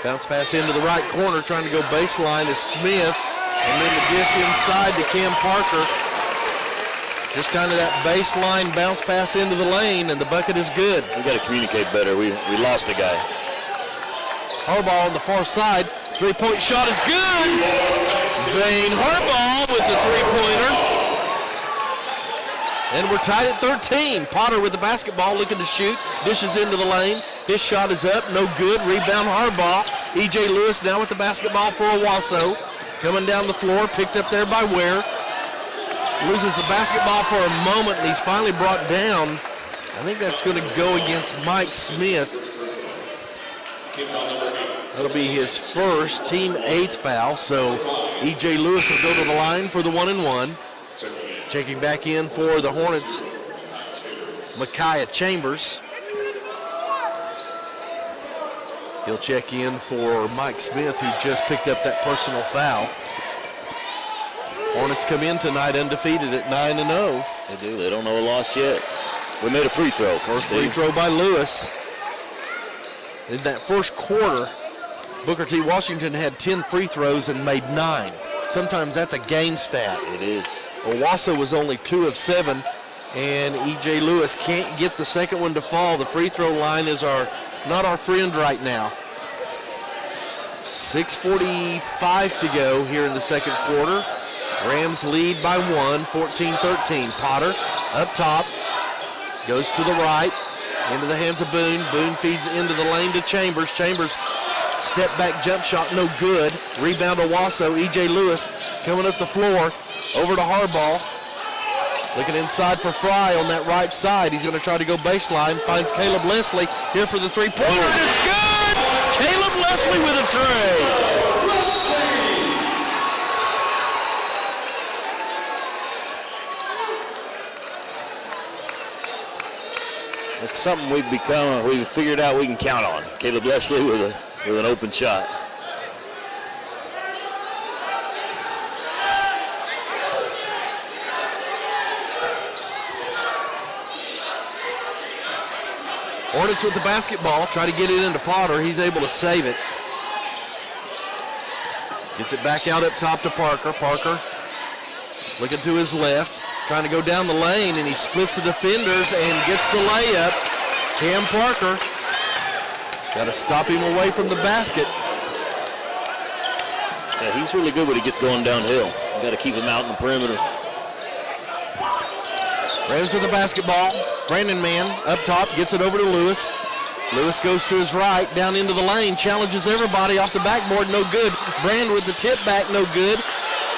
S6: Bounce pass into the right corner, trying to go baseline is Smith. And then the dish inside to Cam Parker. Just kind of that baseline bounce pass into the lane, and the bucket is good.
S2: We got to communicate better. We lost a guy.
S6: Harbaugh on the far side. Three-point shot is good. Zane Harbaugh with the three-pointer. And we're tied at 13. Potter with the basketball looking to shoot. Dishes into the lane. His shot is up. No good. Rebound Harbaugh. E.J. Lewis now with the basketball for Owasso. Coming down the floor, picked up there by Ware. Loses the basketball for a moment, and he's finally brought down. I think that's going to go against Mike Smith. That'll be his first, team 8th foul. So E.J. Lewis will go to the line for the 1-and-1. Checking back in for the Hornets, Micaiah Chambers. He'll check in for Mike Smith, who just picked up that personal foul. Hornets come in tonight undefeated at 9-0.
S2: They do. They don't know a loss yet. We made a free throw.
S6: First free throw by Lewis. In that first quarter, Booker T. Washington had 10 free throws and made 9. Sometimes that's a game stat.
S2: It is.
S6: Owasso was only 2 of 7, and E.J. Lewis can't get the second one to fall. The free throw line is not our friend right now. 6:45 to go here in the second quarter. Rams lead by 1, 14-13. Potter up top, goes to the right, into the hands of Boone. Boone feeds into the lane to Chambers. Chambers step back jump shot, no good. Rebound Owasso. E.J. Lewis coming up the floor, over to Harbaugh. Looking inside for Fry on that right side. He's going to try to go baseline. Finds Caleb Leslie here for the three-pointer, and it's good! Caleb Leslie with a tray.
S2: It's something we've figured out we can count on. Caleb Leslie with an open shot.
S1: Hornets with the basketball. Try to get it into Potter. He's able to save it. Gets it back out up top to Parker. Parker looking to his left. Trying to go down the lane, and he splits the defenders and gets the layup. Cam Parker. Got to stop him away from the basket.
S2: Yeah, he's really good when he gets going downhill. You got to keep him out in the perimeter.
S1: Rams with the basketball. Brandon Mann up top, gets it over to Lewis. Lewis goes to his right, down into the lane, challenges everybody off the backboard, no good. Brand with the tip back, no good.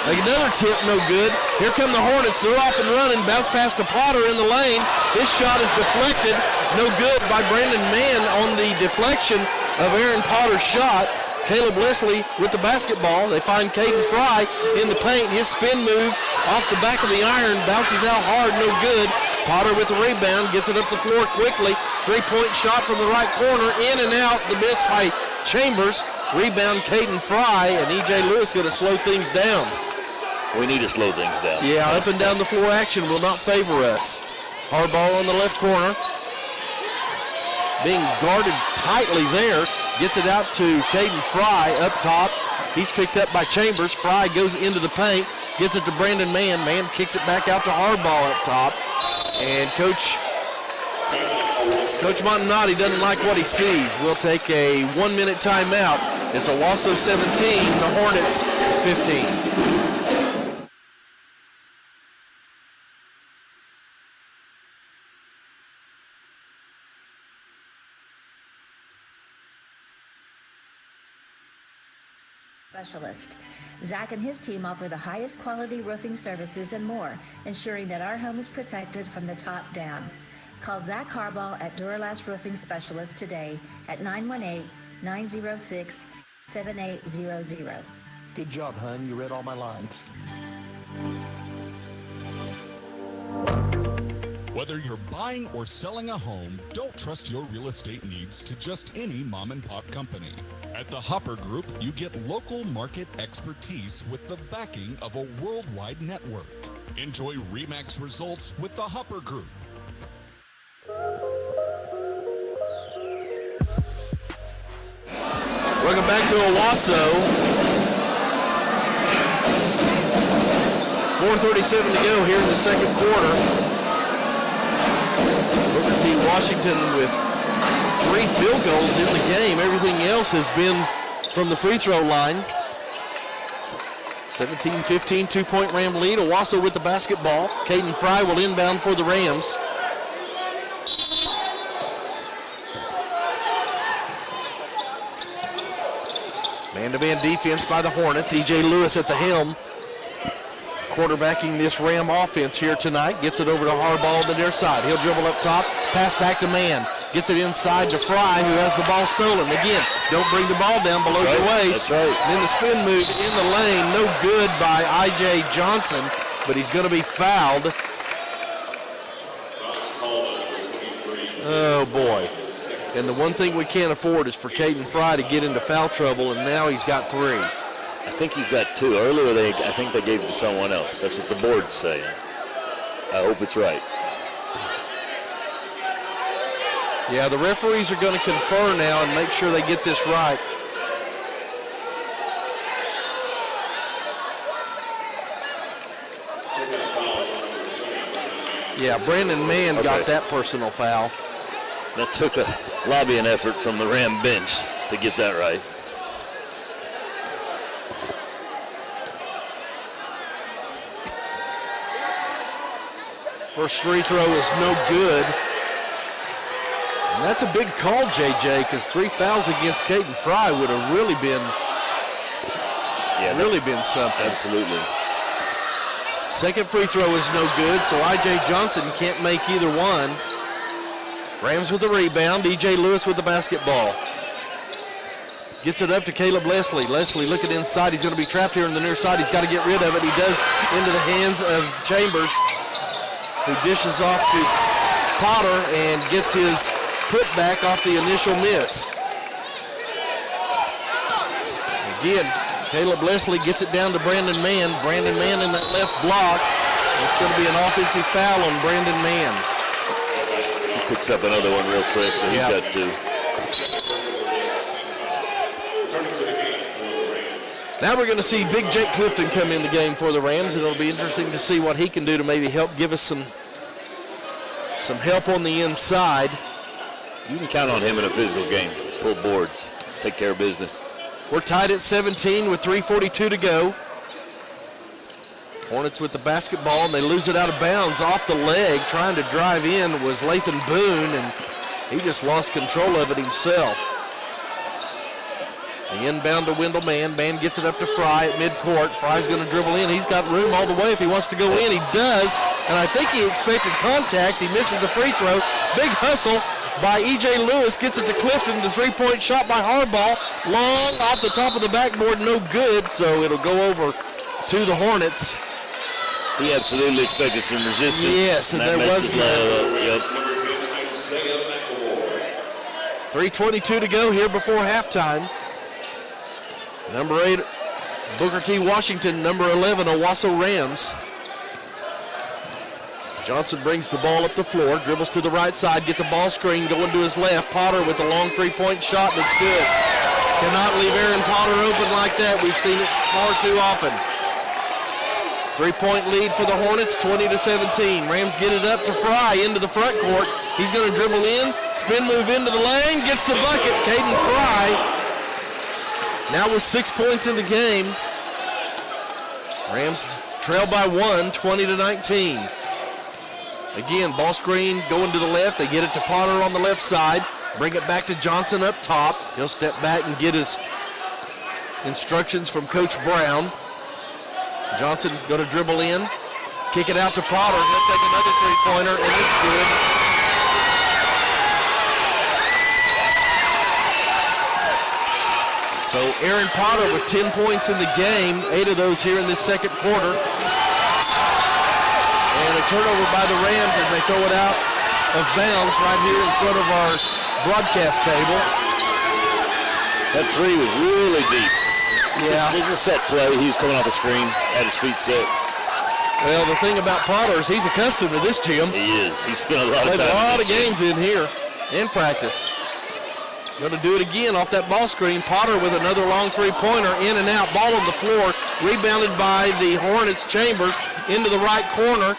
S1: Another tip, no good. Here come the Hornets, they're off and running, bounce pass to Potter in the lane. His shot is deflected, no good by Brandon Mann on the deflection of Aaron Potter's shot. Caleb Leslie with the basketball. They find Caden Fry in the paint. His spin move off the back of the iron, bounces out hard, no good. Potter with the rebound, gets it up the floor quickly. Three-point shot from the right corner, in and out. The miss by Chambers. Rebound Caden Fry, and E.J. Lewis going to slow things down.
S2: We need to slow things down.
S1: Yeah, up and down the floor action will not favor us. Hard ball on the left corner. Being guarded tightly there. Gets it out to Caden Fry up top. He's picked up by Chambers. Fry goes into the paint. Gets it to Brandon Mann. Mann kicks it back out to Hardball up top. And Coach Montanati doesn't like what he sees. We'll take a 1-minute timeout. It's Owasso 17, the Hornets 15.
S22: Specialist. Zach and his team offer the highest quality roofing services and more, ensuring that our home is protected from the top down. Call Zach Harbaugh at Duralast Roofing Specialist today at 918-906-7800.
S5: Good job, hun. You read all my lines.
S8: Whether you're buying or selling a home, don't trust your real estate needs to just any mom and pop company. At the Hopper Group, you get local market expertise with the backing of a worldwide network. Enjoy RE/MAX results with the Hopper Group.
S1: Welcome back to Owasso. 4:37 to go here in the second quarter. Booker T. Washington with 3 field goals in the game. Everything else has been from the free throw line. 17-15, 2-point Ram lead. Owasso with the basketball. Caden Fry will inbound for the Rams. Man-to-man defense by the Hornets. E.J. Lewis at the helm. Quarterbacking this Ram offense here tonight. Gets it over to Harbaugh on the near side. He'll dribble up top. Pass back to Mann. Gets it inside to Fry, who has the ball stolen. Again, don't bring the ball down below your waist.
S2: That's right.
S1: Then the spin move in the lane. No good by I.J. Johnson, but he's going to be fouled. Oh, boy. And the one thing we can't afford is for Caden Fry to get into foul trouble, and now he's got 3.
S2: I think he's got 2. Earlier, I think they gave it to someone else. That's what the board's saying. I hope it's right.
S1: Yeah, the referees are going to confer now and make sure they get this right. Yeah, Brandon Mann got that personal foul.
S2: That took a lobbying effort from the Ram bench to get that right.
S1: First free throw is no good. And that's a big call, JJ, because 3 fouls against Caden Fry would have really been, something.
S2: Absolutely.
S1: Second free throw is no good, so I.J. Johnson can't make either one. Rams with the rebound. E.J. Lewis with the basketball. Gets it up to Caleb Leslie. Leslie looking inside. He's going to be trapped here on the near side. He's got to get rid of it. He does into the hands of Chambers, who dishes off to Potter and gets his putback off the initial miss. Again, Caleb Leslie gets it down to Brandon Mann. Brandon Mann in that left block. It's going to be an offensive foul on Brandon Mann.
S2: picks up another one real quick, so he's got 2.
S6: Now we're going to see big Jake Clifton come in the game for the Rams, and it'll be interesting to see what he can do to maybe help give us some help on the inside.
S2: You can count on him in a physical game. Pull boards, take care of business.
S6: We're tied at 17 with 3:42 to go. Hornets with the basketball, and they lose it out of bounds off the leg. Trying to drive in was Lathan Boone, and he just lost control of it himself. The inbound to Wendell Mann. Mann gets it up to Fry at midcourt. Fry's going to dribble in. He's got room all the way if he wants to go in. He does, and I think he expected contact. He misses the free throw. Big hustle by E.J. Lewis. Gets it to Clifton. The three-point shot by Harbaugh. Long off the top of the backboard. No good, so it'll go over to the Hornets.
S2: He absolutely expected some resistance.
S6: Yes, and there was
S2: Yep.
S6: 3:22 to go here before halftime. Number 8, Booker T. Washington. Number 11, Owasso Rams. Johnson brings the ball up the floor, dribbles to the right side, gets a ball screen going to his left. Potter with a long three-point shot, and it's good. Cannot leave Aaron Potter open like that. We've seen it far too often. 3-point lead for the Hornets, 20-17. Rams get it up to Fry into the front court. He's going to dribble in, spin move into the lane, gets the bucket. Caden Fry. Now with 6 points in the game. Rams trail by 1, 20-19. Again, ball screen going to the left. They get it to Potter on the left side. Bring it back to Johnson up top. He'll step back and get his instructions from Coach Brown. Johnson going to dribble in. Kick it out to Potter. He'll take another three-pointer, and it's good. So Aaron Potter with 10 points in the game, 8 of those here in this second quarter. And a turnover by the Rams as they throw it out of bounds right here in front of our broadcast table.
S2: That three was really deep.
S6: Yeah.
S2: It was a set play. He was coming off the screen, had his feet set.
S6: Well, the thing about Potter is he's accustomed to this gym.
S2: He is. He spent a lot of
S6: Played
S2: time
S6: a lot
S2: in
S6: of
S2: this
S6: games in here in practice. Going to do it again off that ball screen. Potter with another long three-pointer, in and out. Ball on the floor, rebounded by the Hornets. Chambers into the right corner.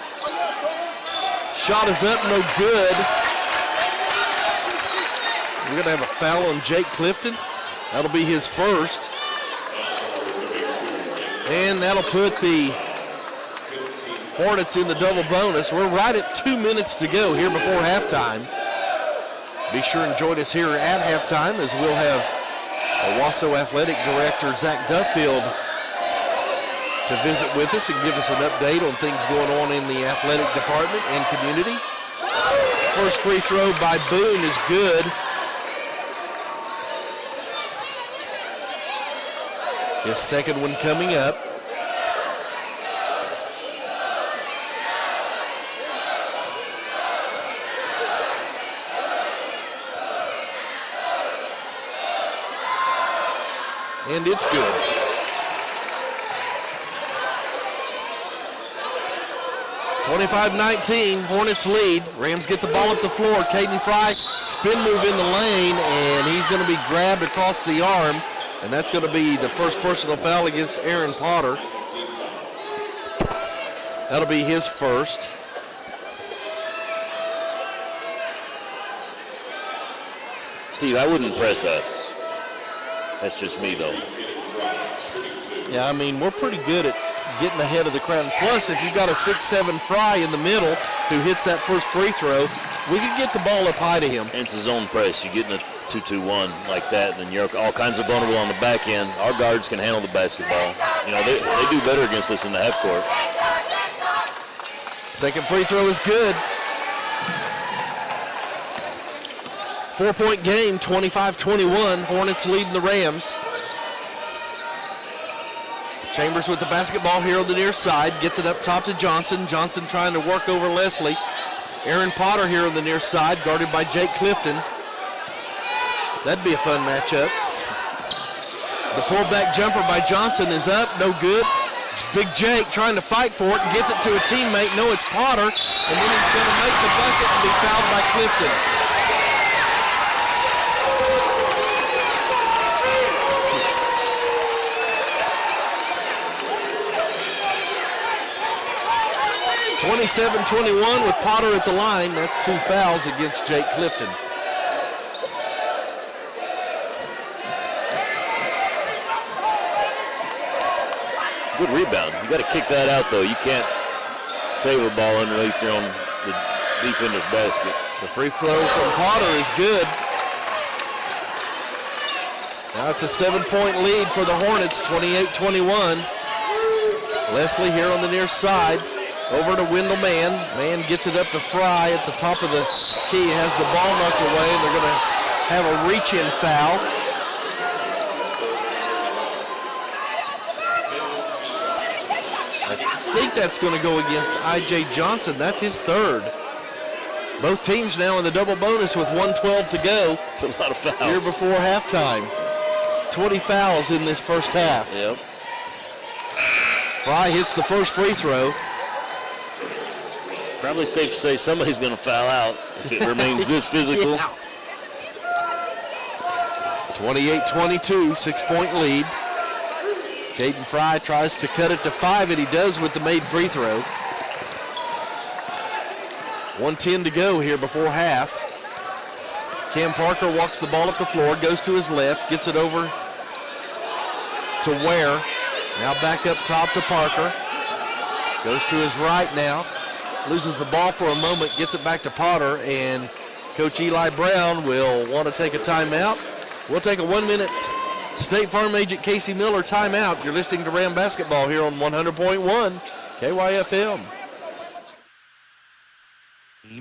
S6: Shot is up, no good. We're going to have a foul on Jake Clifton. That'll be his first. And that'll put the Hornets in the double bonus. We're right at 2 minutes to go here before halftime. Be sure and join us here at halftime as we'll have Owasso Athletic Director Zach Duffield to visit with us and give us an update on things going on in the athletic department and community. First free throw by Boone is good. His second one coming up. And it's good. (25-19), Hornets lead. Rams get the ball up the floor. Caden Fry, spin move in the lane, and he's going to be grabbed across the arm, and that's going to be the first personal foul against Aaron Potter. That'll be his first.
S2: Steve, I wouldn't press us. That's just me, though.
S6: Yeah, I mean, we're pretty good at getting ahead of the crowd. And plus, if you've got a 6'7" Fry in the middle who hits that first free throw, we can get the ball up high to him.
S2: And it's a zone press. You get in a 2-2-1 like that, and then you're all kinds of vulnerable on the back end. Our guards can handle the basketball. You know, they do better against us in the half court.
S6: Second free throw is good. 4-point game, 25-21. Hornets leading the Rams. Chambers with the basketball here on the near side. Gets it up top to Johnson. Johnson trying to work over Leslie. Aaron Potter here on the near side, guarded by Jake Clifton. That'd be a fun matchup. The pullback jumper by Johnson is up, no good. Big Jake trying to fight for it and gets it to a teammate. No, it's Potter, and then he's going to make the bucket and be fouled by Clifton. (27-21) with Potter at the line. That's 2 fouls against Jake Clifton.
S2: Good rebound. You got to kick that out, though. You can't save a ball underneath your own the defender's basket.
S6: The free throw from Potter is good. Now it's a 7-point lead for the Hornets, 28-21. Leslie here on the near side. Over to Wendell Mann. Mann gets it up to Fry at the top of the key. Has the ball knocked away, and they're going to have a reach-in foul. I think that's going to go against I.J. Johnson. That's his third. Both teams now in the double bonus with 1:12 to go.
S2: It's a lot of fouls.
S6: Here before halftime. 20 fouls in this first half.
S2: Yep.
S6: Fry hits the first free throw.
S2: Probably safe to say somebody's going to foul out if it remains this physical.
S6: 28-22, 6-point lead. Caden Fry tries to cut it to 5, and he does with the made free throw. 1:10 to go here before half. Cam Parker walks the ball up the floor, goes to his left, gets it over to Ware. Now back up top to Parker. Goes to his right now. Loses the ball for a moment, gets it back to Potter, and Coach Eli Brown will want to take a timeout. We'll take a 1-minute State Farm agent Casey Miller timeout. You're listening to Ram Basketball here on 100.1 KYFM.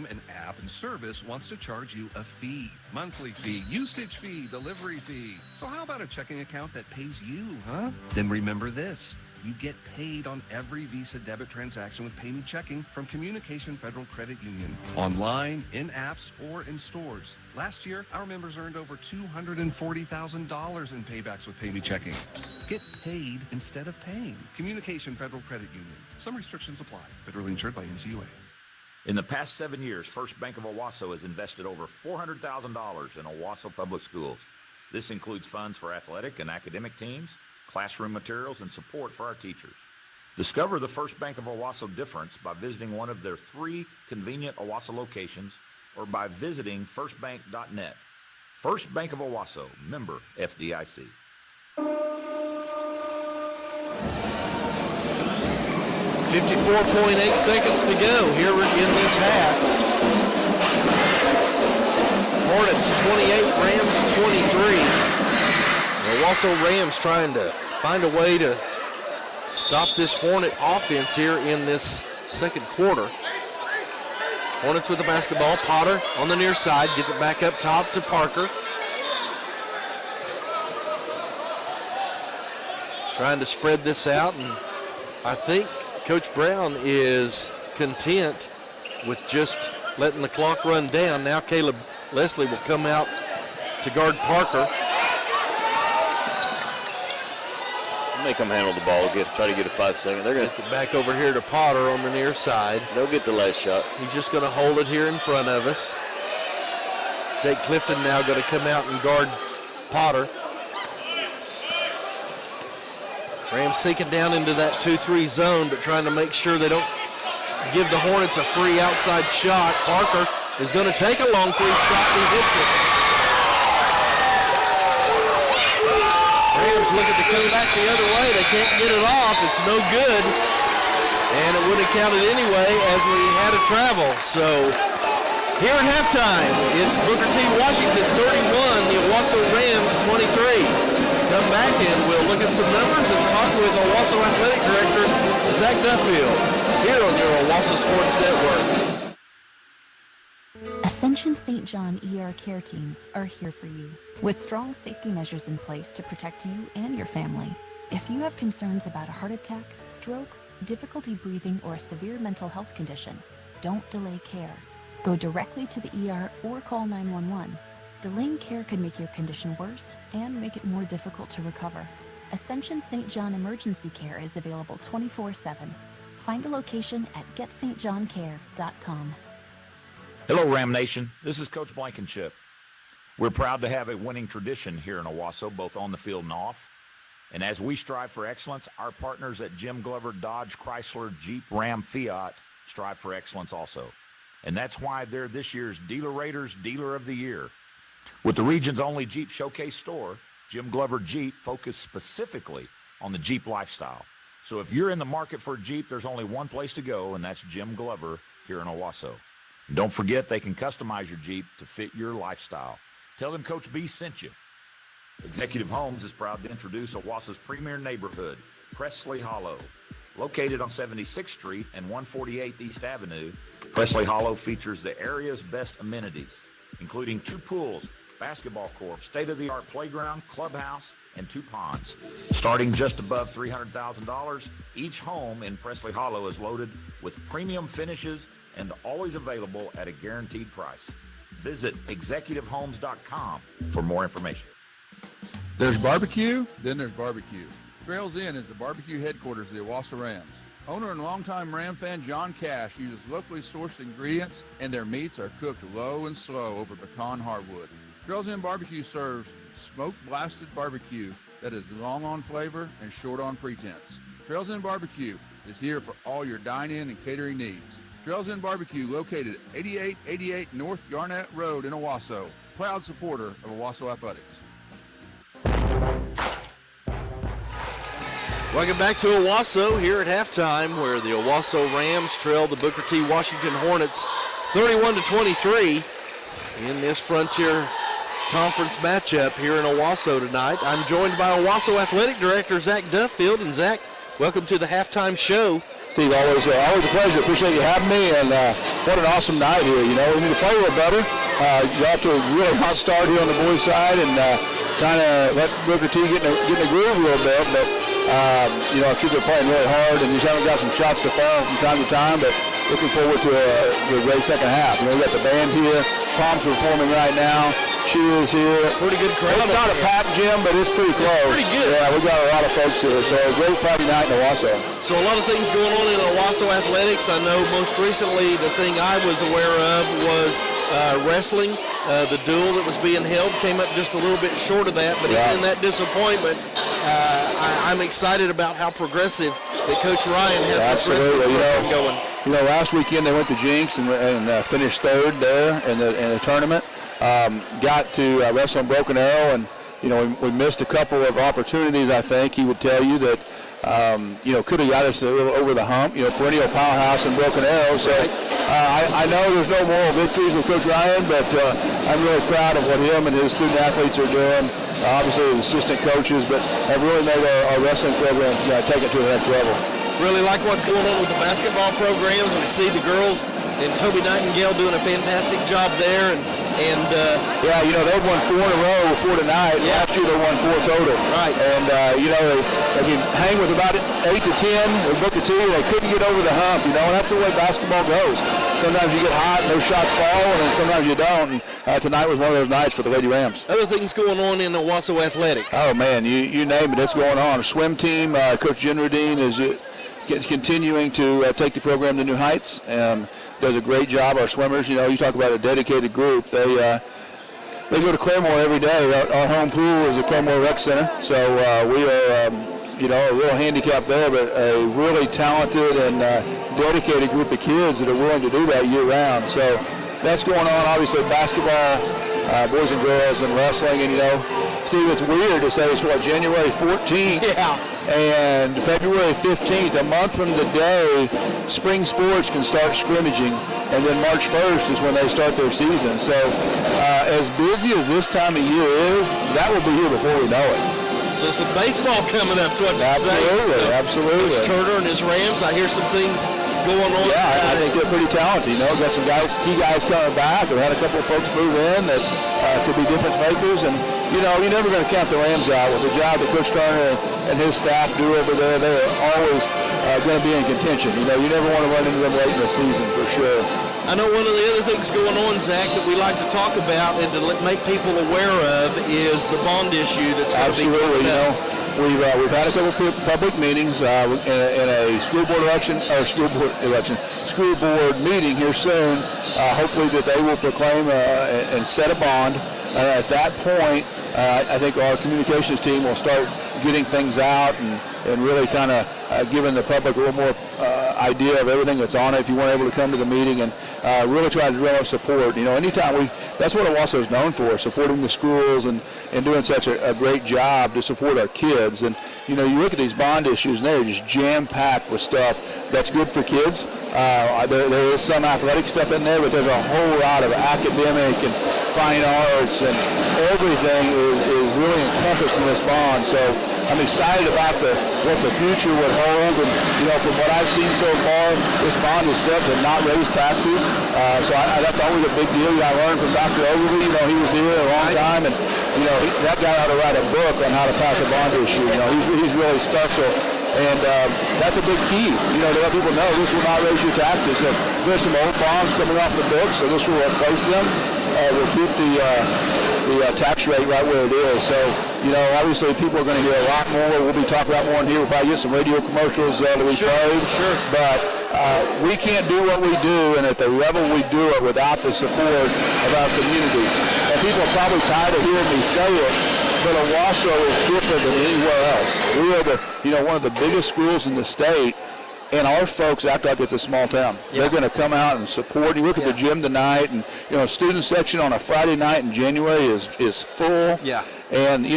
S7: An app and service wants to charge you a fee. Monthly fee, usage fee, delivery fee. So how about a checking account that pays you, huh? Then remember this. You get paid on every Visa debit transaction with Pay Me Checking from Communication Federal Credit Union. Online, in apps, or in stores. Last year, our members earned over $240,000 in paybacks with Pay Me Checking. Get paid instead of paying. Communication Federal Credit Union. Some restrictions apply. Federally insured by NCUA.
S9: In the past 7 years, First Bank of Owasso has invested over $400,000 in Owasso Public Schools. This includes funds for athletic and academic teams, classroom materials, and support for our teachers. Discover the First Bank of Owasso difference by visiting one of their 3 convenient Owasso locations or by visiting firstbank.net. First Bank of Owasso, member FDIC.
S6: 54.8 seconds to go here in this half. Hornets 28, Rams 23. The Owasso Rams trying to find a way to stop this Hornet offense here in this second quarter. Hornets with the basketball. Potter on the near side, gets it back up top to Parker. Trying to spread this out, and I think Coach Brown is content with just letting the clock run down. Now Caleb Leslie will come out to guard Parker.
S2: Make them handle the ball. Try to get a 5-second. They're going to
S6: get it back over here to Potter on the near side.
S2: They'll get the last shot.
S6: He's just going to hold it here in front of us. Jake Clifton now going to come out and guard Potter. Rams sinking down into that 2-3 zone, but trying to make sure they don't give the Hornets a free outside shot. Parker is going to take a long 3 shot. He hits it. Rams looking to come back the other way. They can't get it off. It's no good. And it would have counted anyway as we had a travel. So here at halftime, it's Booker T. Washington 31, the Owasso Rams 23. Come back and we'll look at some numbers and talk with Owasso Athletic Director Zach Duffield here on your Owasso Sports Network.
S10: Ascension St. John ER care teams are here for you with strong safety measures in place to protect you and your family. If you have concerns about a heart attack, stroke, difficulty breathing, or a severe mental health condition, don't delay care. Go directly to the ER or call 911. Delaying care could make your condition worse and make it more difficult to recover. Ascension St. John Emergency Care is available 24/7. Find a location at getstjohncare.com.
S9: Hello, Ram Nation. This is Coach Blankenship. We're proud to have a winning tradition here in Owasso, both on the field and off. And as we strive for excellence, our partners at Jim Glover Dodge Chrysler Jeep Ram Fiat strive for excellence also. And that's why they're this year's Dealer Raiders Dealer of the Year. With the region's only Jeep showcase store, Jim Glover Jeep focused specifically on the Jeep lifestyle. So if you're in the market for a Jeep, there's only one place to go, and that's Jim Glover here in Owasso. And don't forget, they can customize your Jeep to fit your lifestyle. Tell them Coach B sent you. Executive Homes is proud to introduce Owasso's premier neighborhood, Presley Hollow. Located on 76th Street and 148th East Avenue, Presley Hollow features the area's best amenities, including 2 pools, basketball court, state-of-the-art playground, clubhouse, and 2 ponds. Starting just above $300,000, each home in Presley Hollow is loaded with premium finishes and always available at a guaranteed price. Visit executivehomes.com for more information.
S3: There's barbecue, then there's barbecue. Trails Inn is the barbecue headquarters of the Owasso Rams. Owner and longtime Ram fan John Cash uses locally sourced ingredients, and their meats are cooked low and slow over pecan hardwood. Trails Inn Barbecue serves smoke-blasted barbecue that is long on flavor and short on pretense. Trails Inn Barbecue is here for all your dine-in and catering needs. Trails Inn Barbecue, located at 8888 North Garnett Road in Owasso. Proud supporter of Owasso Athletics.
S1: Welcome back to Owasso here at halftime, where the Owasso Rams trail the Booker T. Washington Hornets 31-23 in this Frontier Conference matchup here in Owasso tonight. I'm joined by Owasso Athletic Director Zach Duffield. And Zach, welcome to the halftime show.
S13: Steve, always a pleasure. Appreciate you having me, and what an awesome night here. You know, we need to play a little better. You're off to a really hot start here on the boys' side, and kind of let Booker T get in the groove a little bit. But you know, our kids are playing really hard, and just haven't got some shots to fall from time to time. But looking forward to a great second half. You know, we got the band here. Palms performing right now. Cheers here.
S1: Pretty good crowd.
S13: It's not a packed gym, but it's pretty close.
S1: It's pretty good.
S13: Yeah, we got a lot of folks here. So a great Friday night in Owasso.
S1: So a lot of things going on in Owasso Athletics. I know most recently the thing I was aware of was wrestling. The duel that was being held came up just a little bit short of that, but even in that disappointment, I'm excited about how progressive that Coach Ryan has this wrestling program going.
S13: You know, last weekend they went to Jinx and finished third there in the tournament. Got to wrestle in Broken Arrow, and you know, we missed a couple of opportunities. I think he would tell you that you know, could have got us a little over the hump. You know, perennial powerhouse in Broken Arrow. So I know there's no moral victories with Coach Ryan, but I'm really proud of what him and his student athletes are doing. Obviously, the assistant coaches, but have really made our wrestling program take it to the next level.
S1: Really like what's going on with the basketball programs. We see the girls and Toby Nightingale doing a fantastic job there, and
S13: yeah, you know, they've won 4 in a row, 4 tonight.
S1: Yeah.
S13: Last year they won 4 total.
S1: Right.
S13: And you know, they can hang with about 8 to 10 with Booker T. They couldn't get over the hump, you know, and that's the way basketball goes. Sometimes you get hot and those shots fall, and then sometimes you don't. And tonight was one of those nights for the Lady Rams.
S1: Other things going on in Owasso Athletics.
S13: Oh man, you name it, it's going on. A swim team, Coach Jenradine is continuing to take the program to new heights. Does a great job. Our swimmers, you know, you talk about a dedicated group. They go to Claremore every day. Our home pool is the Claremore Rec Center, so we are, you know, a little handicapped there, but a really talented and dedicated group of kids that are willing to do that year round. So that's going on. Obviously, basketball, boys and girls, and wrestling. And you know, Steve, it's weird to say it's January 14th.
S1: Yeah.
S13: And February 15th, a month from the day, spring sports can start scrimmaging, and then March 1st is when they start their season. So as busy as this time of year is, that will be here before we know it.
S1: So some baseball coming up, is what you're saying.
S13: Absolutely, absolutely.
S1: Coach Turner and his Rams, I hear some things going on.
S13: Yeah, I think they're pretty talented. You know, got some key guys coming back. We've had a couple of folks move in that could be difference makers. And, you know, you're never going to count the Rams out. With the job that Coach Turner and his staff do over there, they are always going to be in contention. You know, you never want to run into them late in the season for sure.
S1: I know one of the other things going on, Zach, that we like to talk about and to make people aware of is the bond issue that's going to be
S13: Absolutely, you know. we've had a couple of public meetings in a school board meeting here soon. Hopefully that they will proclaim and set a bond. At that point, I think our communications team will start getting things out and really kind of giving the public a little more idea of everything that's on it if you weren't able to come to the meeting, and really try to develop support. Anytime that's what Owasso is known for, supporting the schools and doing such a great job to support our kids. And, you look at these bond issues and they're just jam-packed with stuff that's good for kids. There is some athletic stuff in there, but there's a whole lot of academic and fine arts, and everything is really encompassed in this bond. So I'm excited about what the future would hold. And, from what I've seen so far, this bond is set to not raise taxes. So that's always a big deal. I learned from Dr. Ogilvy, he was here a long time, and, that guy ought to write a book on how to pass a bond issue. He's really special. And that's a big key, to let people know this will not raise your taxes. So there's some old bonds coming off the books, so this will replace them. We'll keep the tax rate right where it is. So, obviously people are going to hear a lot more. We'll be talking about more in here. We'll probably get some radio commercials that we played. Sure. But we can't do what we do, and at the level we do it, without the support of our community. And people are probably tired of hearing me say it, but Owasso is different than anywhere else. We are one of the biggest schools in the state, and our folks act like it's a small town. Yeah. They're going to come out and support. You look at the gym tonight, and student section on a Friday night in January is full. Yeah. And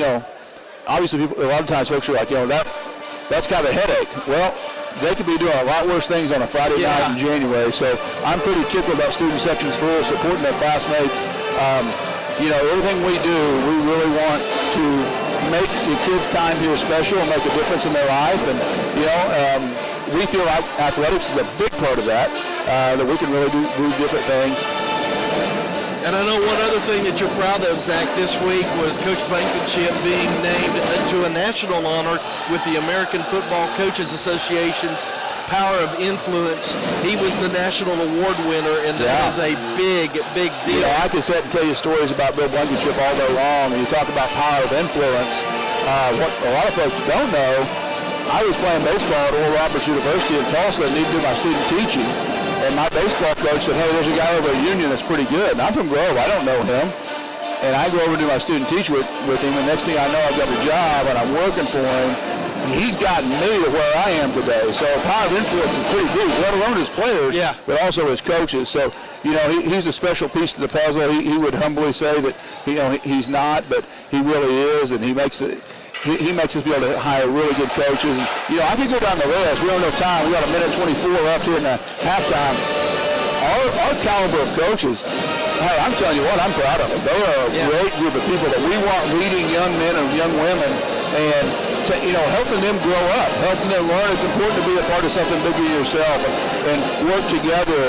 S13: obviously a lot of times folks are like, that's kind of a headache. Well, they could be doing a lot worse things on a Friday night in January. So I'm pretty tickled about student sections full, supporting their classmates. Everything we do, we really want to make the kids' time here special and make a difference in their life. And, we feel like athletics is a big part of that we can really do different things.
S6: And I know one other thing that you're proud of, Zach, this week was Coach Blankenship being named to a national honor with the American Football Coaches Association's Power of Influence. He was the national award winner, and that is a big, big deal.
S13: I could sit and tell you stories about Bill Blankenship all day long, and you talk about power of influence. What a lot of folks don't know, I was playing baseball at Oral Roberts University in Tulsa and needed to do my student teaching. And my baseball coach said, hey, there's a guy over at Union that's pretty good. And I'm from Grove. I don't know him. And I go over to do my student teaching with him, and next thing I know, I've got a job, and I'm working for him. And he's gotten me to where I am today. So power of influence is pretty big, let alone his players, but also his coaches. So, he's a special piece to the puzzle. He would humbly say that, he's not, but he really is, and he makes it. He makes us be able to hire really good coaches. And, I could go down the list. We don't have time. We got a minute 24 left here in the halftime. Our caliber of coaches, hey, I'm telling you what, I'm proud of them. They are a great group of people that we want leading young men and young women, and helping them grow up, helping them learn. It's important to be a part of something bigger than yourself and work together.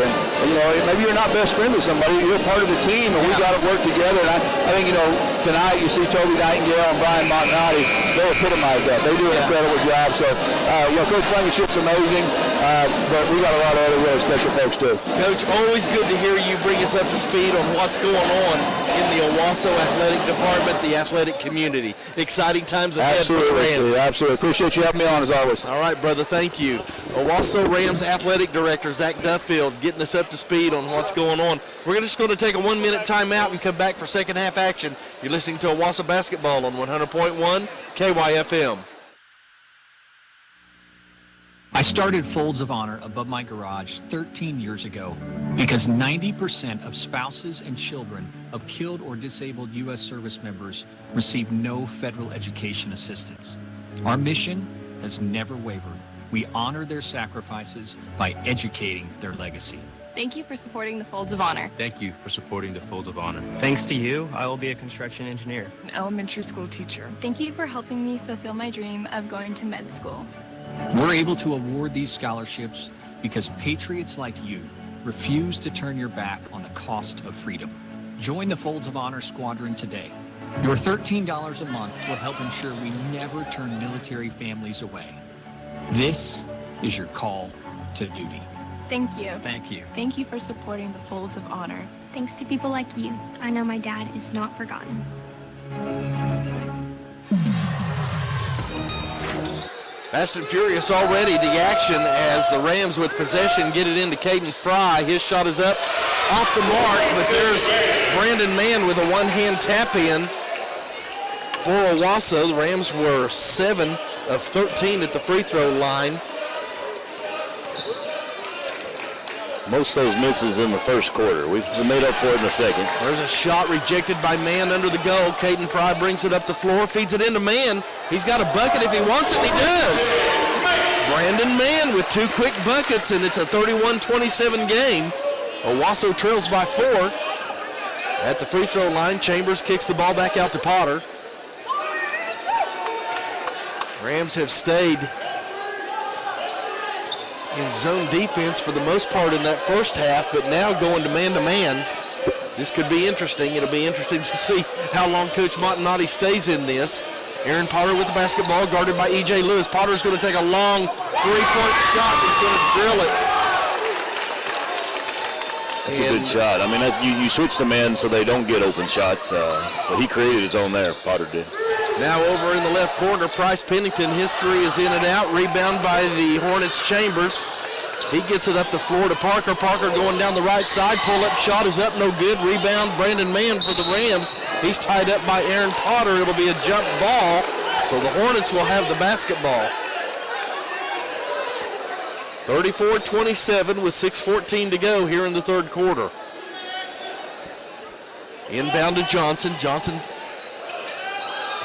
S13: And maybe you're not best friends with somebody, you're part of the team, and we got to work together. And I think tonight you see Toby Nightingale and Brian Montgomery. They epitomize that. They do an incredible job. So Coach Blankenship's amazing, but we got a lot of other really special folks too.
S6: Coach, always good to hear you bring us up to speed on what's going on in the Owasso athletic department, the athletic community. Exciting times ahead for the Rams.
S13: Absolutely. Appreciate you having me on as always.
S6: All right, brother. Thank you. Owasso Rams athletic director Zach Duffield getting us up to speed on what's going on. We're just going to take a 1-minute timeout and come back for second half action. You're listening to Owasso basketball on 100.1 KYFM.
S16: I started Folds of Honor above my garage 13 years ago because 90% of spouses and children of killed or disabled U.S. service members receive no federal education assistance. Our mission has never wavered. We honor their sacrifices by educating their legacy.
S17: Thank you for supporting the Folds of Honor.
S18: Thank you for supporting the Folds of Honor.
S19: Thanks to you, I will be a construction engineer.
S17: An elementary school teacher. Thank you for helping me fulfill my dream of going to med school.
S16: We're able to award these scholarships because patriots like you refuse to turn your back on the cost of freedom. Join the Folds of Honor Squadron today. Your $13 a month will help ensure we never turn military families away. This is your call to duty.
S17: Thank you.
S16: Thank you.
S17: Thank you for supporting the Folds of Honor.
S20: Thanks to people like you, I know my dad is not forgotten.
S1: Fast and furious already, the action as the Rams with possession get it into Caden Fry. His shot is up off the mark, but there's Brandon Mann with a one-hand tap in for Owasso. The Rams were 7 of 13 at the free throw line.
S2: Most of those misses in the first quarter. We made up for it in the second.
S1: There's a shot rejected by Mann under the goal. Caden Fry brings it up the floor, feeds it into Mann. He's got a bucket if he wants it, and he does. Brandon Mann with 2 quick buckets, and it's a 31-27 game. Owasso trails by 4. At the free throw line, Chambers kicks the ball back out to Potter. Rams have stayed in zone defense for the most part in that first half, but now going to man, this could be interesting. It'll be interesting to see how long Coach Montanati stays in this. Aaron Potter with the basketball, guarded by E.J. Lewis. Potter's going to take a long three-point shot. He's going to drill it.
S2: That's a good shot. I mean, you switch to man so they don't get open shots, but he created his own there, Potter did.
S1: Now over in the left corner, Price Pennington, his three is in and out. Rebound by the Hornets, Chambers. He gets it up the floor to Parker. Parker going down the right side. Pull-up shot is up, no good. Rebound, Brandon Mann for the Rams. He's tied up by Aaron Potter. It'll be a jump ball, so the Hornets will have the basketball. 34-27 with 6:14 to go here in the third quarter. Inbound to Johnson. Johnson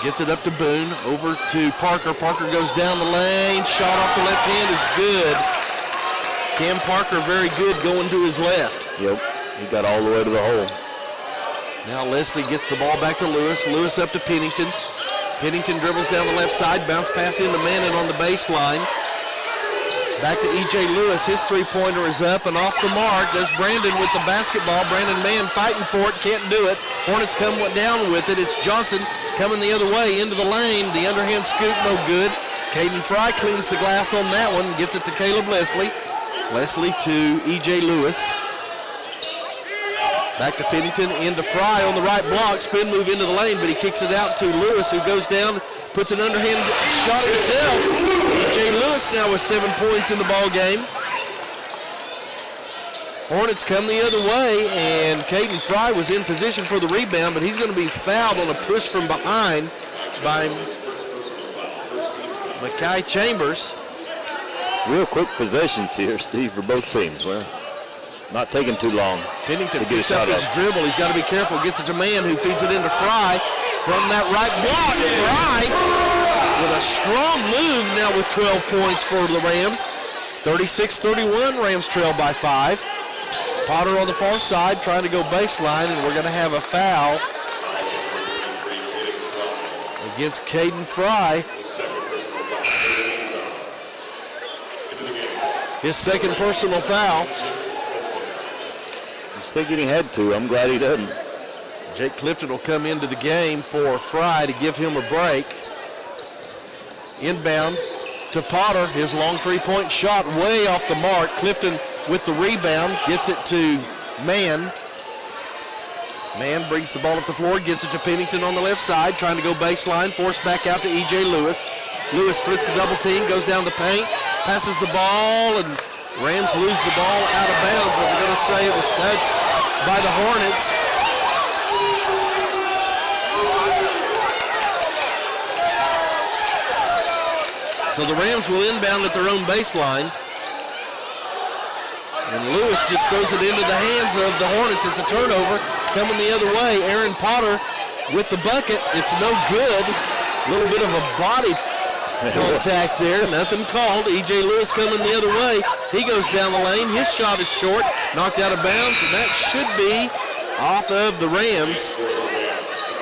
S1: gets it up to Boone, over to Parker. Parker goes down the lane. Shot off the left hand is good. Cam Parker very good going to his left.
S2: Yep, he got all the way to the hole.
S1: Now Leslie gets the ball back to Lewis. Lewis up to Pennington. Pennington dribbles down the left side. Bounce pass into Mannon on the baseline. Back to E.J. Lewis. His three-pointer is up and off the mark. There's Brandon with the basketball. Brandon Mann fighting for it. Can't do it. Hornets come down with it. It's Johnson coming the other way into the lane. The underhand scoop, no good. Caden Fry cleans the glass on that one. Gets it to Caleb Leslie. Leslie to E.J. Lewis. Back to Pennington, into Fry on the right block. Spin move into the lane, but he kicks it out to Lewis, who goes down, puts an underhand shot himself. E.J. Lewis now with 7 points in the ball game. Hornets come the other way, and Caden Fry was in position for the rebound, but he's going to be fouled on a push from behind by Mackay Chambers.
S2: Real quick possessions here, Steve, for both teams. Well, not taking too long.
S1: Pennington picks up his dribble. He's got to be careful. Gets it to Mann, who feeds it into Fry from that right block. Fry with a strong move now with 12 points for the Rams. 36-31, Rams trail by 5. Potter on the far side trying to go baseline, and we're going to have a foul against Caden Fry. His second personal foul.
S2: I was thinking he had to. I'm glad he doesn't.
S1: Jake Clifton will come into the game for Fry to give him a break. Inbound to Potter. His long three-point shot way off the mark. Clifton with the rebound, gets it to Mann. Mann brings the ball up the floor, gets it to Pennington on the left side, trying to go baseline, forced back out to E.J. Lewis. Lewis splits the double team, goes down the paint, passes the ball, and Rams lose the ball out of bounds, but they're going to say it was touched by the Hornets. So the Rams will inbound at their own baseline. And Lewis just throws it into the hands of the Hornets. It's a turnover coming the other way. Aaron Potter with the bucket. It's no good. A little bit of a body contact there. Nothing called. E.J. Lewis coming the other way. He goes down the lane. His shot is short. Knocked out of bounds. And that should be off of the Rams.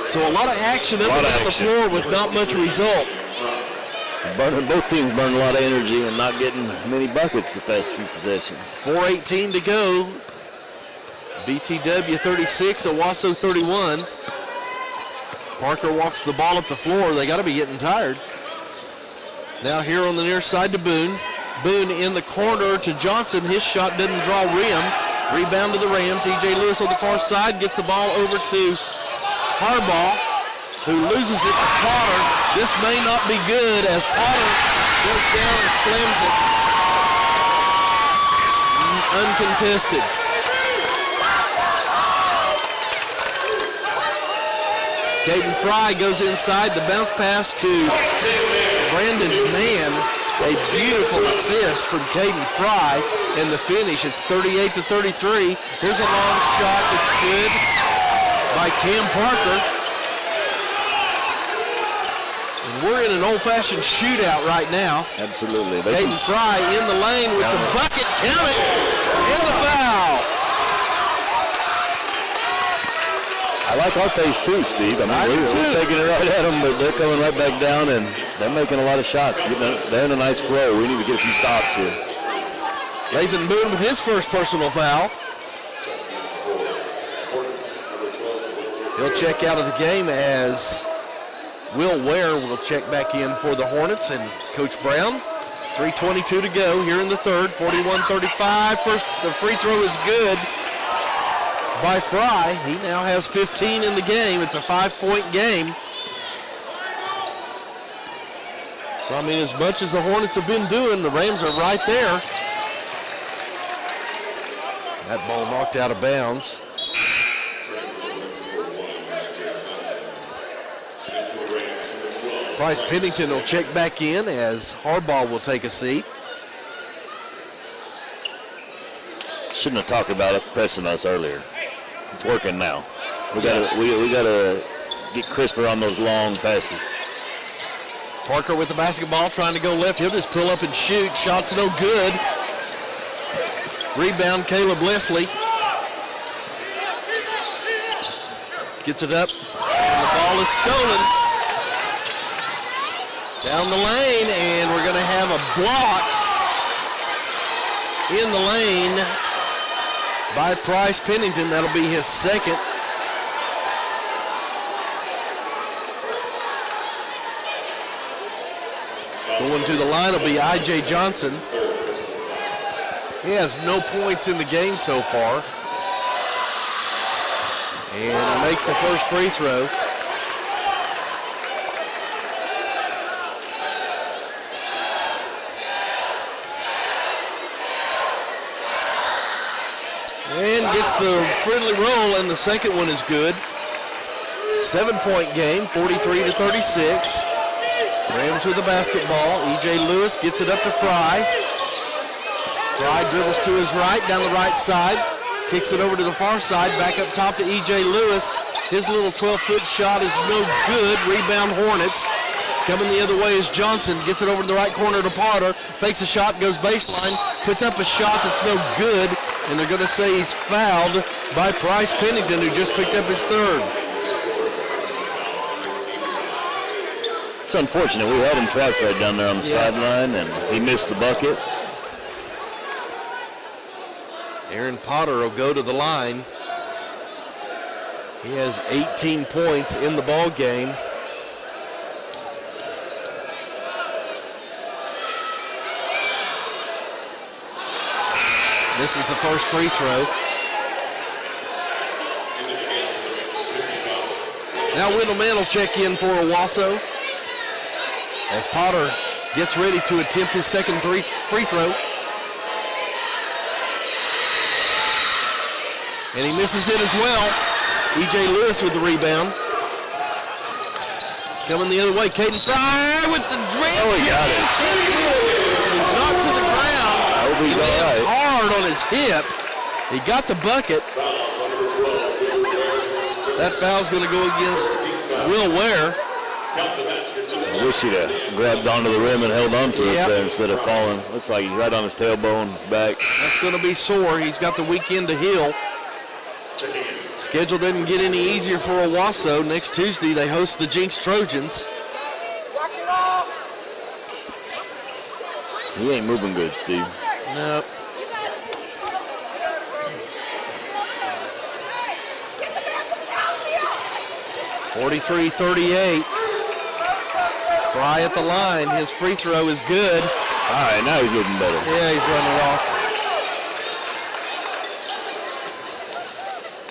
S1: So a lot of action up and down the floor with not much result.
S2: Both teams burning a lot of energy and not getting many buckets the past few possessions.
S1: 4:18 to go. BTW 36, Owasso 31. Parker walks the ball up the floor. They got to be getting tired. Now here on the near side to Boone. Boone in the corner to Johnson. His shot doesn't draw rim. Rebound to the Rams. E.J. Lewis on the far side gets the ball over to Harbaugh, who loses it to Potter. This may not be good as Potter Goes down and slams it. Uncontested. Caden Fry goes inside. The bounce pass to Brandon Mann. A beautiful assist from Caden Fry. And the finish, it's 38-33. Here's a long shot that's good by Cam Parker. And we're in an old-fashioned shootout right now.
S2: Absolutely.
S1: Caden Fry in the lane with the bucket. Count it. And the foul.
S2: I like our pace too, Steve. I mean, we're taking it right at them, but they're coming right back down, and they're making a lot of shots. They're in a nice flow. We need to get a few stops here.
S1: Nathan Boone with his first personal foul. He'll check out of the game as Will Ware will check back in for the Hornets, and Coach Brown. 3:22 to go here in the third. 41-35. The free throw is good by Fry. He now has 15 in the game. It's a 5-point game. So, I mean, as much as the Hornets have been doing, the Rams are right there. That ball knocked out of bounds. Bryce Pennington will check back in as Harbaugh will take a seat.
S2: Shouldn't have talked about it pressing us earlier. It's working now. We gotta get crisper on those long passes.
S1: Parker with the basketball, trying to go left. He'll just pull up and shoot. Shot's no good. Rebound, Caleb Leslie. Gets it up, and the ball is stolen. Down the lane, and we're going to have a block in the lane by Bryce Pennington. That'll be his second. Going to the line will be I.J. Johnson. He has no points in the game so far. And he makes the first free throw. And gets the friendly roll, and the second one is good. 7-point game, 43-36. Rams with the basketball. E.J. Lewis gets it up to Fry. Fry dribbles to his right, down the right side. Kicks it over to the far side, back up top to E.J. Lewis. His little 12-foot shot is no good. Rebound Hornets. Coming the other way is Johnson. Gets it over to the right corner to Potter. Fakes a shot, goes baseline. Puts up a shot that's no good. And they're going to say he's fouled by Bryce Pennington, who just picked up his third.
S2: It's unfortunate. We had him trapped right down there on the sideline, and he missed the bucket.
S1: Aaron Potter will go to the line. He has 18 points in the ball game. This is the first free throw. Now Wendell Mann will check in for Owasso as Potter gets ready to attempt his second free throw. And he misses it as well. E.J. Lewis with the rebound. Coming the other way, Caden Fry with the dribble.
S2: Oh, he got it.
S1: He's knocked to the ground. He lands hard on his hip. He got the bucket. That foul's going to go against Will Ware.
S2: I wish he'd have grabbed onto the rim and held onto it there instead of falling. Looks like he's right on his tailbone, back.
S1: That's going to be sore. He's got the weekend to heal. Schedule doesn't get any easier for Owasso. Next Tuesday, they host the Jinx Trojans.
S2: He ain't moving good, Steve.
S1: Nope. (43-38). Fry at the line. His free throw is good.
S2: All right, now he's looking better.
S1: Yeah, he's running off.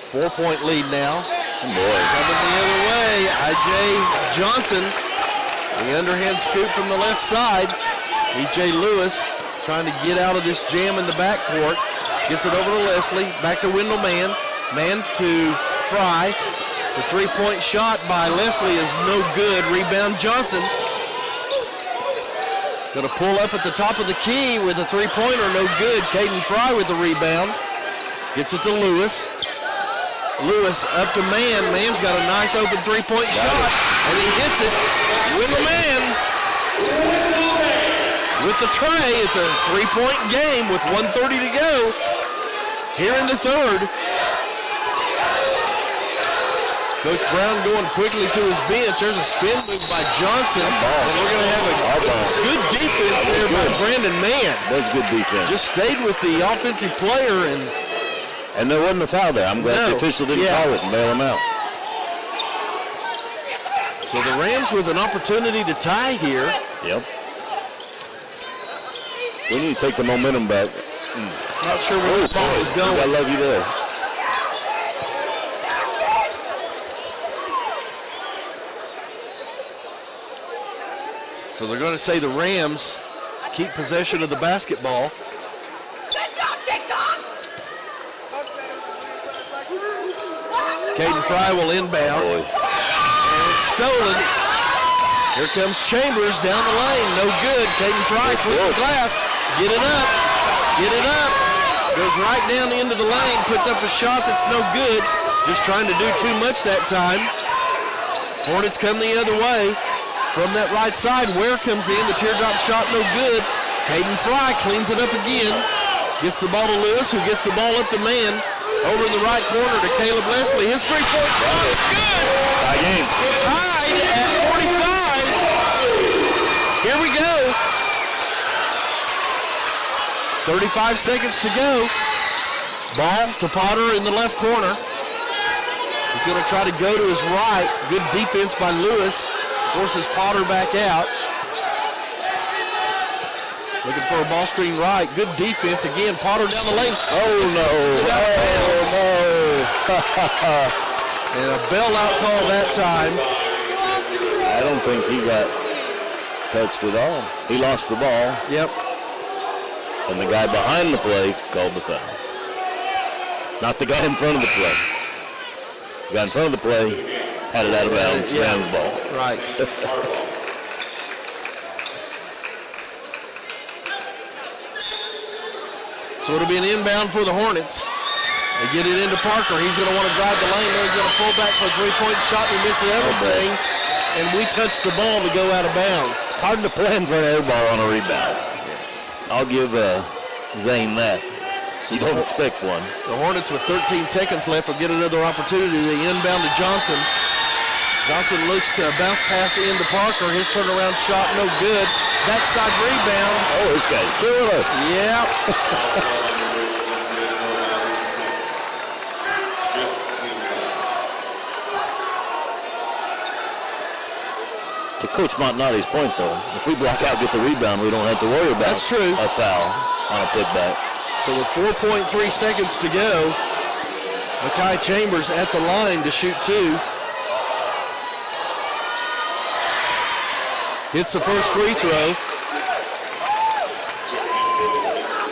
S1: 4-point lead now.
S2: Oh boy.
S1: Coming the other way, I.J. Johnson. The underhand scoop from the left side. E.J. Lewis trying to get out of this jam in the backcourt. Gets it over to Leslie. Back to Wendell Mann. Mann to Fry. The three-point shot by Leslie is no good. Rebound Johnson. Going to pull up at the top of the key with a three-pointer. No good. Caden Fry with the rebound. Gets it to Lewis. Lewis up to Mann. Mann's got a nice open three-point shot. And he hits it. Wendell Mann with the tray. It's a three-point game with 1:30 to go here in the third. Coach Brown going quickly to his bench. There's a spin move by Johnson. And we're going to have a good defense there by Brandon Mann.
S2: That's good defense.
S1: Just stayed with the offensive player.
S2: And there wasn't a foul there. I'm glad the official didn't call it and bail him out.
S1: So the Rams with an opportunity to tie here.
S2: Yep. We need to take the momentum back.
S1: Not sure where the ball is going.
S2: I love you there.
S1: So they're going to say the Rams keep possession of the basketball. Caden Fry will inbound. And it's stolen. Here comes Chambers down the lane. No good. Caden Fry clears the glass. Get it up. Get it up. Goes right down the end of the lane. Puts up a shot that's no good. Just trying to do too much that time. Hornets come the other way. From that right side, Ware comes in. The teardrop shot no good. Caden Fry cleans it up again. Gets the ball to Lewis, who gets the ball up to Mann. Over in the right corner to Caleb Leslie. His three-point shot is good.
S2: Tie game.
S1: Tied at 45. Here we go. 35 seconds to go. Ball to Potter in the left corner. He's going to try to go to his right. Good defense by Lewis. Forces Potter back out. Looking for a ball screen right. Good defense again. Potter down the lane.
S2: Oh, no.
S1: And a bailout call that time.
S2: I don't think he got touched at all. He lost the ball.
S1: Yep.
S2: And the guy behind the play called the foul. Not the guy in front of the play. The guy in front of the play had it out of bounds. Rams ball.
S1: Right. So it'll be an inbound for the Hornets. They get it into Parker. He's going to want to drive the lane. He's going to pull back for a three-point shot. He misses everything. And we touch the ball to go out of bounds.
S2: It's hard to play in front of air ball on a rebound. I'll give Zane that. So you don't expect one.
S1: The Hornets with 13 seconds left will get another opportunity. They inbound to Johnson. Johnson looks to bounce pass into Parker. His turnaround shot no good. Backside rebound.
S2: Oh, this guy's killing us.
S1: Yeah.
S2: To Coach Montanotti's point, though, if we block out, get the rebound, we don't have to worry about
S1: That's true.
S2: A foul on a putback.
S1: So with 4.3 seconds to go, Makai Chambers at the line to shoot two. Hits the first free throw.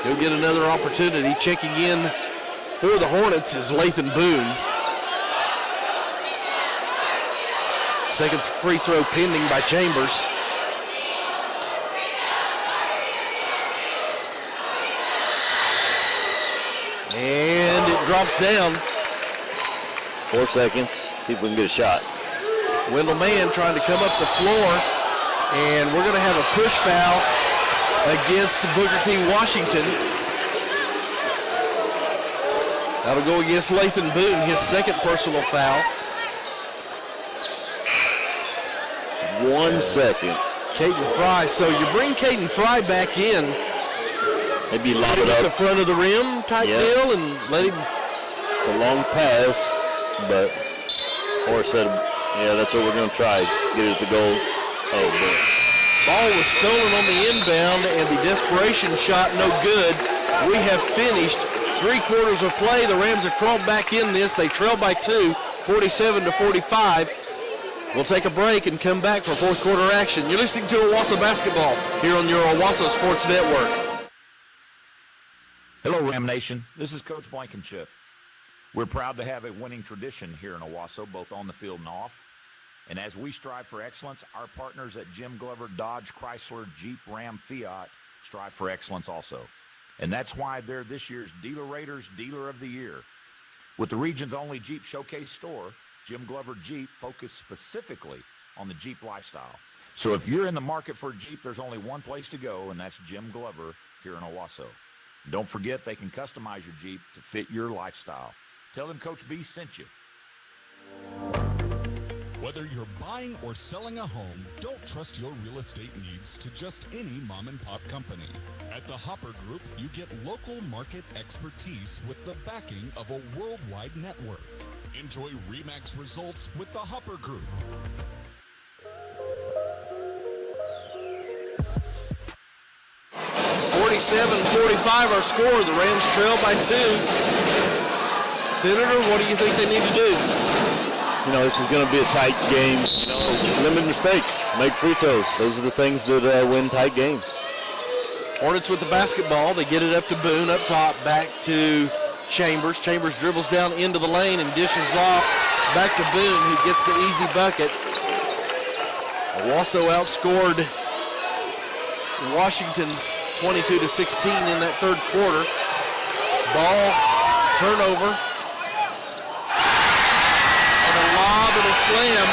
S1: He'll get another opportunity. Checking in for the Hornets is Lathan Boone. Second free throw pending by Chambers. And it drops down.
S2: 4 seconds. See if we can get a shot.
S1: Wendell Mann trying to come up the floor. And we're going to have a push foul against Booker T. Washington. That'll go against Lathan Boone, his second personal foul.
S2: 1 second.
S1: Caden Fry. So you bring Caden Fry back in.
S2: Maybe lob it
S1: at
S2: up.
S1: the front of the rim type deal and let him.
S2: It's a long pass, but Horace said, yeah, that's what we're going to try. Get it at the goal. Oh, but
S1: ball was stolen on the inbound and the desperation shot no good. We have finished 3 quarters of play. The Rams have crawled back in this. They trail by 2, 47-45. We'll take a break and come back for fourth quarter action. You're listening to Owasso Basketball here on your Owasso Sports Network.
S9: Hello, Ram Nation. This is Coach Blankenship. We're proud to have a winning tradition here in Owasso, both on the field and off. And as we strive for excellence, our partners at Jim Glover Dodge Chrysler Jeep Ram Fiat strive for excellence also. And that's why they're this year's Dealer Raiders Dealer of the Year. With the region's only Jeep showcase store, Jim Glover Jeep focused specifically on the Jeep lifestyle. So if you're in the market for a Jeep, there's only one place to go, and that's Jim Glover here in Owasso. Don't forget, they can customize your Jeep to fit your lifestyle. Tell them Coach B sent you.
S8: Whether you're buying or selling a home, don't trust your real estate needs to just any mom and pop company. At the Hopper Group, you get local market expertise with the backing of a worldwide network. Enjoy RE/MAX results with the Hopper Group.
S1: (47-45) our score. The Rams trail by 2. Senator, what do you think they need to do?
S2: You know, this is going to be a tight game. You know, limit mistakes, make free throws. Those are the things that win tight games.
S1: Hornets with the basketball. They get it up to Boone, up top, back to Chambers. Chambers dribbles down into the lane and dishes off back to Boone, who gets the easy bucket. Owasso outscored Washington 22-16 in that third quarter. Ball, turnover. And a slam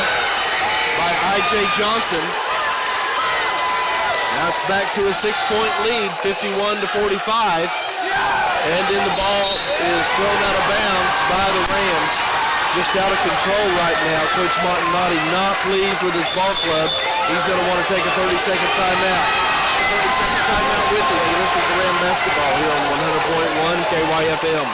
S1: by I.J. Johnson. Now it's back to a 6-point lead, 51-45. And then the ball is thrown out of bounds by the Rams. Just out of control right now. Coach Martinotti not pleased with his ball club. He's going to want to take a 30-second timeout. 30-second timeout with him. He listens to Ram basketball here on 100.1 KYFM.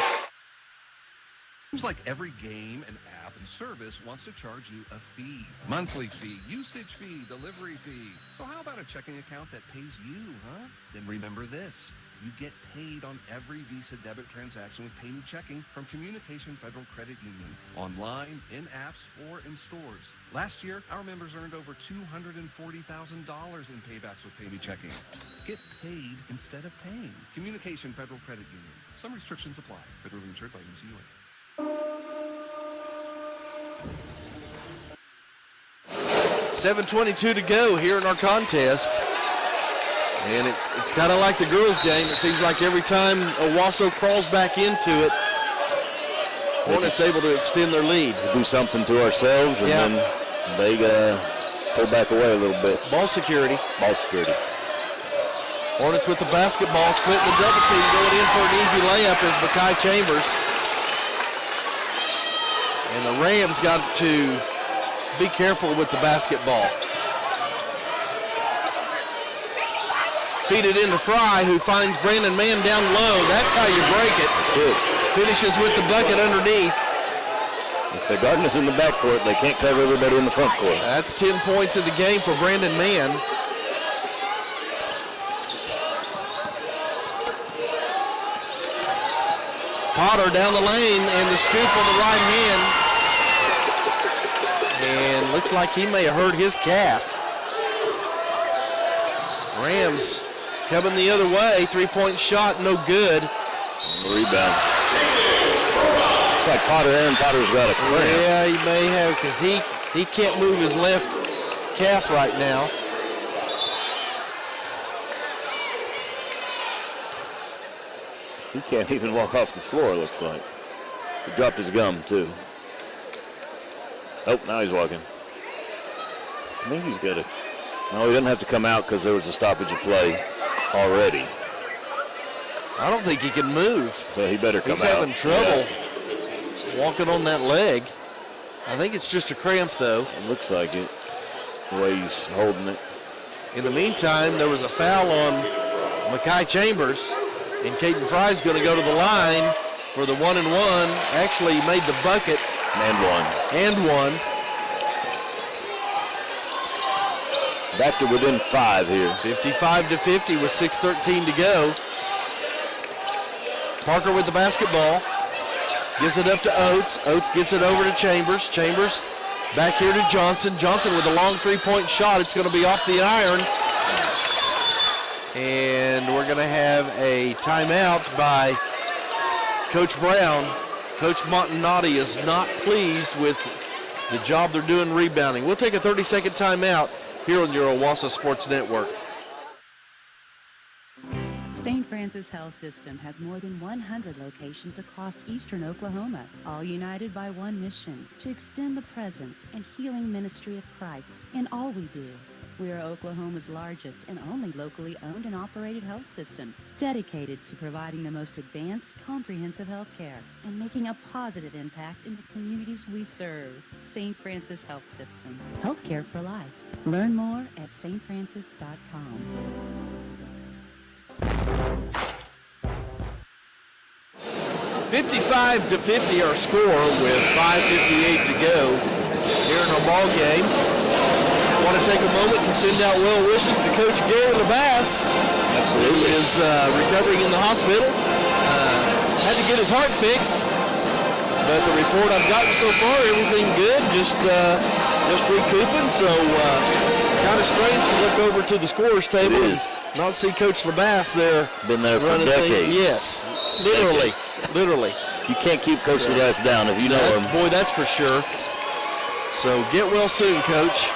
S7: Seems like every game and app and service wants to charge you a fee. Monthly fee, usage fee, delivery fee. So how about a checking account that pays you, huh? Then remember this. You get paid on every Visa debit transaction with Pay Me Checking from Communication Federal Credit Union, online, in apps, or in stores. Last year, our members earned over $240,000 in paybacks with Pay Me Checking. Get paid instead of paying. Communication Federal Credit Union. Some restrictions apply. Federally insured by NCUA.
S1: 7:22 to go here in our contest. And it's kind of like the girls' game. It seems like every time Owasso crawls back into it, Hornets able to extend their lead.
S2: Do something to ourselves, and then they pull back away a little bit.
S1: Ball security.
S2: Ball security.
S1: Hornets with the basketball, splitting the double team, going in for an easy layup is Makai Chambers. And the Rams got to be careful with the basketball. Feed it into Fry, who finds Brandon Mann down low. That's how you break it. Finishes with the bucket underneath.
S2: If they're guarding us in the backcourt, they can't cover everybody in the front court.
S1: That's 10 points in the game for Brandon Mann. Potter down the lane and the scoop on the right hand. And looks like he may have hurt his calf. Rams coming the other way. 3-point shot, no good.
S2: Rebound. Looks like Aaron Potter's got a cramp.
S1: Yeah, he may have, because he can't move his left calf right now.
S2: He can't even walk off the floor, it looks like. He dropped his gum, too. Oh, now he's walking. I think he's got a... No, he doesn't have to come out because there was a stoppage of play already.
S1: I don't think he can move.
S2: So he better come out.
S1: He's having trouble walking on that leg. I think it's just a cramp, though.
S2: It looks like it, the way he's holding it.
S1: In the meantime, there was a foul on Makai Chambers, and Caden Fry's going to go to the line for the 1-and-1. Actually, he made the bucket. And one.
S2: Back to within 5 here.
S1: 55-50 with 6:13 to go. Parker with the basketball. Gives it up to Oates. Oates gets it over to Chambers. Chambers Back here to Johnson. Johnson with a long three-point shot. It's going to be off the iron. And we're going to have a timeout by Coach Brown. Coach Montanati is not pleased with the job they're doing rebounding. We'll take a 30-second timeout here on your Owasso Sports Network.
S4: St. Francis Health System has more than 100 locations across eastern Oklahoma, all united by one mission, to extend the presence and healing ministry of Christ in all we do. We are Oklahoma's largest and only locally owned and operated health system, dedicated to providing the most advanced, comprehensive health care and making a positive impact in the communities we serve. St. Francis Health System. Healthcare for life. Learn more at stfrancis.com.
S1: 55-50 our score with 5:58 to go here in our ball game. I want to take a moment to send out well wishes to Coach Gary LeBass. Absolutely. Who is recovering in the hospital. Had to get his heart fixed, but the report I've gotten so far, everything good. Just recouping. So kind of strange to look over to the scorers table and not see Coach LeBass there.
S2: Been there for decades.
S1: Yes. Literally.
S2: You can't keep Coach LeBass down if you know him.
S1: Boy, that's for sure. So get well soon, Coach.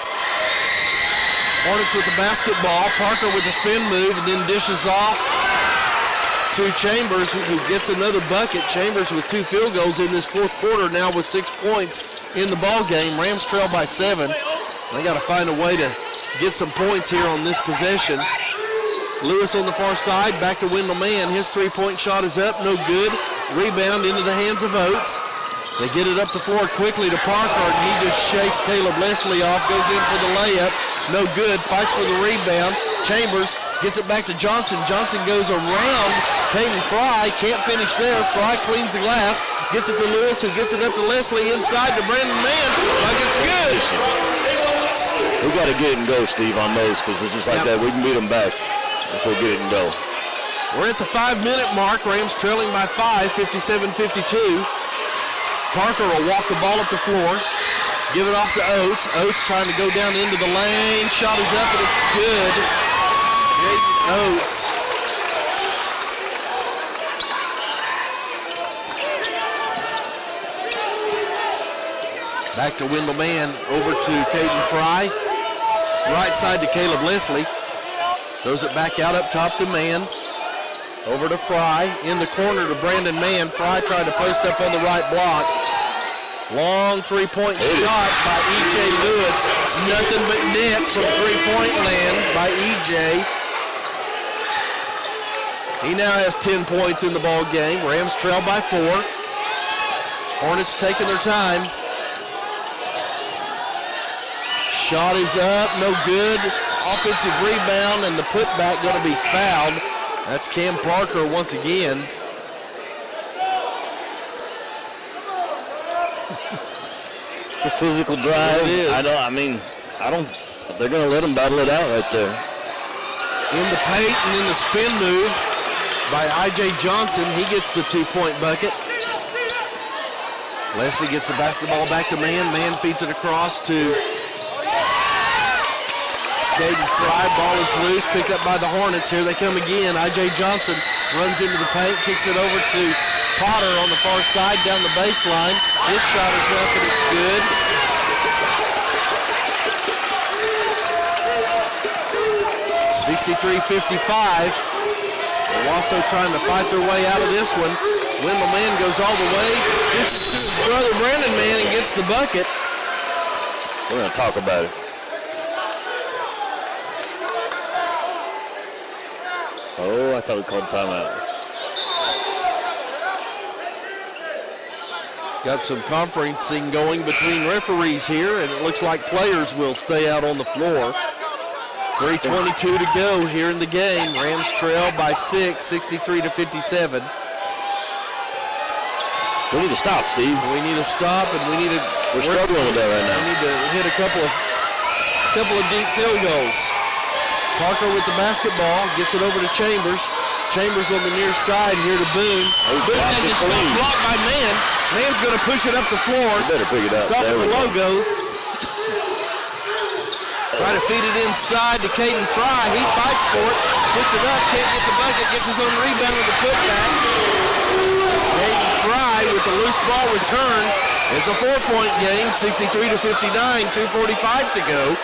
S1: Hornets with the basketball. Parker with the spin move and then dishes off to Chambers, who gets another bucket. Chambers with 2 field goals in this fourth quarter now with 6 points in the ball game. Rams trail by 7. They got to find a way to get some points here on this possession. Lewis on the far side, back to Wendell Mann. His three-point shot is up, no good. Rebound into the hands of Oates. They get it up the floor quickly to Parker, and he just shakes Caleb Leslie off, goes in for the layup. No good, fights for the rebound. Chambers gets it back to Johnson. Johnson goes around Caden Fry, can't finish there. Fry cleans the glass, gets it to Lewis, who gets it up to Leslie, inside to Brandon Mann. Like it's good.
S2: We got to get it and go, Steve, on those, because it's just like that. We can beat them back if we get it and go.
S1: We're at the 5-minute mark. Rams trailing by 5, 57-52. Parker will walk the ball up the floor, give it off to Oates. Oates trying to go down into the lane. Shot is up and it's good. Jaden Oates. Back to Wendell Mann, over to Caden Fry. Right side to Caleb Leslie. Throws it back out up top to Mann. Over to Fry. In the corner to Brandon Mann. Fry tried to post up on the right block. Long three-point shot by E.J. Lewis. Nothing but net from three-point land by E.J. He now has 10 points in the ball game. Rams trail by 4. Hornets taking their time. Shot is up, no good. Offensive rebound and the putback going to be fouled. That's Cam Parker once again.
S2: It's a physical drive.
S1: It is.
S2: They're going to let them battle it out right there.
S1: In the paint and then the spin move by I.J. Johnson. He gets the 2-point bucket. Leslie gets the basketball back to Mann. Mann feeds it across to Caden Fry. Ball is loose, picked up by the Hornets. Here they come again. I.J. Johnson runs into the paint, kicks it over to Potter on the far side down the baseline. His shot is up and it's good. (63-55). Owasso trying to fight their way out of this one. Wendell Mann goes all the way. This is to his brother Brandon Mann and gets the bucket.
S2: We're going to talk about it. Oh, I thought we called timeout.
S1: Got some conferencing going between referees here, and it looks like players will stay out on the floor. 3:22 to go here in the game. Rams trail by 6, 63-57.
S2: We need to stop, Steve.
S1: We need to stop, and
S2: we're struggling with that right now.
S1: We need to hit a couple of deep field goals. Parker with the basketball, gets it over to Chambers. Chambers on the near side here to Boone. Boone has a shot blocked by Mann. Mann's going to push it up the floor.
S2: You better pick it up.
S1: Stop at the logo.
S6: Try to feed it inside to Caden Fry. He fights for it. Puts it up. Can't get the bucket. Gets his own rebound with the putback. Caden Fry with the loose ball return. It's a 4-point game, 63-59, 2:45 to go.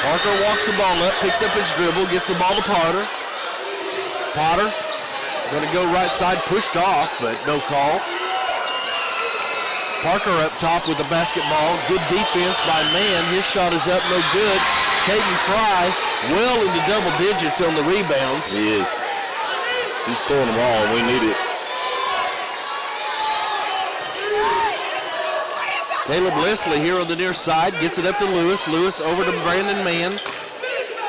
S6: Parker walks the ball up, picks up his dribble, gets the ball to Potter. Potter going to go right side, pushed off, but no call. Parker up top with the basketball. Good defense by Mann. His shot is up, no good. Caden Fry well into double digits on the rebounds.
S2: He is. He's pulling them all, and we need it.
S6: Caleb Leslie here on the near side. Gets it up to Lewis. Lewis over to Brandon Mann.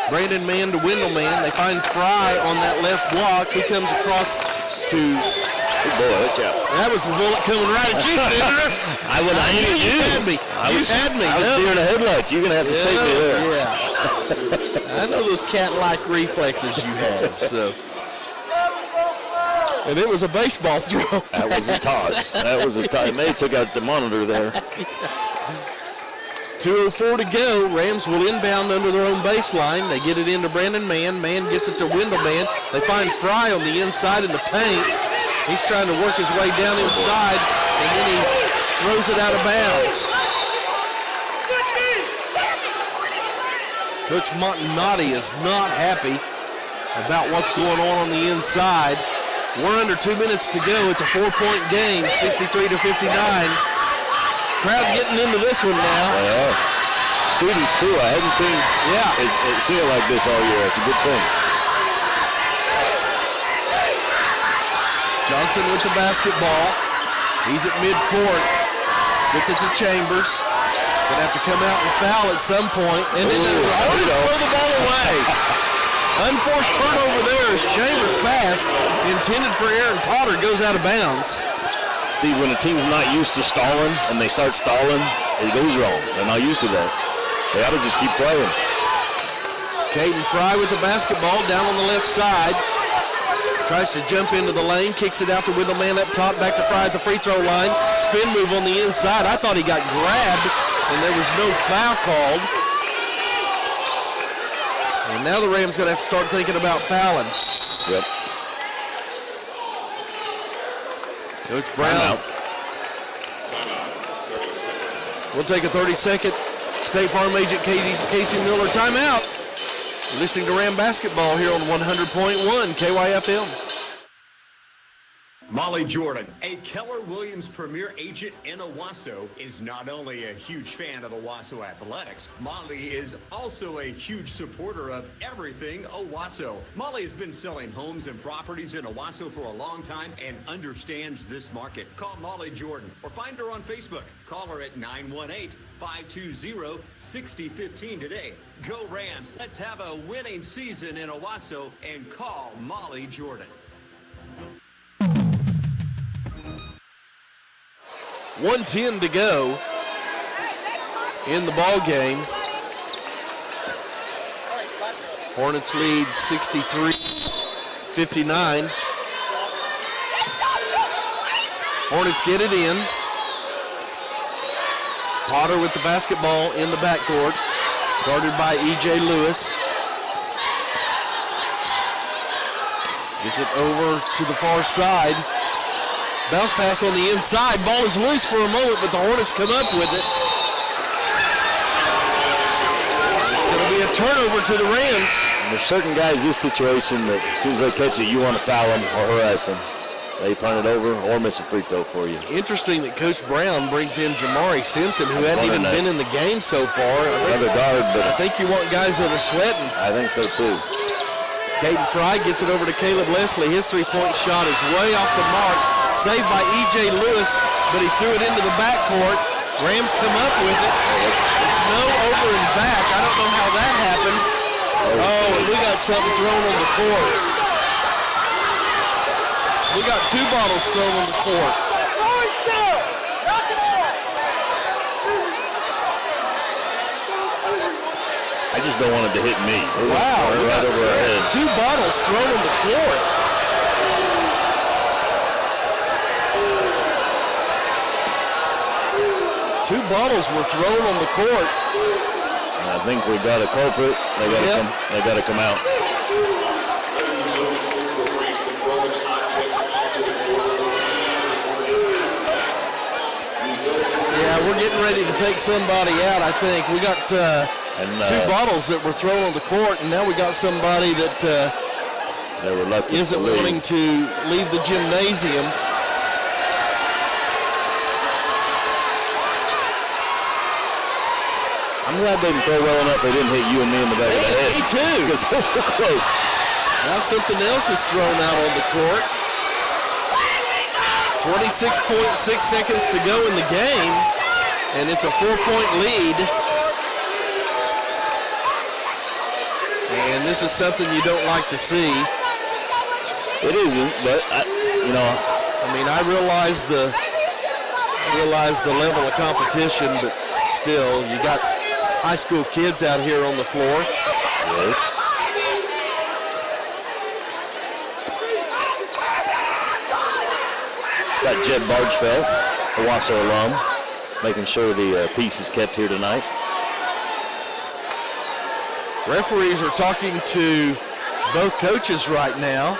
S6: Brandon Mann to Wendell Mann. They find Fry on that left block. He comes across to...
S2: Good boy, watch out.
S6: That was a bullet coming right at you, Senator.
S2: I
S6: had me.
S2: I was deer in the headlights. You're going to have to save me there.
S6: Yeah. I know those cat-like reflexes you have, so... And it was a baseball throw.
S2: That was a toss. That was a toss. They took out the monitor there.
S6: 2:04 to go. Rams will inbound under their own baseline. They get it into Brandon Mann. Mann gets it to Wendell Mann. They find Fry on the inside in the paint. He's trying to work his way down inside, and then he throws it out of bounds. Coach Montanati is not happy about what's going on the inside. We're under 2 minutes to go. It's a 4-point game, 63-59. Crowd getting into this one now.
S2: Yeah. Students too. I hadn't seen it like this all year. It's a good thing.
S6: Johnson with the basketball. He's at midcourt. Gets it to Chambers. Gonna have to come out and foul at some point. And then throw the ball away. Unforced turnover there as Chambers' pass intended for Aaron Potter goes out of bounds.
S2: Steve, when a team's not used to stalling and they start stalling, it goes wrong. They're not used to that. They ought to just keep playing.
S6: Caden Fry with the basketball down on the left side. Tries to jump into the lane, kicks it out to Wendell Mann up top, back to Fry at the free throw line. Spin move on the inside. I thought he got grabbed and there was no foul called. And now the Rams going to have to start thinking about fouling.
S2: Yep.
S6: Coach Brown. We'll take a 30-second State Farm agent Casey Miller timeout. You're listening to Ram basketball here on 100.1 KYFM.
S14: Molly Jordan, a Keller Williams Premier agent in Owasso, is not only a huge fan of Owasso athletics, Molly is also a huge supporter of everything Owasso. Molly has been selling homes and properties in Owasso for a long time and understands this market. Call Molly Jordan or find her on Facebook. Call her at 918-520-6015 today. Go Rams. Let's have a winning season in Owasso and call Molly Jordan.
S6: 1:10 to go in the ball game. Hornets lead 63-59. Hornets get it in. Potter with the basketball in the backcourt, guarded by E.J. Lewis. Gets it over to the far side. Bounce pass on the inside. Ball is loose for a moment, but the Hornets come up with it. It's going to be a turnover to the Rams.
S2: And there's certain guys in this situation that as soon as they catch it, you want to foul them or harass them. They turn it over or miss a free throw for you.
S6: Interesting that Coach Brown brings in Jamari Simpson, who hadn't even been in the game so far.
S2: Another guard, but
S6: I think you want guys that are sweating.
S2: I think so too.
S6: Caden Fry gets it over to Caleb Leslie. His three-point shot is way off the mark. Saved by E.J. Lewis, but he threw it into the backcourt. Rams come up with it. It's no over and back. I don't know how that happened. Oh, and we got something thrown on the court. We got two bottles thrown on the court.
S2: I just don't want it to hit me.
S6: Wow,
S2: right over our head.
S6: Two bottles thrown on the court. 2 bottles were thrown on the court.
S2: And I think we got a culprit. They got to come out.
S21: Ladies and gentlemen, please refrain from throwing objects onto the court.
S6: Yeah, we're getting ready to take somebody out, I think. We got 2 bottles that were thrown on the court, and now we got somebody that isn't wanting to leave the gymnasium.
S2: I'm glad they didn't throw well enough they didn't hit you and me in the back of the head.
S6: Me too.
S2: Because those were close.
S6: Now something else is thrown out on the court. 26.6 seconds to go in the game, and it's a 4-point lead. And this is something you don't like to see.
S2: It isn't, but I
S6: realize the level of competition, but still, you got high school kids out here on the floor.
S2: Yes. Got Jed Bargefeld, Owasso alum, making sure the peace is kept here tonight.
S6: Referees are talking to both coaches right now.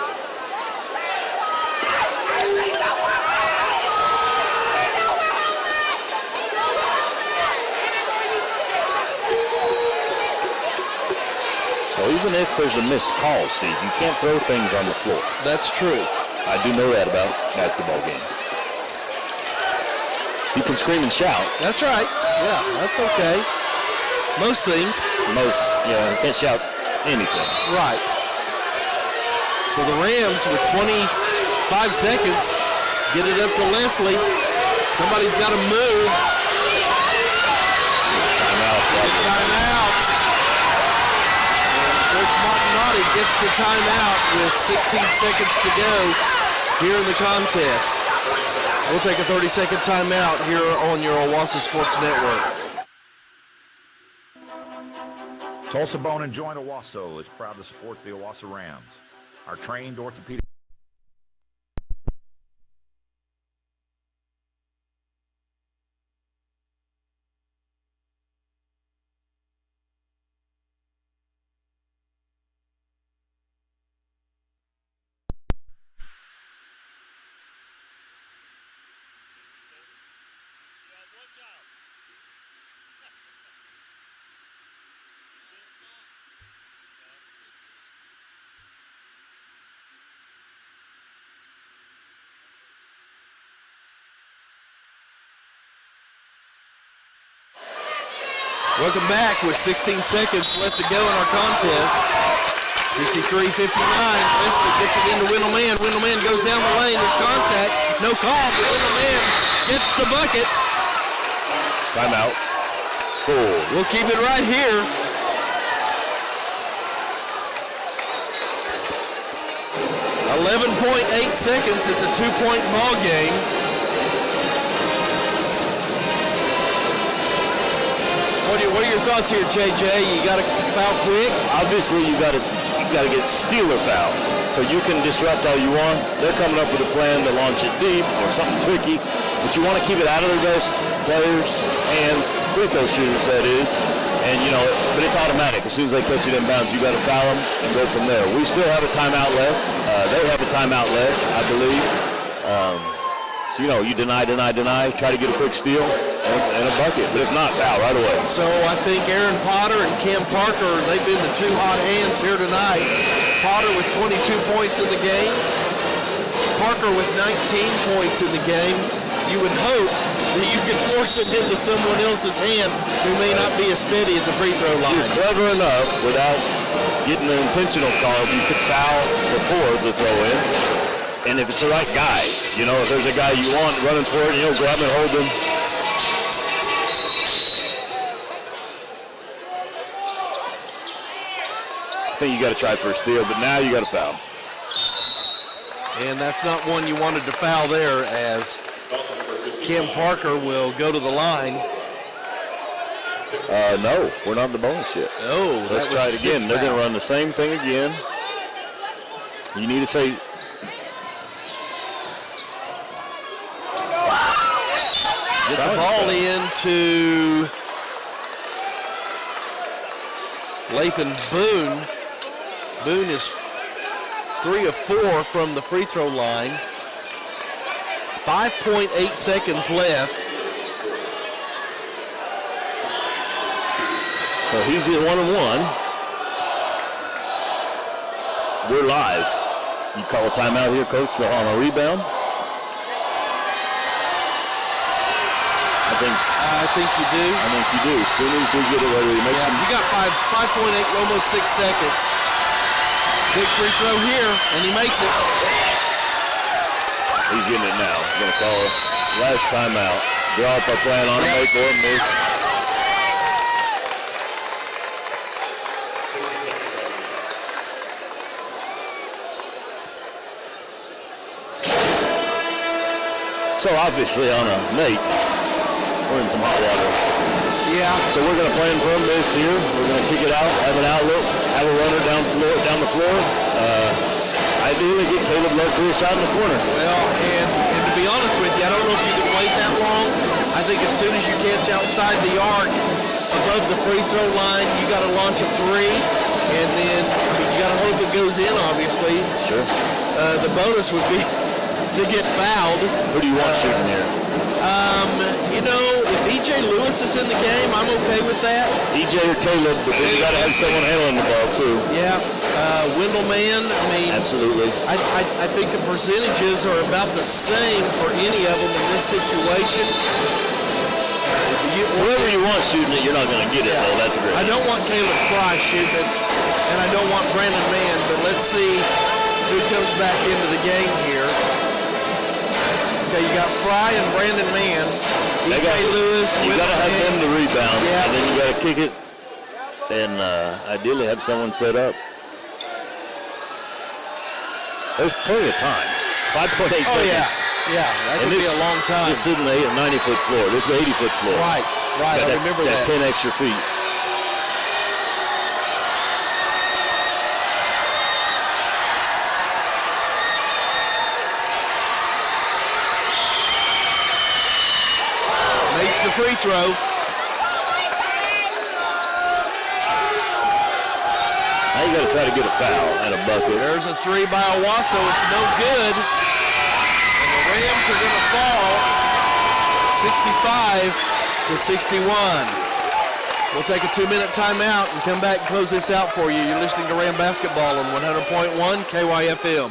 S2: So even if there's a missed call, Steve, you can't throw things on the floor.
S6: That's true.
S2: I do know that about basketball games. You can scream and shout.
S6: That's right. Yeah, that's okay. Most things.
S2: You can't shout anything.
S6: Right. So the Rams with 25 seconds get it up to Leslie. Somebody's got to move. Timeout. Coach Martinotti gets the timeout with 16 seconds to go here in the contest. We'll take a 30-second timeout here on your Owasso Sports Network.
S9: Tulsa Bone and Joint Owasso is proud to support the Owasso Rams. Our trained orthopedic
S6: Welcome back with 16 seconds left to go in our contest. 63-59. Leslie gets it into Windleman. Windleman goes down the lane. There's contact. No call, but Windleman gets the bucket.
S2: Timeout. Cool.
S6: We'll keep it right here. .8 seconds. It's a 2-point ball game. What are your thoughts here, JJ? You got to foul quick.
S2: Obviously, you got to get steal or foul, so you can disrupt all you want. They're coming up with a plan to launch it deep or something tricky, but you want to keep it out of their best players' hands, free throw shooters, that is. And but it's automatic. As soon as they catch it in bounds, you got to foul them and go from there. We still have a timeout left. They have a timeout left, I believe. So you deny, try to get a quick steal and a bucket, but if not, foul right away.
S6: So I think Aaron Potter and Cam Parker, they've been the 2 hot hands here tonight. Potter with 22 points in the game. Parker with 19 points in the game. You would hope that you could force it into someone else's hand who may not be as steady at the free throw line.
S2: You're clever enough without getting an intentional call. You could foul before the throw in. And if it's the right guy, if there's a guy you want running for it, grab and hold him. I think you got to try for a steal, but now you got to foul.
S6: And that's not one you wanted to foul there, as Kim Parker will go to the line.
S2: No, we're not in the bonus yet.
S6: Oh,
S2: let's try it again. They're going to run the same thing again. You need to say...
S1: Get the ball into Lathan Boone. Boone is 3 of 4 from the free throw line. 5.8 seconds left.
S2: So he's at 1-1. We're live. You call a timeout here, Coach, on a rebound?
S1: I think you do.
S2: I think you do. As soon as we get away, we make some.
S1: You got 5.8, almost 6 seconds. Big free throw here, and he makes it.
S2: He's getting it now. He's going to call last timeout. Draw up our plan on it, make or miss.
S21: 60 seconds.
S2: So obviously on a make, we're in some hot water.
S1: Yeah.
S2: So we're going to plan for a miss here. We're going to kick it out, have an outlook, have a runner down the floor. Ideally get Caleb Leslie a shot in the corner.
S1: Well, and to be honest with you, I don't know if you can wait that long. I think as soon as you catch outside the arc, above the free throw line, you got to launch a three, and then you got to hope it goes in, obviously.
S2: Sure.
S1: The bonus would be to get fouled.
S2: Who do you want shooting here?
S1: You know, if E.J. Lewis is in the game, I'm okay with that.
S2: E.J. or Caleb, but then you got to have someone handling the ball too.
S1: Yeah, Wendell Mann, I mean.
S2: Absolutely.
S1: I think the percentages are about the same for any of them in this situation.
S2: Whoever you want shooting it, you're not going to get it, though. That's great.
S1: I don't want Caleb Fry shooting it, and I don't want Brandon Mann, but let's see who comes back into the game here. Okay, you got Fry and Brandon Mann. E.J. Lewis.
S2: You got to have them to rebound,
S1: yeah.
S2: And then you got to kick it, and ideally have someone set up. There's plenty of time. 5.8 seconds.
S1: Yeah, that could be a long time.
S2: This isn't a 90-foot floor. This is an 80-foot floor.
S1: Right. I remember that.
S2: 10 extra feet.
S1: Makes the free throw.
S2: Now you got to try to get a foul and a bucket.
S1: There's a three by Owasso. It's no good. And the Rams are going to fall 65-61. We'll take a 2-minute timeout and come back and close this out for you. You're listening to Ram Basketball on 100.1 KYFM.